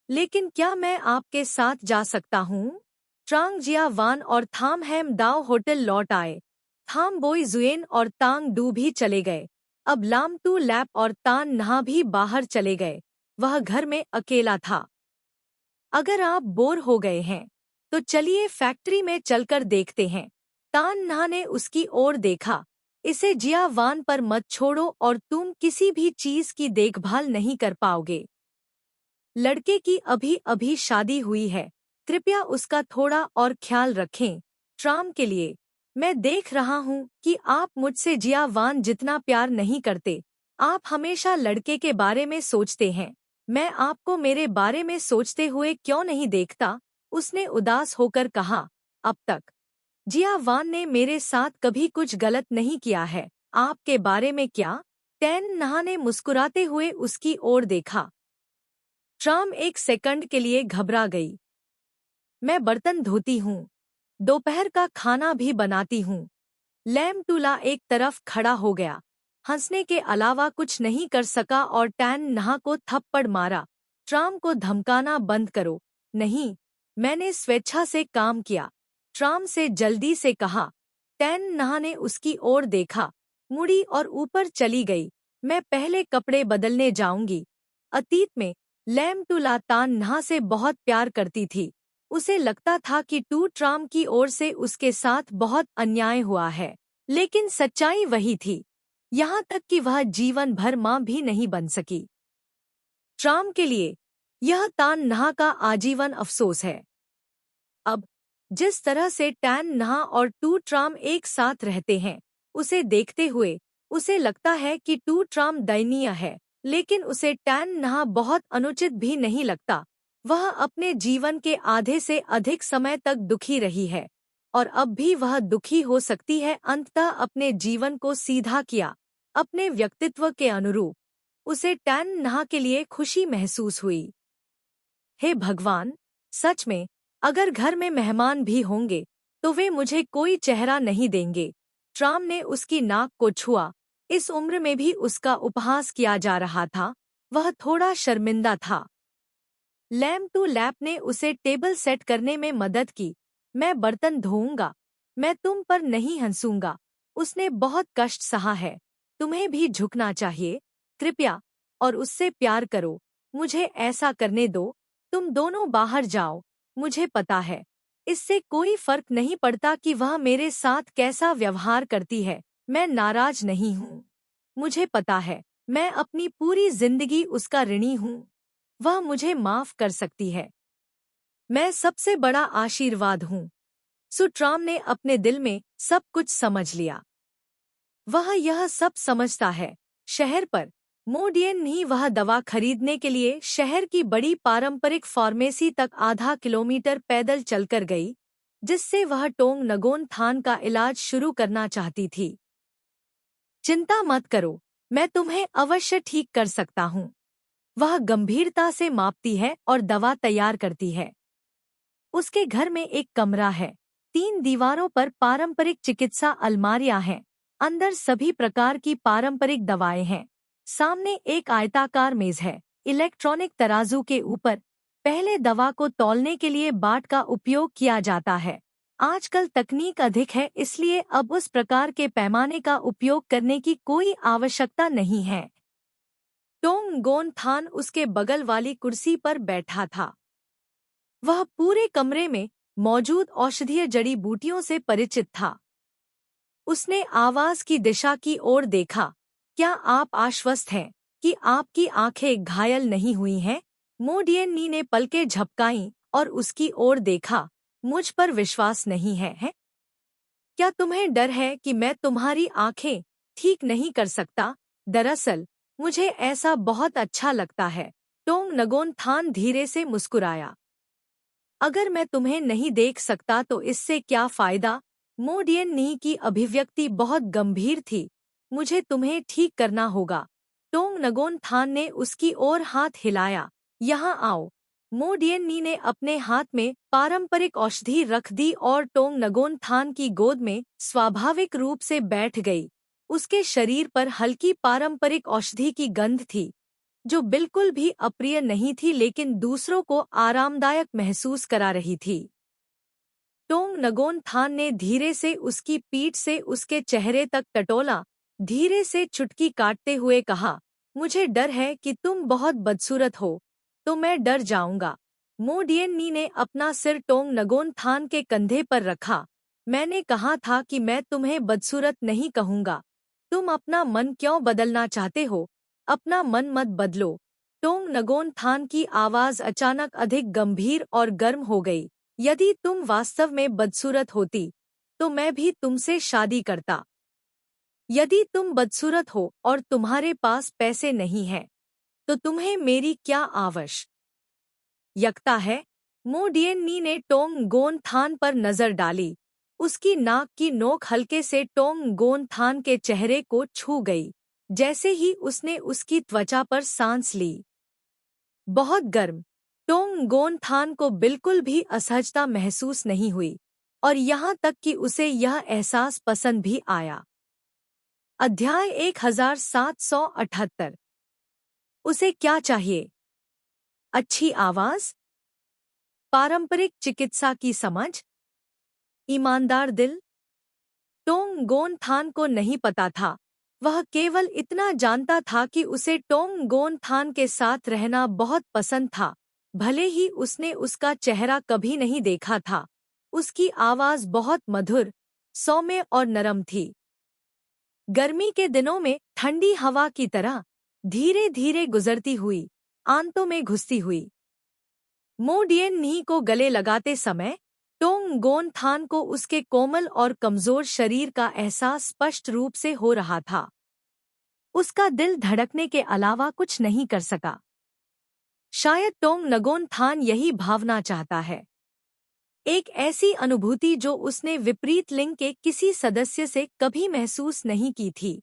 लेकिन क्या मैं आपके साथ जा सकता हूँ? ट्रांग जिया वान और थाम हैम दाओ होटल लौट आए। थाम बोई जुएन और तांग डू भी चले गए। अब लाम टू लैप और तान नहा भी बाहर चले गए। वह घर में अकेला था। अगर आप बोर हो गए हैं, तो चलिए फैक्ट्री में चलकर देखते हैं। तान नहा ने उसकी ओर देखा। इसे जिया वान पर मत छोड़ो और तुम किसी भी चीज की देखभाल नहीं कर पाओगे। लड़के की अभी अभी शादी हुई है, कृपया उसका थोड़ा और ख्याल रखें। ट्राम के लिए, मैं देख रहा हूँ कि आप मुझसे जिया वान जितना प्यार नहीं करते। आप हमेशा लड़के के बारे में सोचते हैं। मैं आपको मेरे बारे में सोचते हुए क्यों नहीं देखता? उसने उदास होकर कहा। अब तक जिया वान ने मेरे साथ कभी कुछ गलत नहीं किया है। आपके बारे में क्या? टैन नहा ने मुस्कुराते हुए उसकी ओर देखा। ट्राम एक सेकंड के लिए घबरा गई। मैं बर्तन धोती हूँ, दोपहर का खाना भी बनाती हूँ। लैम टूला एक तरफ खड़ा हो गया, हंसने के अलावा कुछ नहीं कर सका और टैन नहा को थप्पड़ मारा। ट्राम को धमकाना बंद करो। नहीं, मैंने स्वेच्छा से काम किया। ट्राम से जल्दी से कहा। टैन नहा ने उसकी ओर देखा, मुड़ी और ऊपर चली गई। मैं पहले कपड़े बदलने जाऊंगी। अतीत में लैम टूला तान नहा से बहुत प्यार करती थी। उसे लगता था कि टू ट्राम की ओर से उसके साथ बहुत अन्याय हुआ है, लेकिन सच्चाई वही थी, यहाँ तक कि वह जीवन भर मां भी नहीं बन सकी। ट्राम के लिए यह तान नहा का आजीवन अफसोस है। अब जिस तरह से टैन नहा और टू ट्राम एक साथ रहते हैं, उसे देखते हुए उसे लगता है कि टू ट्राम दयनीय है, लेकिन उसे टैन नहा बहुत अनुचित भी नहीं लगता। वह अपने जीवन के आधे से अधिक समय तक दुखी रही है और अब भी वह दुखी हो सकती है। अंततः अपने जीवन को सीधा किया, अपने व्यक्तित्व के अनुरूप उसे टैन नहा के लिए खुशी महसूस हुई। हे भगवान, सच में अगर घर में मेहमान भी होंगे तो वे मुझे कोई चेहरा नहीं देंगे। ट्राम ने उसकी नाक को छुआ। इस उम्र में भी उसका उपहास किया जा रहा था। वह थोड़ा शर्मिंदा था। लैम्प टू लैप ने उसे टेबल सेट करने में मदद की। मैं बर्तन धोऊंगा, मैं तुम पर नहीं हंसूंगा। उसने बहुत कष्ट सहा है। तुम्हें भी झुकना चाहिए, कृपया, और उससे प्यार करो। मुझे ऐसा करने दो। तुम दोनों बाहर जाओ। मुझे पता है, इससे कोई फर्क नहीं पड़ता कि वह मेरे साथ कैसा व्यवहार करती है। मैं नाराज नहीं हूँ। मुझे पता है, मैं अपनी पूरी जिंदगी उसका ऋणी हूँ। वह मुझे माफ कर सकती है। मैं सबसे बड़ा आशीर्वाद हूँ। सुट्राम ने अपने दिल में सब कुछ समझ लिया। वह यह सब समझता है। शहर पर मोडियन ही वह दवा खरीदने के लिए शहर की बड़ी पारंपरिक फार्मेसी तक आधा किलोमीटर पैदल चलकर गई, जिससे वह टोंग नगोन थान का इलाज शुरू करना चाहती थी। चिंता मत करो, मैं तुम्हें अवश्य ठीक कर सकता हूँ। वह गंभीरता से मापती है और दवा तैयार करती है। उसके घर में एक कमरा है। 3 दीवारों पर पारंपरिक चिकित्सा अलमारियां हैं। अंदर सभी प्रकार की पारंपरिक दवाएं हैं। सामने एक आयताकार मेज है। इलेक्ट्रॉनिक तराजू के ऊपर पहले दवा को तौलने के लिए बाट का उपयोग किया जाता है। आजकल तकनीक अधिक है, इसलिए अब उस प्रकार के पैमाने का उपयोग करने की कोई आवश्यकता नहीं है। टोंग गोन थान उसके बगल वाली कुर्सी पर बैठा था। वह पूरे कमरे में मौजूद औषधीय जड़ी बूटियों से परिचित था। उसने आवाज की दिशा की ओर देखा। क्या आप आश्वस्त हैं कि आपकी आंखें घायल नहीं हुई हैं? मोडियन नी ने पलकें झपकाईं और उसकी ओर देखा। मुझ पर विश्वास नहीं है? क्या तुम्हें डर है कि मैं तुम्हारी आंखें ठीक नहीं कर सकता? दरअसल मुझे ऐसा बहुत अच्छा लगता है। टोंग नगोन थान धीरे से मुस्कुराया। अगर मैं तुम्हें नहीं देख सकता तो इससे क्या फायदा? मोडियन नी की अभिव्यक्ति बहुत गंभीर थी। मुझे तुम्हें ठीक करना होगा। टोंग नगोन थान ने उसकी ओर हाथ हिलाया। यहाँ आओ। मोडियन नी ने अपने हाथ में पारंपरिक औषधि रख दी और टोंग नगोन थान की गोद में स्वाभाविक रूप से बैठ गई। उसके शरीर पर हल्की पारंपरिक औषधि की गंध थी, जो बिल्कुल भी अप्रिय नहीं थी लेकिन दूसरों को आरामदायक महसूस करा रही थी। टोंग नगोन थान ने धीरे से उसकी पीठ से उसके चेहरे तक टटोला। धीरे से चुटकी काटते हुए कहा, मुझे डर है कि तुम बहुत बदसूरत हो, तो मैं डर जाऊंगा। मोडियन नी ने अपना सिर टोंग नगोन थान के कंधे पर रखा। मैंने कहा था कि मैं तुम्हें बदसूरत नहीं कहूंगा। तुम अपना मन क्यों बदलना चाहते हो? अपना मन मत बदलो। टोंग नगोन थान की आवाज अचानक अधिक गंभीर और गर्म हो गई। यदि तुम वास्तव में बदसूरत होती, तो मैं भी तुमसे शादी करता। यदि तुम बदसूरत हो और तुम्हारे पास पैसे नहीं हैं, तो तुम्हें मेरी क्या आवश्यकता है? मोडियन नी ने टोंग गोन थान पर नजर डाली। उसकी नाक की नोक हल्के से टोंग गोन थान के चेहरे को छू गई। जैसे ही उसने उसकी त्वचा पर सांस ली, बहुत गर्म। टोंग गोन थान को बिल्कुल भी असहजता महसूस नहीं हुई और यहाँ तक कि उसे यह एहसास पसंद भी आया। अध्याय 1778। उसे क्या चाहिए? अच्छी आवाज, पारंपरिक चिकित्सा की समझ, ईमानदार दिल। टोंग गोन थान को नहीं पता था। वह केवल इतना जानता था कि उसे टोंग गोन थान के साथ रहना बहुत पसंद था। भले ही उसने उसका चेहरा कभी नहीं देखा था, उसकी आवाज बहुत मधुर, सौम्य और नरम थी। गर्मी के दिनों में ठंडी हवा की तरह धीरे धीरे गुजरती हुई, आंतों में घुसती हुई। मो डियन नी को गले लगाते समय टोंग गोन थान को उसके कोमल और कमजोर शरीर का एहसास स्पष्ट रूप से हो रहा था। उसका दिल धड़कने के अलावा कुछ नहीं कर सका। शायद टोंग नगोन थान यही भावना चाहता है, एक ऐसी अनुभूति जो उसने विपरीत लिंग के किसी सदस्य से कभी महसूस नहीं की थी।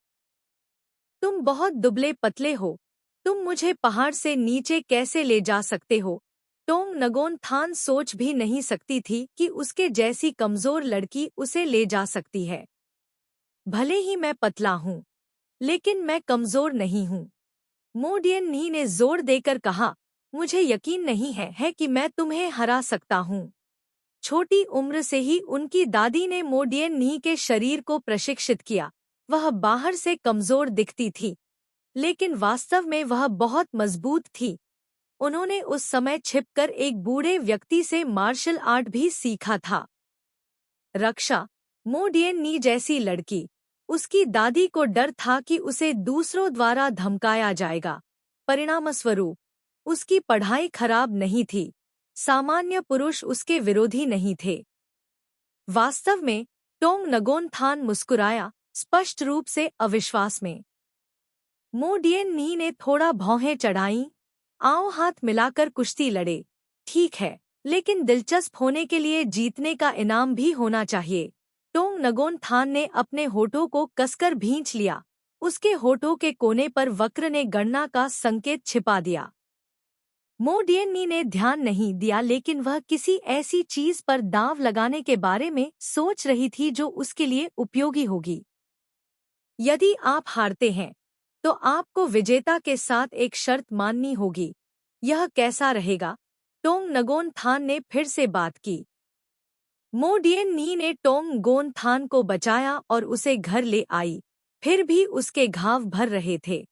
तुम बहुत दुबले पतले हो, तुम मुझे पहाड़ से नीचे कैसे ले जा सकते हो? टोंग नगोन थान सोच भी नहीं सकती थी कि उसके जैसी कमजोर लड़की उसे ले जा सकती है। भले ही मैं पतला हूँ, लेकिन मैं कमजोर नहीं हूँ, मो डियन नी ने जोर देकर कहा। मुझे यकीन नहीं है कि मैं तुम्हें हरा सकता हूँ। छोटी उम्र से ही उनकी दादी ने मो डियन नी के शरीर को प्रशिक्षित किया। वह बाहर से कमजोर दिखती थी, लेकिन वास्तव में वह बहुत मजबूत थी। उन्होंने उस समय छिपकर एक बूढ़े व्यक्ति से मार्शल आर्ट भी सीखा था। रक्षा, मो डियन नी जैसी लड़की, उसकी दादी को डर था कि उसे दूसरों द्वारा धमकाया जाएगा। परिणामस्वरूप उसकी पढ़ाई खराब नहीं थी, सामान्य पुरुष उसके विरोधी नहीं थे। वास्तव में टोंग नगोन थान मुस्कुराया, स्पष्ट रूप से अविश्वास में। मो डियन नी ने थोड़ा भौहें चढ़ाईं। आओ हाथ मिलाकर कुश्ती लड़े। ठीक है, लेकिन दिलचस्प होने के लिए जीतने का इनाम भी होना चाहिए। टोंग नगोन थान ने अपने होठों को कसकर भींच लिया। उसके होठों के कोने पर वक्र ने गणना का संकेत छिपा दिया। मो डियन नी ने ध्यान नहीं दिया, लेकिन वह किसी ऐसी चीज पर दांव लगाने के बारे में सोच रही थी जो उसके लिए उपयोगी होगी। यदि आप हारते हैं, तो आपको विजेता के साथ एक शर्त माननी होगी। यह कैसा रहेगा? टोंग नगोन थान ने फिर से बात की। मो डियन नी ने टोंग गोन थान को बचाया और उसे घर ले आई। फिर भी उसके घाव भर रहे थे।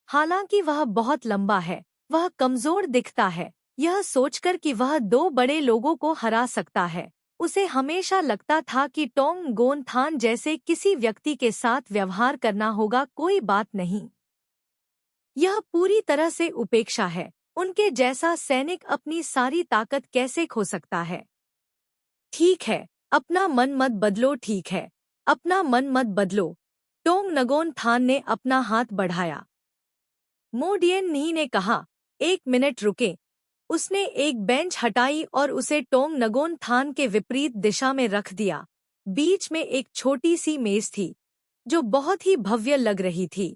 हालांकि वह बहुत लंबा है, वह कमजोर दिखता है। यह सोचकर कि वह दो बड़े लोगों को हरा सकता है, उसे हमेशा लगता था कि टोंग गोन थान जैसे किसी व्यक्ति के साथ व्यवहार करना होगा। कोई बात नहीं, यह पूरी तरह से उपेक्षा है। उनके जैसा सैनिक अपनी सारी ताकत कैसे खो सकता है? ठीक है, अपना मन मत बदलो। ठीक है, अपना मन मत बदलो। टोंग नगोन थान ने अपना हाथ बढ़ाया। मो डियन नी ने कहा, 1 मिनट रुके। उसने एक बेंच हटाई और उसे टोंग नगोन थान के विपरीत दिशा में रख दिया। बीच में एक छोटी सी मेज थी, जो बहुत ही भव्य लग रही थी।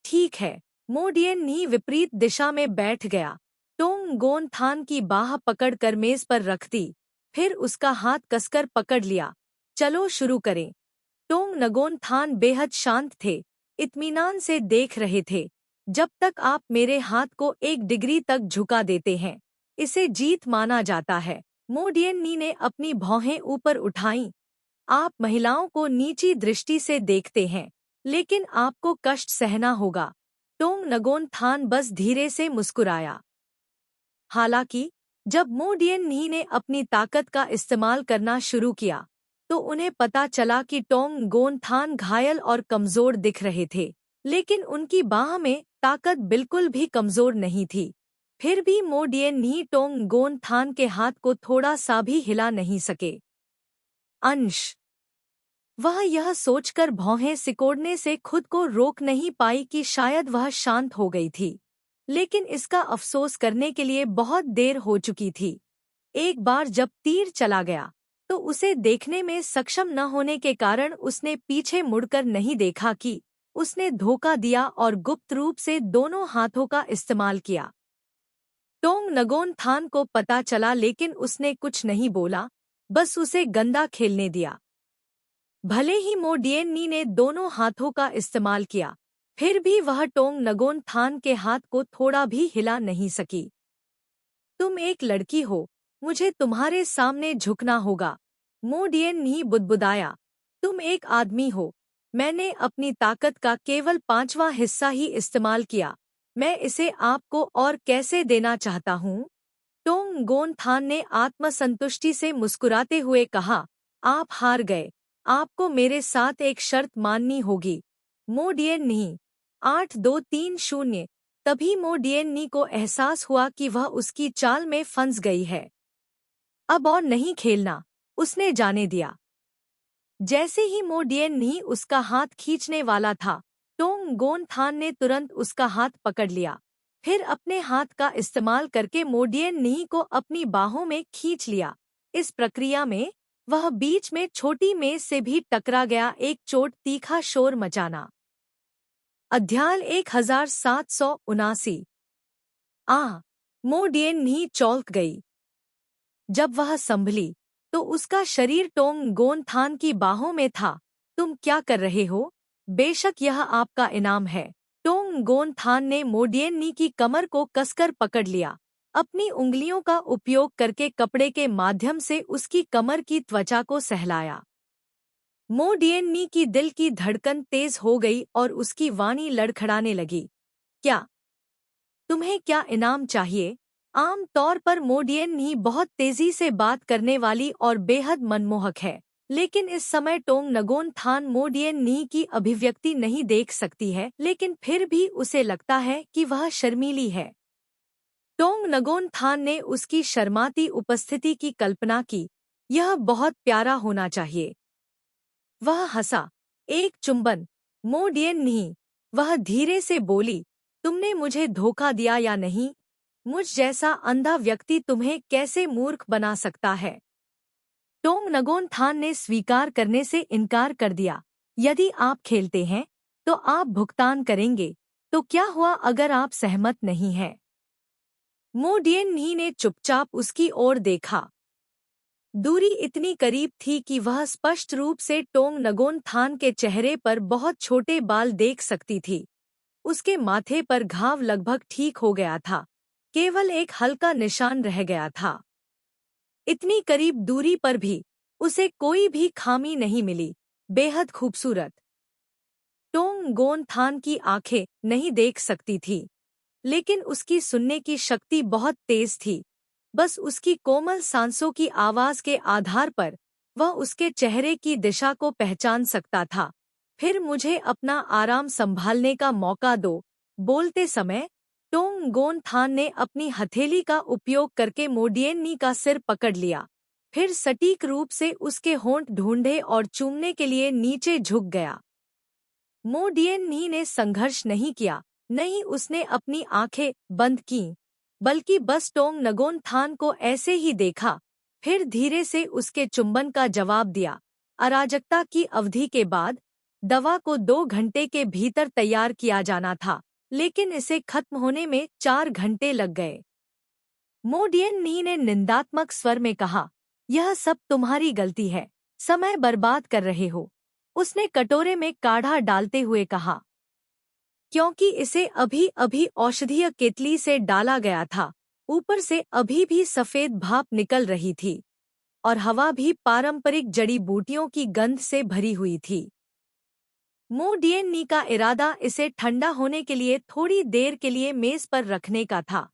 ठीक है, मो डियन नी विपरीत दिशा में बैठ गया। टोंग गोन थान की बाह पकड़कर मेज पर रख दी, फिर उसका हाथ कसकर पकड़ लिया। चलो शुरू करें। टोंग नगोन थान बेहद शांत थे, इत्मीनान से देख रहे थे। जब तक आप मेरे हाथ को 1 डिग्री तक झुका देते हैं, इसे जीत माना जाता है। मो डियन नी ने अपनी भौहें ऊपर उठाईं। आप महिलाओं को नीची दृष्टि से देखते हैं, लेकिन आपको कष्ट सहना होगा। टोंग नगोन थान बस धीरे से मुस्कुराया। हालांकि जब मो डियन नी ने अपनी ताकत का इस्तेमाल करना शुरू किया, तो उन्हें पता चला कि टोंग गोन थान घायल और कमजोर दिख रहे थे, लेकिन उनकी बाह में ताकत बिल्कुल भी कमजोर नहीं थी। फिर भी मो डियन नी टोंग गोन थान के हाथ को थोड़ा सा भी हिला नहीं सके। अंश, वह यह सोचकर भौहें सिकोड़ने से खुद को रोक नहीं पाई कि शायद वह शांत हो गई थी, लेकिन इसका अफसोस करने के लिए बहुत देर हो चुकी थी। एक बार जब तीर चला गया, तो उसे देखने में सक्षम न होने के कारण उसने पीछे मुड़कर नहीं देखा कि उसने धोखा दिया और गुप्त रूप से दोनों हाथों का इस्तेमाल किया। टोंग नगोन थान को पता चला, लेकिन उसने कुछ नहीं बोला, बस उसे गंदा खेलने दिया। भले ही मो डियन नी ने दोनों हाथों का इस्तेमाल किया, फिर भी वह टोंग नगोन थान के हाथ को थोड़ा भी हिला नहीं सकी। तुम एक लड़की हो, मुझे तुम्हारे सामने झुकना होगा, मो डियन नी बुदबुदाया। तुम एक आदमी हो, मैंने अपनी ताकत का केवल 5वां हिस्सा ही इस्तेमाल किया। मैं इसे आपको और कैसे देना चाहता हूँ। टोंग गोन थान ने आत्मसंतुष्टि से मुस्कुराते हुए कहा, आप हार गए। आपको मेरे साथ एक शर्त माननी होगी। मोडियन नहीं। 8-2-3-0। तभी मोडियन नी को एहसास हुआ कि वह उसकी चाल में फंस गई है। अब और नहीं खेलना, उसने जाने दिया। जैसे ही मोडियन नी उसका हाथ खींचने वाला था, टोंग गोन थान ने तुरंत उसका हाथ पकड़ लिया। फिर अपने हाथ का इस्तेमाल करके मोडियन नी को अपनी बाहों में खींच लिया। इस प्रक्रिया में वह बीच में छोटी मेज से भी टकरा गया, एक चोट तीखा शोर मचाना। अध्याय 1779। मोडियन नी चौंक गई। जब वह संभली तो उसका शरीर टोंग गोन थान की बाहों में था। तुम क्या कर रहे हो? बेशक यह आपका इनाम है। टोंग गोन थान ने मोडियन नी की कमर को कसकर पकड़ लिया। अपनी उंगलियों का उपयोग करके कपड़े के माध्यम से उसकी कमर की त्वचा को सहलाया। मोडियन नी की दिल की धड़कन तेज हो गई और उसकी वाणी लड़खड़ाने लगी। क्या तुम्हें क्या इनाम चाहिए? आम तौर पर मोडियन नी बहुत तेजी से बात करने वाली और बेहद मनमोहक है, लेकिन इस समय टोंग नगोन थान मोडियन नी की अभिव्यक्ति नहीं देख सकती है, लेकिन फिर भी उसे लगता है कि वह शर्मीली है। टोंग नगोन थान ने उसकी शर्माती उपस्थिति की कल्पना की। यह बहुत प्यारा होना चाहिए। वह हंसा। एक चुंबन। मोडियन नहीं। वह धीरे से बोली, तुमने मुझे धोखा दिया या नहीं? मुझ जैसा अंधा व्यक्ति तुम्हें कैसे मूर्ख बना सकता है? टोंग नगोन थान ने स्वीकार करने से इनकार कर दिया। यदि आप खेलते हैं तो आप भुगतान करेंगे। तो क्या हुआ अगर आप सहमत नहीं हैं? मोडियन नी ने चुपचाप उसकी ओर देखा। दूरी इतनी करीब थी कि वह स्पष्ट रूप से टोंग नगोन थान के चेहरे पर बहुत छोटे बाल देख सकती थी। उसके माथे पर घाव लगभग ठीक हो गया था, केवल एक हल्का निशान रह गया था। इतनी करीब दूरी पर भी उसे कोई भी खामी नहीं मिली। बेहद खूबसूरत। टोंग गोन थान की आंखें नहीं देख सकती थी, लेकिन उसकी सुनने की शक्ति बहुत तेज थी। बस उसकी कोमल सांसों की आवाज के आधार पर वह उसके चेहरे की दिशा को पहचान सकता था। फिर मुझे अपना आराम संभालने का मौका दो। बोलते समय टोंग गोन थान ने अपनी हथेली का उपयोग करके मोडियन नी का सिर पकड़ लिया। फिर सटीक रूप से उसके होंठ ढूंढे और चूमने के लिए नीचे झुक गया। मोडियन नी ने संघर्ष नहीं किया, नहीं उसने अपनी आंखें बंद कीं, बल्कि बस टोंग नगोन थान को ऐसे ही देखा। फिर धीरे से उसके चुंबन का जवाब दिया। अराजकता की अवधि के बाद दवा को 2 घंटे के भीतर तैयार किया जाना था, लेकिन इसे खत्म होने में 4 घंटे लग गए। मोडियन नी ने निंदात्मक स्वर में कहा, यह सब तुम्हारी गलती है। समय बर्बाद कर रहे हो। उसने कटोरे में काढ़ा डालते हुए कहा। क्योंकि इसे अभी अभी औषधीय केतली से डाला गया था, ऊपर से अभी भी सफेद भाप निकल रही थी और हवा भी पारंपरिक जड़ी बूटियों की गंध से भरी हुई थी। मोडियन नी का इरादा इसे ठंडा होने के लिए थोड़ी देर के लिए मेज पर रखने का था,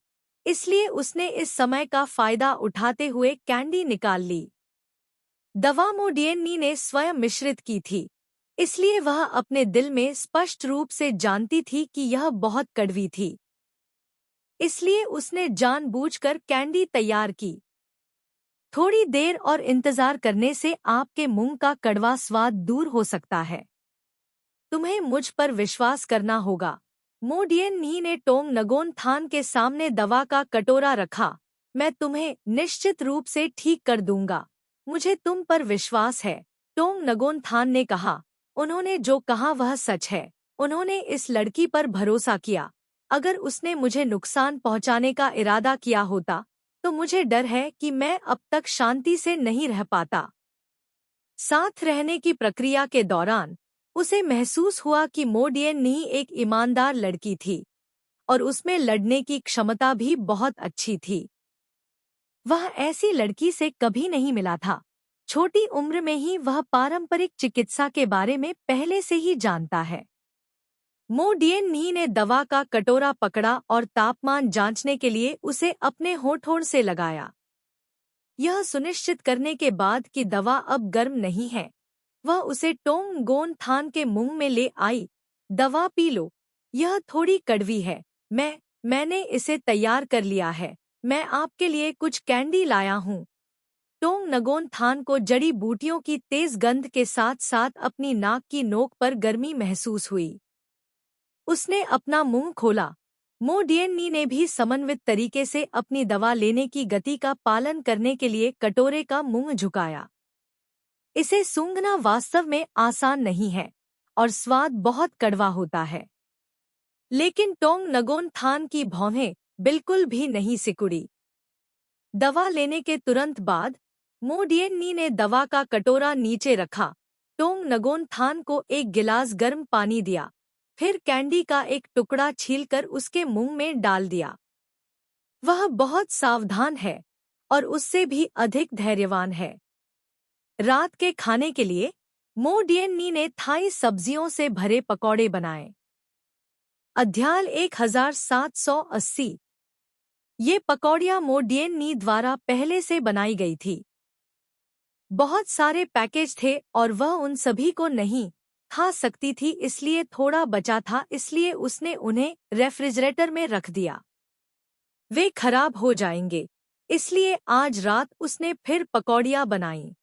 इसलिए उसने इस समय का फायदा उठाते हुए कैंडी निकाल ली। दवा मोडियन नी ने स्वयं मिश्रित की थी, इसलिए वह अपने दिल में स्पष्ट रूप से जानती थी कि यह बहुत कड़वी थी। इसलिए उसने जानबूझकर कैंडी तैयार की। थोड़ी देर और इंतजार करने से आपके मुंह का कड़वा स्वाद दूर हो सकता है। तुम्हें मुझ पर विश्वास करना होगा। मोडियन नी ने टोंग नगोन थान के सामने दवा का कटोरा रखा। मैं तुम्हें निश्चित रूप से ठीक कर दूंगा। मुझे तुम पर विश्वास है, टोंग नगोन थान ने कहा। उन्होंने जो कहा वह सच है। उन्होंने इस लड़की पर भरोसा किया। अगर उसने मुझे नुकसान पहुंचाने का इरादा किया होता तो मुझे डर है कि मैं अब तक शांति से नहीं रह पाता। साथ रहने की प्रक्रिया के दौरान उसे महसूस हुआ कि मोडियन नी एक ईमानदार लड़की थी और उसमें लड़ने की क्षमता भी बहुत अच्छी थी। वह ऐसी लड़की से कभी नहीं मिला था। छोटी उम्र में ही वह पारंपरिक चिकित्सा के बारे में पहले से ही जानता है। मो डियन नी ने दवा का कटोरा पकड़ा और तापमान जांचने के लिए उसे अपने होठों से लगाया। यह सुनिश्चित करने के बाद कि दवा अब गर्म नहीं है, वह उसे टोंग गोन थान के मुंह में ले आई। दवा पी लो, यह थोड़ी कड़वी है। मैंने इसे तैयार कर लिया है। मैं आपके लिए कुछ कैंडी लाया हूँ। टोंग नगोन थान को जड़ी बूटियों की तेज गंध के साथ साथ अपनी नाक की नोक पर गर्मी महसूस हुई। उसने अपना मुंह खोला। मो डियन ने भी समन्वित तरीके से अपनी दवा लेने की गति का पालन करने के लिए कटोरे का मुंह झुकाया। इसे सूंघना वास्तव में आसान नहीं है और स्वाद बहुत कड़वा होता है, लेकिन टोंग नगोन थान की भौहें बिल्कुल भी नहीं सिकुड़ी। दवा लेने के तुरंत बाद मो डियन ने दवा का कटोरा नीचे रखा, टोंग नगोन थान को एक गिलास गर्म पानी दिया, फिर कैंडी का एक टुकड़ा छीलकर उसके मुंह में डाल दिया। वह बहुत सावधान है और उससे भी अधिक धैर्यवान है। रात के खाने के लिए मो डियन ने थाई सब्जियों से भरे पकौड़े बनाए। अध्याय 1780। ये पकौड़ियाँ मो डियन द्वारा पहले से बनाई गई थी। बहुत सारे पैकेज थे और वह उन सभी को नहीं खा सकती थी, इसलिए थोड़ा बचा था, इसलिए उसने उन्हें रेफ्रिजरेटर में रख दिया। वे खराब हो जाएंगे, इसलिए आज रात उसने फिर पकौड़ियाँ बनाईं।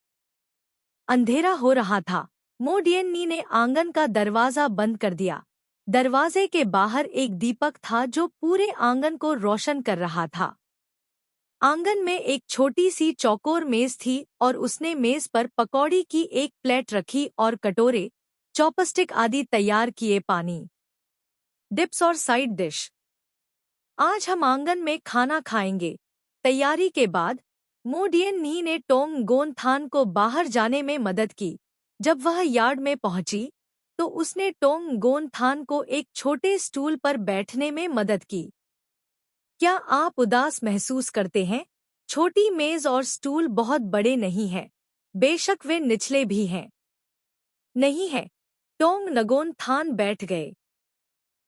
अंधेरा हो रहा था। मो डियन ने आंगन का दरवाजा बंद कर दिया। दरवाजे के बाहर एक दीपक था जो पूरे आंगन को रोशन कर रहा था। आंगन में एक छोटी सी चौकोर मेज थी और उसने मेज पर पकौड़ी की एक प्लेट रखी और कटोरे, चॉपस्टिक आदि तैयार किए। पानी, डिप्स और साइड डिश। आज हम आंगन में खाना खाएंगे। तैयारी के बाद मो डियन ने टोंग गोन थान को बाहर जाने में मदद की। जब वह यार्ड में पहुंची तो उसने टोंग गोन थान को एक छोटे स्टूल पर बैठने में मदद की। क्या आप उदास महसूस करते हैं? छोटी मेज और स्टूल बहुत बड़े नहीं हैं, बेशक वे निचले भी हैं। नहीं है। टोंग नगोन थान बैठ गए।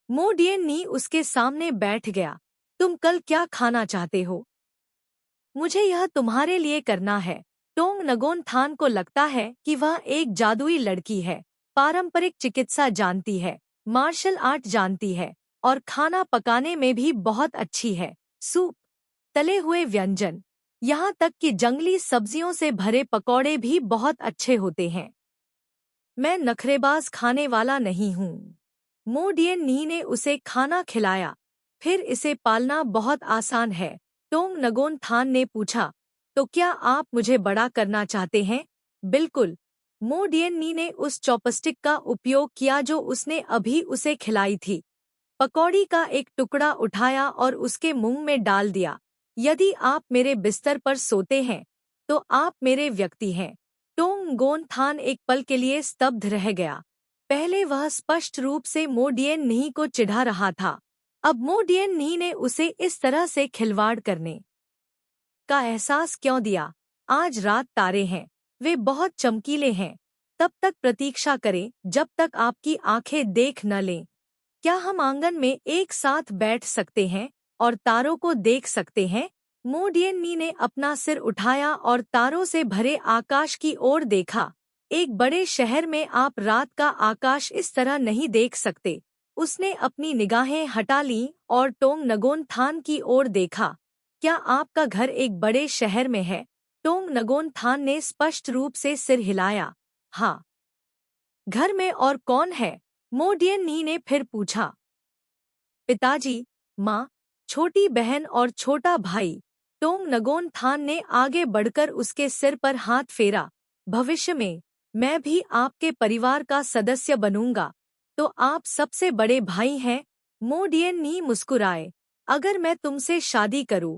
मो डियन उसके सामने बैठ गया। तुम कल क्या खाना चाहते हो? मुझे यह तुम्हारे लिए करना है। टोंग नगोन थान को लगता है कि वह एक जादुई लड़की है, पारंपरिक चिकित्सा जानती है, मार्शल आर्ट जानती है और खाना पकाने में भी बहुत अच्छी है। सूप, तले हुए व्यंजन, यहाँ तक कि जंगली सब्जियों से भरे पकौड़े भी बहुत अच्छे होते हैं। मैं नखरेबाज खाने वाला नहीं हूँ। मो डियन ने उसे खाना खिलाया। फिर इसे पालना बहुत आसान है, टोंग नगोन थान ने पूछा। तो क्या आप मुझे बड़ा करना चाहते हैं? बिल्कुल। मो डियन ने उस चॉपस्टिक का उपयोग किया जो उसने अभी उसे खिलाई थी। पकौड़ी का एक टुकड़ा उठाया और उसके मुंह में डाल दिया। यदि आप मेरे बिस्तर पर सोते हैं तो आप मेरे व्यक्ति हैं। टोंग गोन थान एक पल के लिए स्तब्ध रह गया। पहले वह स्पष्ट रूप से मो डियन को चिढ़ा रहा था, अब मो डियन ने उसे इस तरह से खिलवाड़ करने का एहसास क्यों दिया? आज रात तारे हैं, वे बहुत चमकीले हैं। तब तक प्रतीक्षा करें जब तक आपकी आंखें देख न लें। क्या हम आंगन में एक साथ बैठ सकते हैं और तारों को देख सकते हैं? मो डियन ने अपना सिर उठाया और तारों से भरे आकाश की ओर देखा। एक बड़े शहर में आप रात का आकाश इस तरह नहीं देख सकते। उसने अपनी निगाहें हटा लीं और टोंग नगोन थान की ओर देखा। क्या आपका घर एक बड़े शहर में है? टोंग नगोन थान ने स्पष्ट रूप से सिर हिलाया। हाँ। घर में और कौन है? मो डियन ने फिर पूछा। पिताजी, माँ, छोटी बहन और छोटा भाई। टोंग नगोन थान ने आगे बढ़कर उसके सिर पर हाथ फेरा। भविष्य में मैं भी आपके परिवार का सदस्य बनूंगा, तो आप सबसे बड़े भाई हैं। मो डियन मुस्कुराए। अगर मैं तुमसे शादी करूं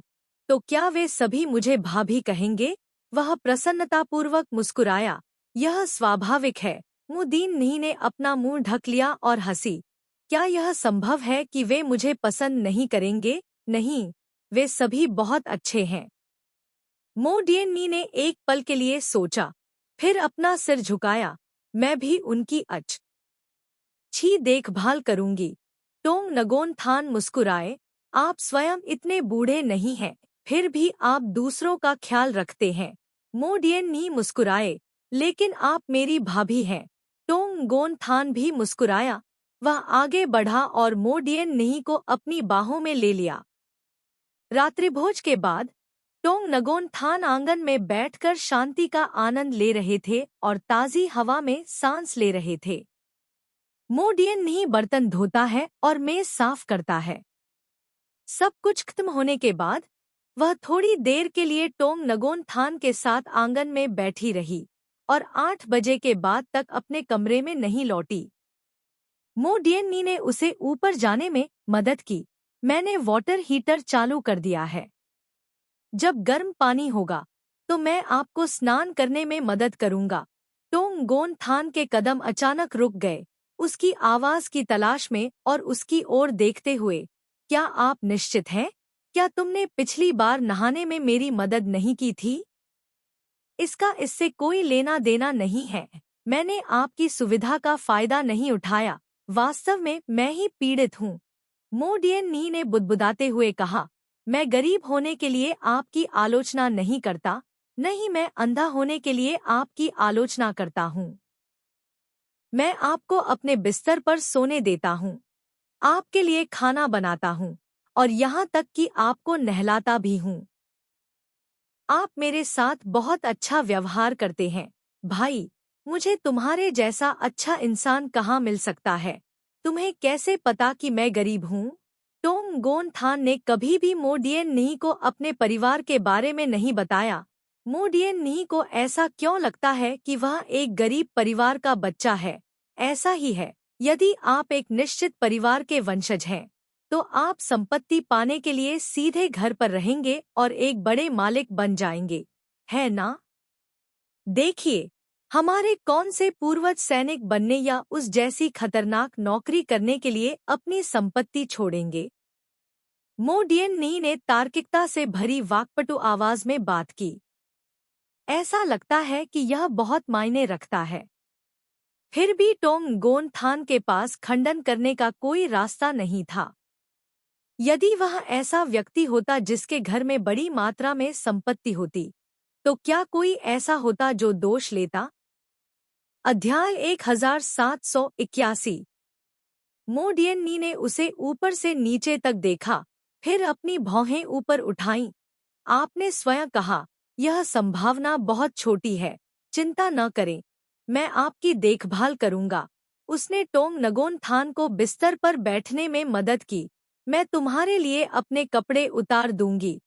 तो क्या वे सभी मुझे भाभी कहेंगे? वह प्रसन्नतापूर्वक मुस्कुराया। यह स्वाभाविक है। मो डियन ने अपना मुंह ढक लिया और हंसी। क्या यह संभव है कि वे मुझे पसंद नहीं करेंगे? नहीं, वे सभी बहुत अच्छे हैं। मो डियन ने एक पल के लिए सोचा, फिर अपना सिर झुकाया। मैं भी उनकी छी, देखभाल करूंगी। टोंग नगोन थान मुस्कुराए, आप स्वयं इतने बूढ़े नहीं हैं, फिर भी आप दूसरों का ख्याल रखते हैं। मो डियन मुस्कुराए, लेकिन आप मेरी भाभी हैं। टोंग गोन थान भी मुस्कुराया। वह आगे बढ़ा और मो डियन को अपनी बाहों में ले लिया। रात्रिभोज के बाद टोंग नगोन थान आंगन में बैठकर शांति का आनंद ले रहे थे और ताज़ी हवा में सांस ले रहे थे। मो डियन बर्तन धोता है और मेज साफ करता है। सब कुछ खत्म होने के बाद वह थोड़ी देर के लिए टोंग नगोन थान के साथ आंगन में बैठी रही और 8 बजे के बाद तक अपने कमरे में नहीं लौटी। मो डियन ने उसे ऊपर जाने में मदद की। मैंने वाटर हीटर चालू कर दिया है। जब गर्म पानी होगा तो मैं आपको स्नान करने में मदद करूंगा। टोंग गोन थान के कदम अचानक रुक गए, उसकी आवाज की तलाश में और उसकी ओर देखते हुए। क्या आप निश्चित हैं? क्या तुमने पिछली बार नहाने में मेरी मदद नहीं की थी? इसका इससे कोई लेना देना नहीं है। मैंने आपकी सुविधा का फायदा नहीं उठाया। वास्तव में मैं ही पीड़ित हूँ। मो डियन ने बुदबुदाते हुए कहा, मैं गरीब होने के लिए आपकी आलोचना नहीं करता, नहीं, मैं अंधा होने के लिए आपकी आलोचना करता हूँ। मैं आपको अपने बिस्तर पर सोने देता हूँ, आपके लिए खाना बनाता हूँ और यहाँ तक कि आपको नहलाता भी हूँ। आप मेरे साथ बहुत अच्छा व्यवहार करते हैं। भाई, मुझे तुम्हारे जैसा अच्छा इंसान कहाँ मिल सकता है? तुम्हें कैसे पता कि मैं गरीब हूँ? टोंग गोन थान ने कभी भी मो डियन को अपने परिवार के बारे में नहीं बताया। मो डियन को ऐसा क्यों लगता है कि वह एक गरीब परिवार का बच्चा है? ऐसा ही है। यदि आप एक निश्चित परिवार के वंशज हैं तो आप संपत्ति पाने के लिए सीधे घर पर रहेंगे और एक बड़े मालिक बन जाएंगे, है ना? देखिए, हमारे कौन से पूर्वज सैनिक बनने या उस जैसी खतरनाक नौकरी करने के लिए अपनी संपत्ति छोड़ेंगे? मो डियन ने तार्किकता से भरी वाक्पटु आवाज में बात की। ऐसा लगता है कि यह बहुत मायने रखता है। फिर भी टोंग गोन थान के पास खंडन करने का कोई रास्ता नहीं था। यदि वह ऐसा व्यक्ति होता जिसके घर में बड़ी मात्रा में संपत्ति होती, तो क्या कोई ऐसा होता जो दोष लेता? अध्याय 1781। मो डियन ने उसे ऊपर से नीचे तक देखा, फिर अपनी भौहें ऊपर उठाईं। आपने स्वयं कहा, यह संभावना बहुत छोटी है। चिंता न करें, मैं आपकी देखभाल करूंगा। उसने टोंग नगोन थान को बिस्तर पर बैठने में मदद की। मैं तुम्हारे लिए अपने कपड़े उतार दूंगी।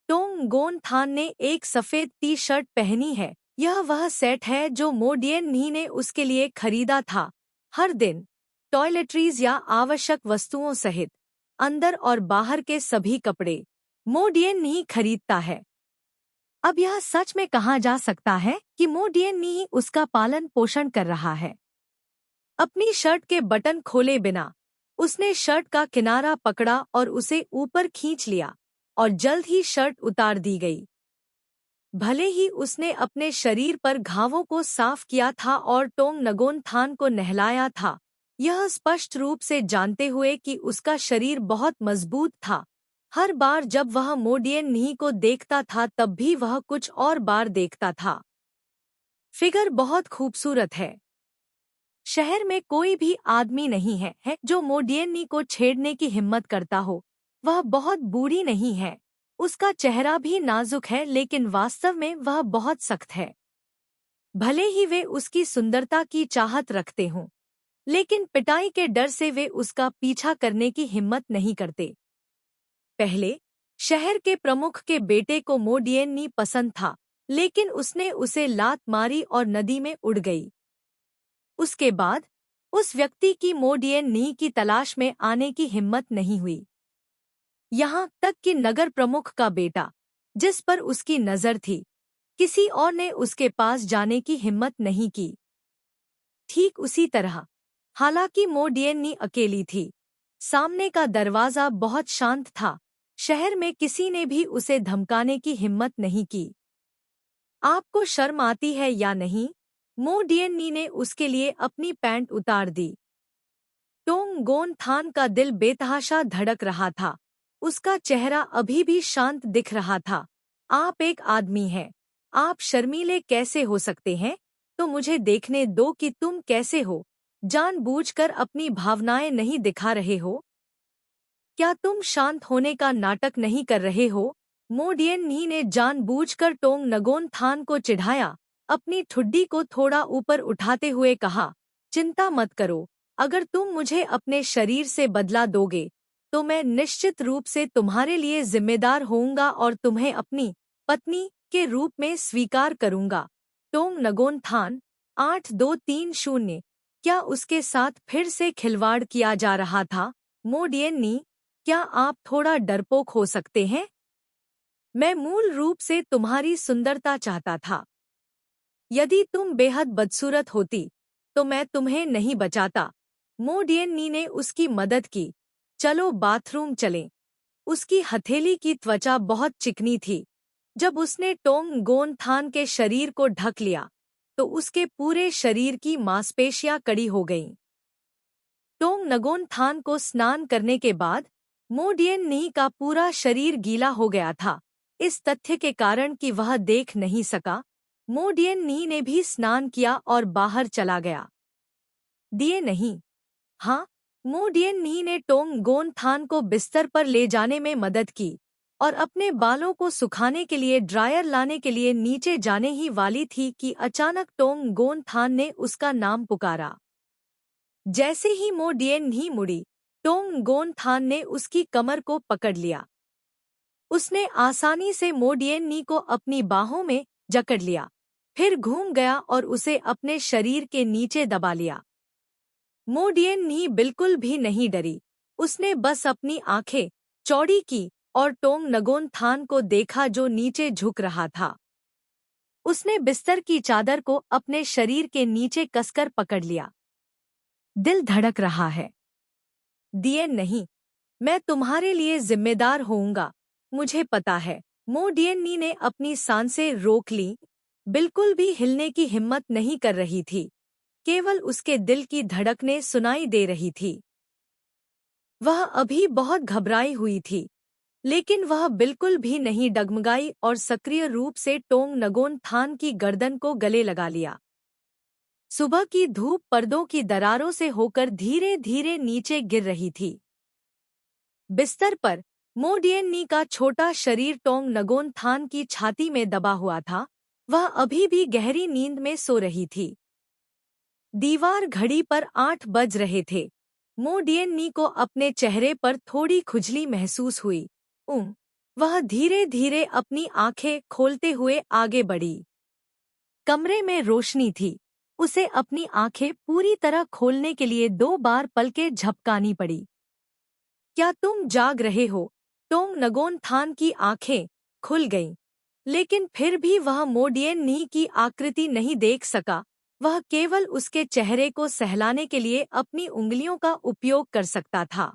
टोंग गोन थान ने एक सफेद टी शर्ट पहनी है। यह वह सेट है जो मो डियन ने उसके लिए खरीदा था। हर दिन टॉयलेटरीज या आवश्यक वस्तुओं सहित अंदर और बाहर के सभी कपड़े मो डियन खरीदता है। अब यह सच में कहा जा सकता है कि मो डियन उसका पालन पोषण कर रहा है। अपनी शर्ट के बटन खोले बिना उसने शर्ट का किनारा पकड़ा और उसे ऊपर खींच लिया और जल्द ही शर्ट उतार दी गई। भले ही उसने अपने शरीर पर घावों को साफ किया था और टोंग नगोन थान को नहलाया था, यह स्पष्ट रूप से जानते हुए कि उसका शरीर बहुत मजबूत था। हर बार जब वह मो डियन को देखता था तब भी वह कुछ और बार देखता था। फिगर बहुत खूबसूरत है। शहर में कोई भी आदमी नहीं है जो मो डियन को छेड़ने की हिम्मत करता हो। वह बहुत बूढ़ी नहीं है। उसका चेहरा भी नाजुक है, लेकिन वास्तव में वह बहुत सख्त है। भले ही वे उसकी सुंदरता की चाहत रखते हों, लेकिन पिटाई के डर से वे उसका पीछा करने की हिम्मत नहीं करते। पहले शहर के प्रमुख के बेटे को मो डियन पसंद था, लेकिन उसने उसे लात मारी और नदी में उड़ गई। उसके बाद उस व्यक्ति की मो डियन की तलाश में आने की हिम्मत नहीं हुई। यहाँ तक कि नगर प्रमुख का बेटा, जिस पर उसकी नजर थी, किसी और ने उसके पास जाने की हिम्मत नहीं की। ठीक उसी तरह, हालांकि मो डियन अकेली थी, सामने का दरवाजा बहुत शांत था। शहर में किसी ने भी उसे धमकाने की हिम्मत नहीं की। आपको शर्म आती है या नहीं? मो डियन ने उसके लिए अपनी पैंट उतार दी। टोंग गोन थान का दिल बेतहाशा धड़क रहा था। उसका चेहरा अभी भी शांत दिख रहा था। आप एक आदमी हैं। आप शर्मीले कैसे हो सकते हैं? तो मुझे देखने दो कि तुम कैसे हो। जानबूझकर अपनी भावनाएं नहीं दिखा रहे हो? क्या तुम शांत होने का नाटक नहीं कर रहे हो? मो डियन-नी ने जानबूझकर टोंग नगोन थान को चिढ़ाया। अपनी ठुड्डी को थोड़ा ऊपर उठाते हुए कहा, चिंता मत करो। अगर तुम मुझे अपने शरीर से बदला दोगे तो मैं निश्चित रूप से तुम्हारे लिए जिम्मेदार होऊंगा और तुम्हें अपनी पत्नी के रूप में स्वीकार करूंगा। टोंग नगोन थान 8230। क्या उसके साथ फिर से खिलवाड़ किया जा रहा था? मो डियन-नी, क्या आप थोड़ा डरपोक हो सकते हैं? मैं मूल रूप से तुम्हारी सुंदरता चाहता था। यदि तुम बेहद बदसूरत होती तो मैं तुम्हें नहीं बचाता। मो डियन-नी ने उसकी मदद की। चलो बाथरूम चलें। उसकी हथेली की त्वचा बहुत चिकनी थी। जब उसने टोंग गोन थान के शरीर को ढक लिया तो उसके पूरे शरीर की मांसपेशियां कड़ी हो गईं। टोंग नगोन थान को स्नान करने के बाद मो डियन-नी का पूरा शरीर गीला हो गया था। इस तथ्य के कारण कि वह देख नहीं सका, मो डियन-नी ने भी स्नान किया और बाहर चला गया। दिए नहीं। हाँ, मो डियन-नी ने टोंग गोन थान को बिस्तर पर ले जाने में मदद की और अपने बालों को सुखाने के लिए ड्रायर लाने के लिए नीचे जाने ही वाली थी कि अचानक टोंग गोन थान ने उसका नाम पुकारा। जैसे ही मो डियन-नी मुड़ी, टोंग गोन थान ने उसकी कमर को पकड़ लिया। उसने आसानी से मो डियन-नी को अपनी बाहों में जकड़ लिया, फिर घूम गया और उसे अपने शरीर के नीचे दबा लिया। मो डियन-नी बिल्कुल भी नहीं डरी। उसने बस अपनी आंखें चौड़ी की और टोंग नगोन थान को देखा जो नीचे झुक रहा था। उसने बिस्तर की चादर को अपने शरीर के नीचे कसकर पकड़ लिया। दिल धड़क रहा है। दिए नहीं, मैं तुम्हारे लिए जिम्मेदार होऊंगा। मुझे पता है। मो डियन-नी ने अपनी सांसें रोक लीं। बिल्कुल भी हिलने की हिम्मत नहीं कर रही थी। केवल उसके दिल की धड़कनें सुनाई दे रही थी। वह अभी बहुत घबराई हुई थी, लेकिन वह बिल्कुल भी नहीं डगमगाई और सक्रिय रूप से टोंग नगोन थान की गर्दन को गले लगा लिया। सुबह की धूप पर्दों की दरारों से होकर धीरे धीरे नीचे गिर रही थी। बिस्तर पर मो डियन-नी का छोटा शरीर टोंग नगोन थान की छाती में दबा हुआ था। वह अभी भी गहरी नींद में सो रही थी। दीवार घड़ी पर 8 बज रहे थे। मो डियन-नी को अपने चेहरे पर थोड़ी खुजली महसूस हुई। वह धीरे धीरे अपनी आंखें खोलते हुए आगे बढ़ी। कमरे में रोशनी थी। उसे अपनी आंखें पूरी तरह खोलने के लिए 2 बार पलकें झपकानी पड़ी। क्या तुम जाग रहे हो? टोंग नगोन थान की आंखें खुल गईं, लेकिन फिर भी वह मो डियन-नी की आकृति नहीं देख सका। वह केवल उसके चेहरे को सहलाने के लिए अपनी उंगलियों का उपयोग कर सकता था।